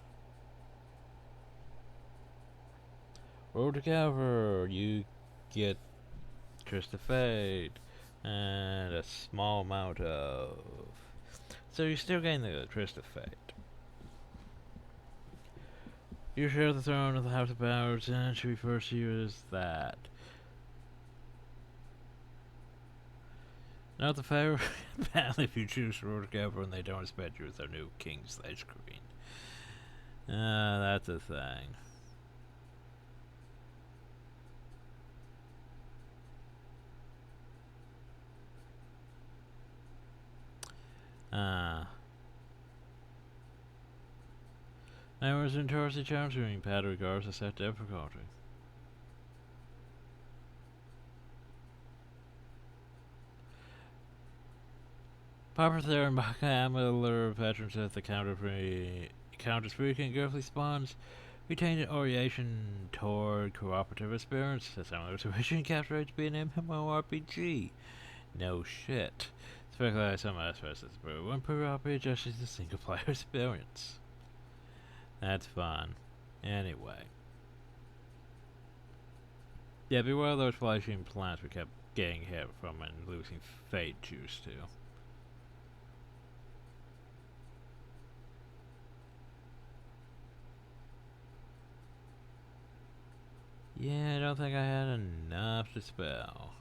Roll together, you get Twist of Fate, and a small amount of. So you're still getting the Twist of Fate. You share the throne of the House of Powers, and she refers to you as that. Note the favor battle if you choose to roll together and they don't respect you as their new king/queen. That's a thing. Members endorse the challenging pad regards to set difficulty. Proper theorem by Amalur veterans at the counters frequent girthly spawns retain an orientation toward cooperative experience. That's how much originally captured to be an MMORPG. No shit. Speculate some aspects of the brew. One per RPG adjusts the single player experience. That's fun. Anyway. Yeah, beware of those flashing plants we kept getting hit from and losing fate juice to. Yeah, I don't think I had enough to spell.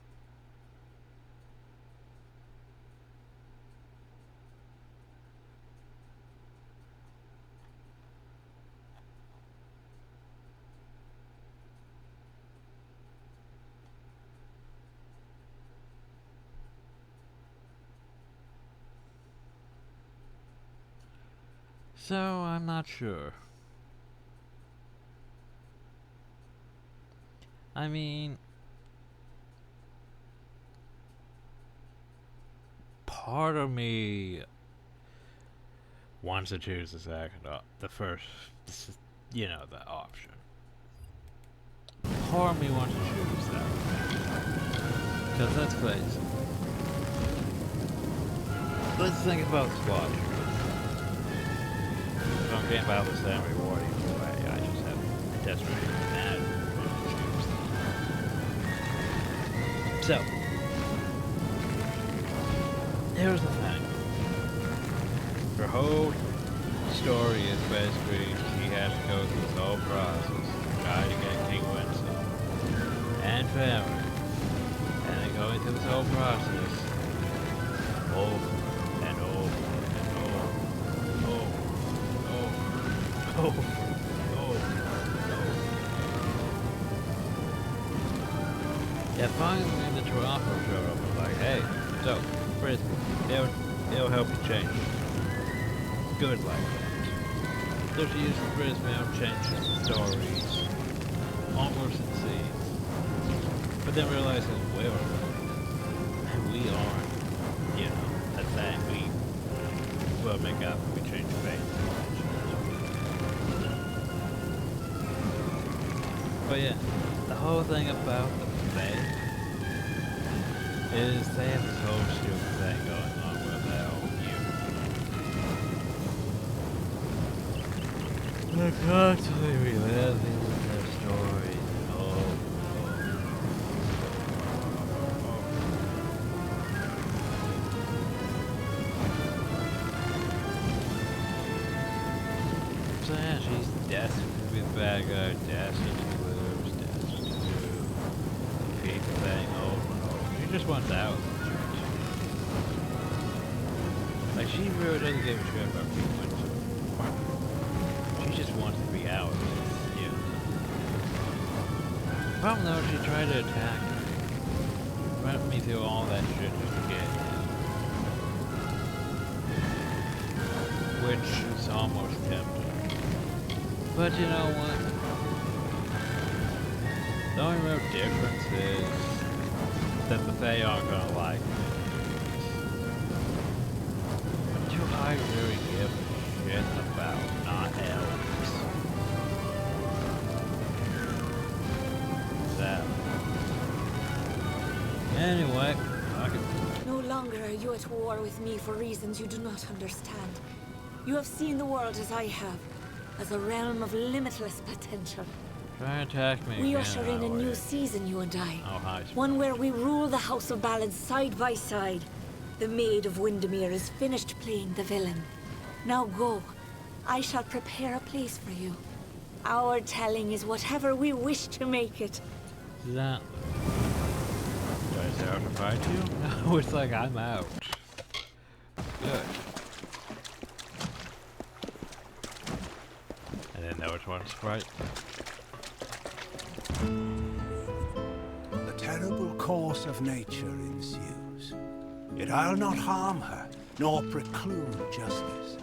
So, I'm not sure. I mean, part of me wants to choose the second, the first, you know, the option. Part of me wants to choose that. Because let's face it. Let's think about squad. If I'm getting about the same reward either way, I just have desperately mad. So, here's the thing. Her whole story is basically she has to go through this whole process, try to get King Winston and family, and then going through this whole process over and over and over. Yeah, finally the Toronto showed up and was like, hey, so, Brisbane, they'll help you change. Good like that. So she used Brisbane to change stories, almost in scenes. But then realizing, well, we aren't, you know, a thing. We will make up, we change fate. But yeah, the whole thing about the Fae is they have this whole stupid thing going on without you. They're constantly reliving their stories. So yeah, she's destined to be the bad guy, destined to lose, destined to repeat the thing over and over. She just wants out. Like, she really doesn't give a shit about people. She just wants to be out. Yeah. Problem though, she tried to attack me. Run me through all that shit just to get him. Which is almost tempting. But you know what? The only real difference is that the Fae aren't gonna like me. But do I really give a shit about not elves? That. Anyway, I can... No longer are you at war with me for reasons you do not understand. You have seen the world as I have, as a realm of limitless potential. Try and attack me We again, usher in a new season, you and I. Oh, hi. One where we rule the House of Balance side by side. The Maid of Windermere is finished playing the villain. Now go. I shall prepare a place for you. Our telling is whatever we wish to make it. That. Do I start to fight you? No, it's like I'm out. Good. I didn't know which one to fight. The terrible course of nature ensues. Yet I'll not harm her, nor preclude justice.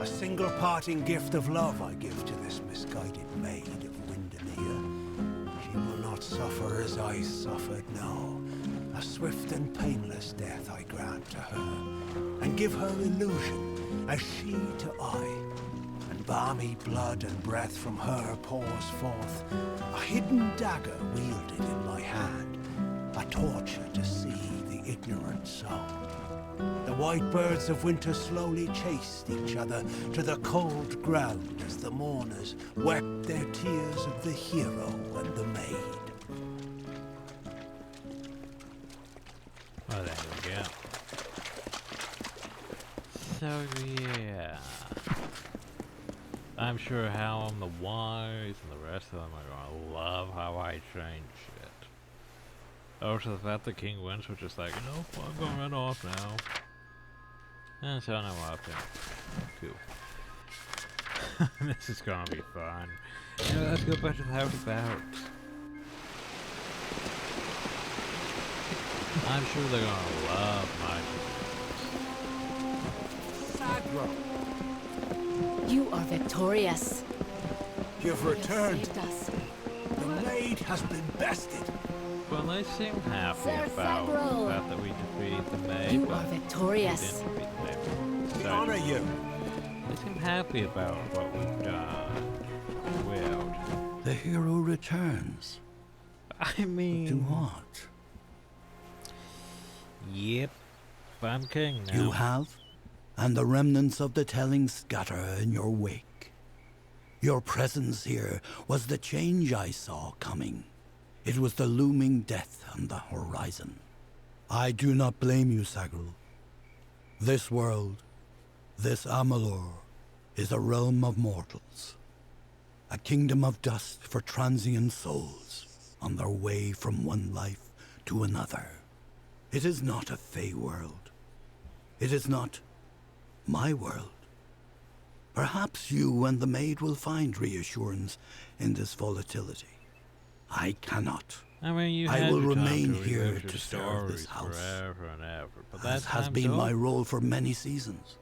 A single parting gift of love I give to this misguided maid of Windermere. She will not suffer as I suffered, no. A swift and painless death I grant to her, and give her illusion, as she to I. And balmy blood and breath from her pours forth, a hidden dagger wielded in my hand, a torture to see the ignorant soul. The white birds of winter slowly chased each other to the cold ground as the mourners wept their tears of the hero and the maid. Well, there we go. So, yeah. I'm sure Hal and the Wise and the rest of them are gonna love how I change shit. Oh, to the fact the king wins, which is like, no, I'm gonna run off now. And so now I'm off there. Cool. This is gonna be fun. Yeah, let's go back to the House of Barracks. I'm sure they're gonna love my Sagro! You are victorious. You've returned. Saved us. The maid has been bested. Well, they seem happy Sir about Sagro. the fact that we defeated the maid. You but are victorious. we didn't defeat the maid. We So honor you. They seem happy about what we've done. Well, The hero returns. I mean... To what? Yep. I'm king now. You have, and the remnants of the telling scatter in your wake. Your presence here was the change I saw coming. It was the looming death on the horizon. I do not blame you, Sagrul. This world, this Amalur, is a realm of mortals. A kingdom of dust for transient souls on their way from one life to another. It is not a Fey world. It is not my world. Perhaps you and the maid will find reassurance in this volatility. I cannot. I mean, you I had will your time remain to here relive to your serve this stories house, forever and ever, but as that has time's been my over. role for many seasons.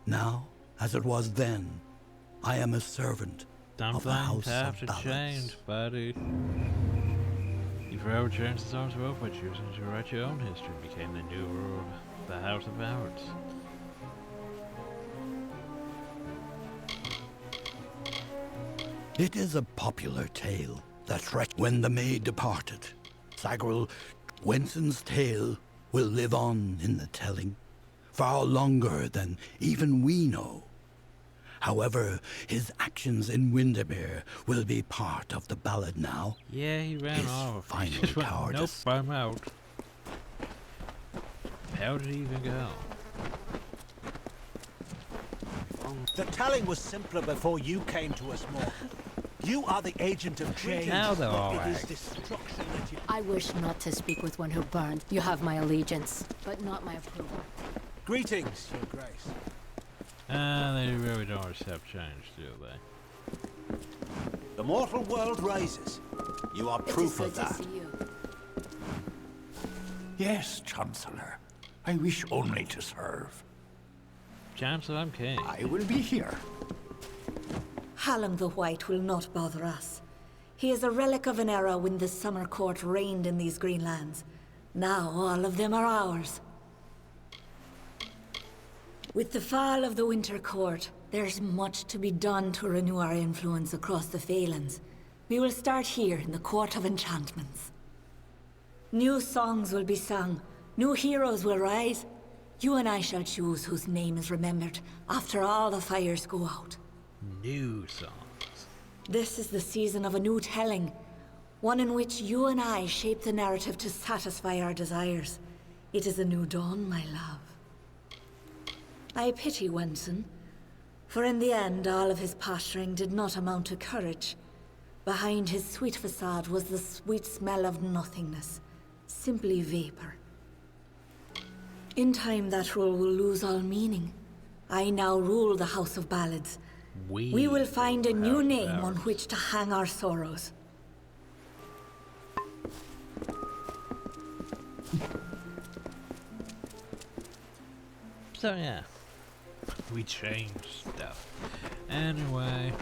Now, as it was then, I am a servant of the Something House have of to Balance. change, buddy. You forever changed the song's world by choosing to write your own history and became the new ruler of the House of Balance. It is a popular tale that when the maid departed, Sagrul Wenson's tale will live on in the telling, far longer than even we know. However, his actions in Windermere will be part of the ballad now. Yeah, he ran his off. Final He just went, cowardice. nope, I'm out. How did he even go? The telling was simpler before you came to us, Mortal. You are the agent of change. Now they're all It is right. destruction that you... I wish not to speak with one who burned. You have my allegiance, but not my approval. Greetings, Your Grace. They really don't accept change, do they? The mortal world rises. You are proof of that. Yes, Chancellor. I wish only to serve. Chancellor, I'm king. I will be here. Hallam the White will not bother us. He is a relic of an era when the Summer Court reigned in these green lands. Now all of them are ours. With the fall of the Winter Court, there's much to be done to renew our influence across the Phalanx. We will start here in the Court of Enchantments. New songs will be sung, new heroes will rise. You and I shall choose whose name is remembered after all the fires go out. New songs. This is the season of a new telling, one in which you and I shape the narrative to satisfy our desires. It is a new dawn, my love. I pity Wenson, for in the end all of his posturing did not amount to courage. Behind his sweet facade was the sweet smell of nothingness, simply vapor. In time that role will lose all meaning. I now rule the House of Ballads. We will find a new name on which to hang our sorrows. So yeah, we changed stuff. Anyway,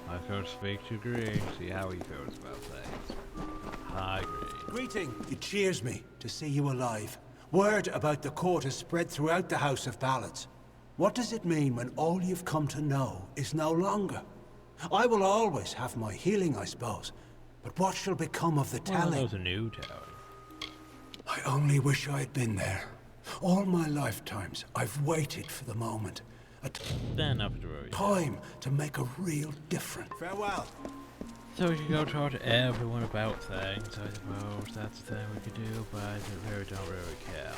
I go speak to Green, see how he feels about things. Hi, Green. Greeting. It cheers me to see you alive. Word about the court has spread throughout the House of Ballads. What does it mean when all you've come to know is no longer? I will always have my healing, I suppose. But what shall become of the telling? Well, there's a new telling. I only wish I had been there. All my lifetimes, I've waited for the moment. Then after all, time to make a real difference. Farewell. So we could go talk to everyone about things, I suppose. That's the thing we could do, but I don't really care.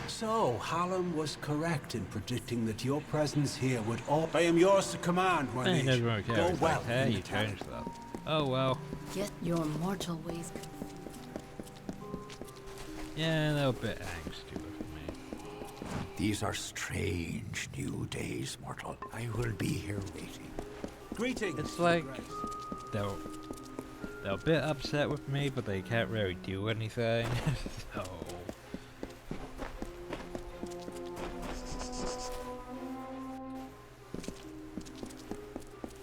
So, Hallam was correct in predicting that your presence here would all... I am yours to command, my liege. Never really Go cares. well. Like, hey, you changed that. Oh well. Get your mortal ways. Yeah, they're a bit angsty with me. These are strange new days, mortal. I will be here waiting. Greetings. It's like they're a bit upset with me, but they can't really do anything. So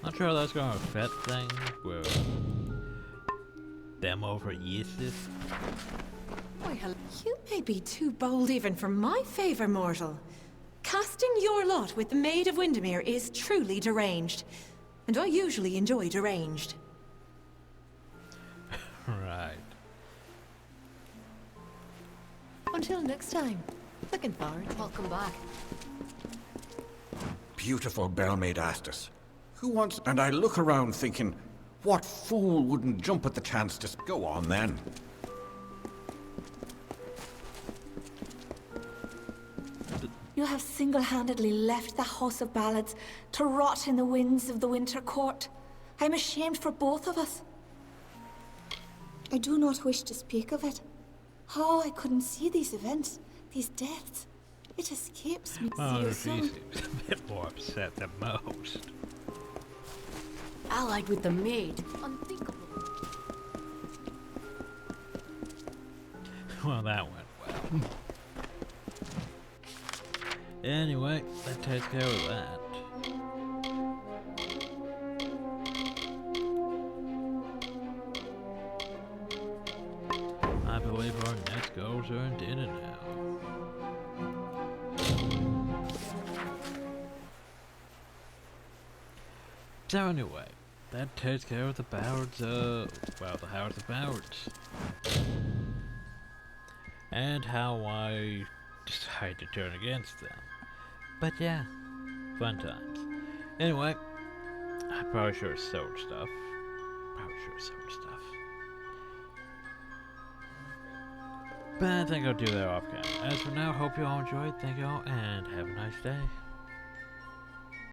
not sure that's gonna affect things with them over Yeezus. Why, you may be too bold even for my favor, mortal. Casting your lot with the Maid of Windermere is truly deranged. And I usually enjoy deranged. Right. Until next time. Looking forward. Welcome back. Beautiful Bellmaid asked us. Who wants... And I look around thinking, what fool wouldn't jump at the chance to... Go on then. You have single-handedly left the House of Ballads to rot in the winds of the Winter Court. I'm ashamed for both of us. I do not wish to speak of it. How I couldn't see these events, these deaths. It escapes me. Oh, she seems a bit more upset than most. Allied with the maid. Unthinkable. Well, that went well. Anyway, that takes care of that. I believe our next goals are in dinner now. So anyway, That takes care of the Bowards, well, the Howards of Bowards. And how I decided to turn against them. But yeah, fun times. Anyway, I probably should have sold stuff. But I think I'll do that off camera. As for now, hope you all enjoyed. Thank you all, and have a nice day.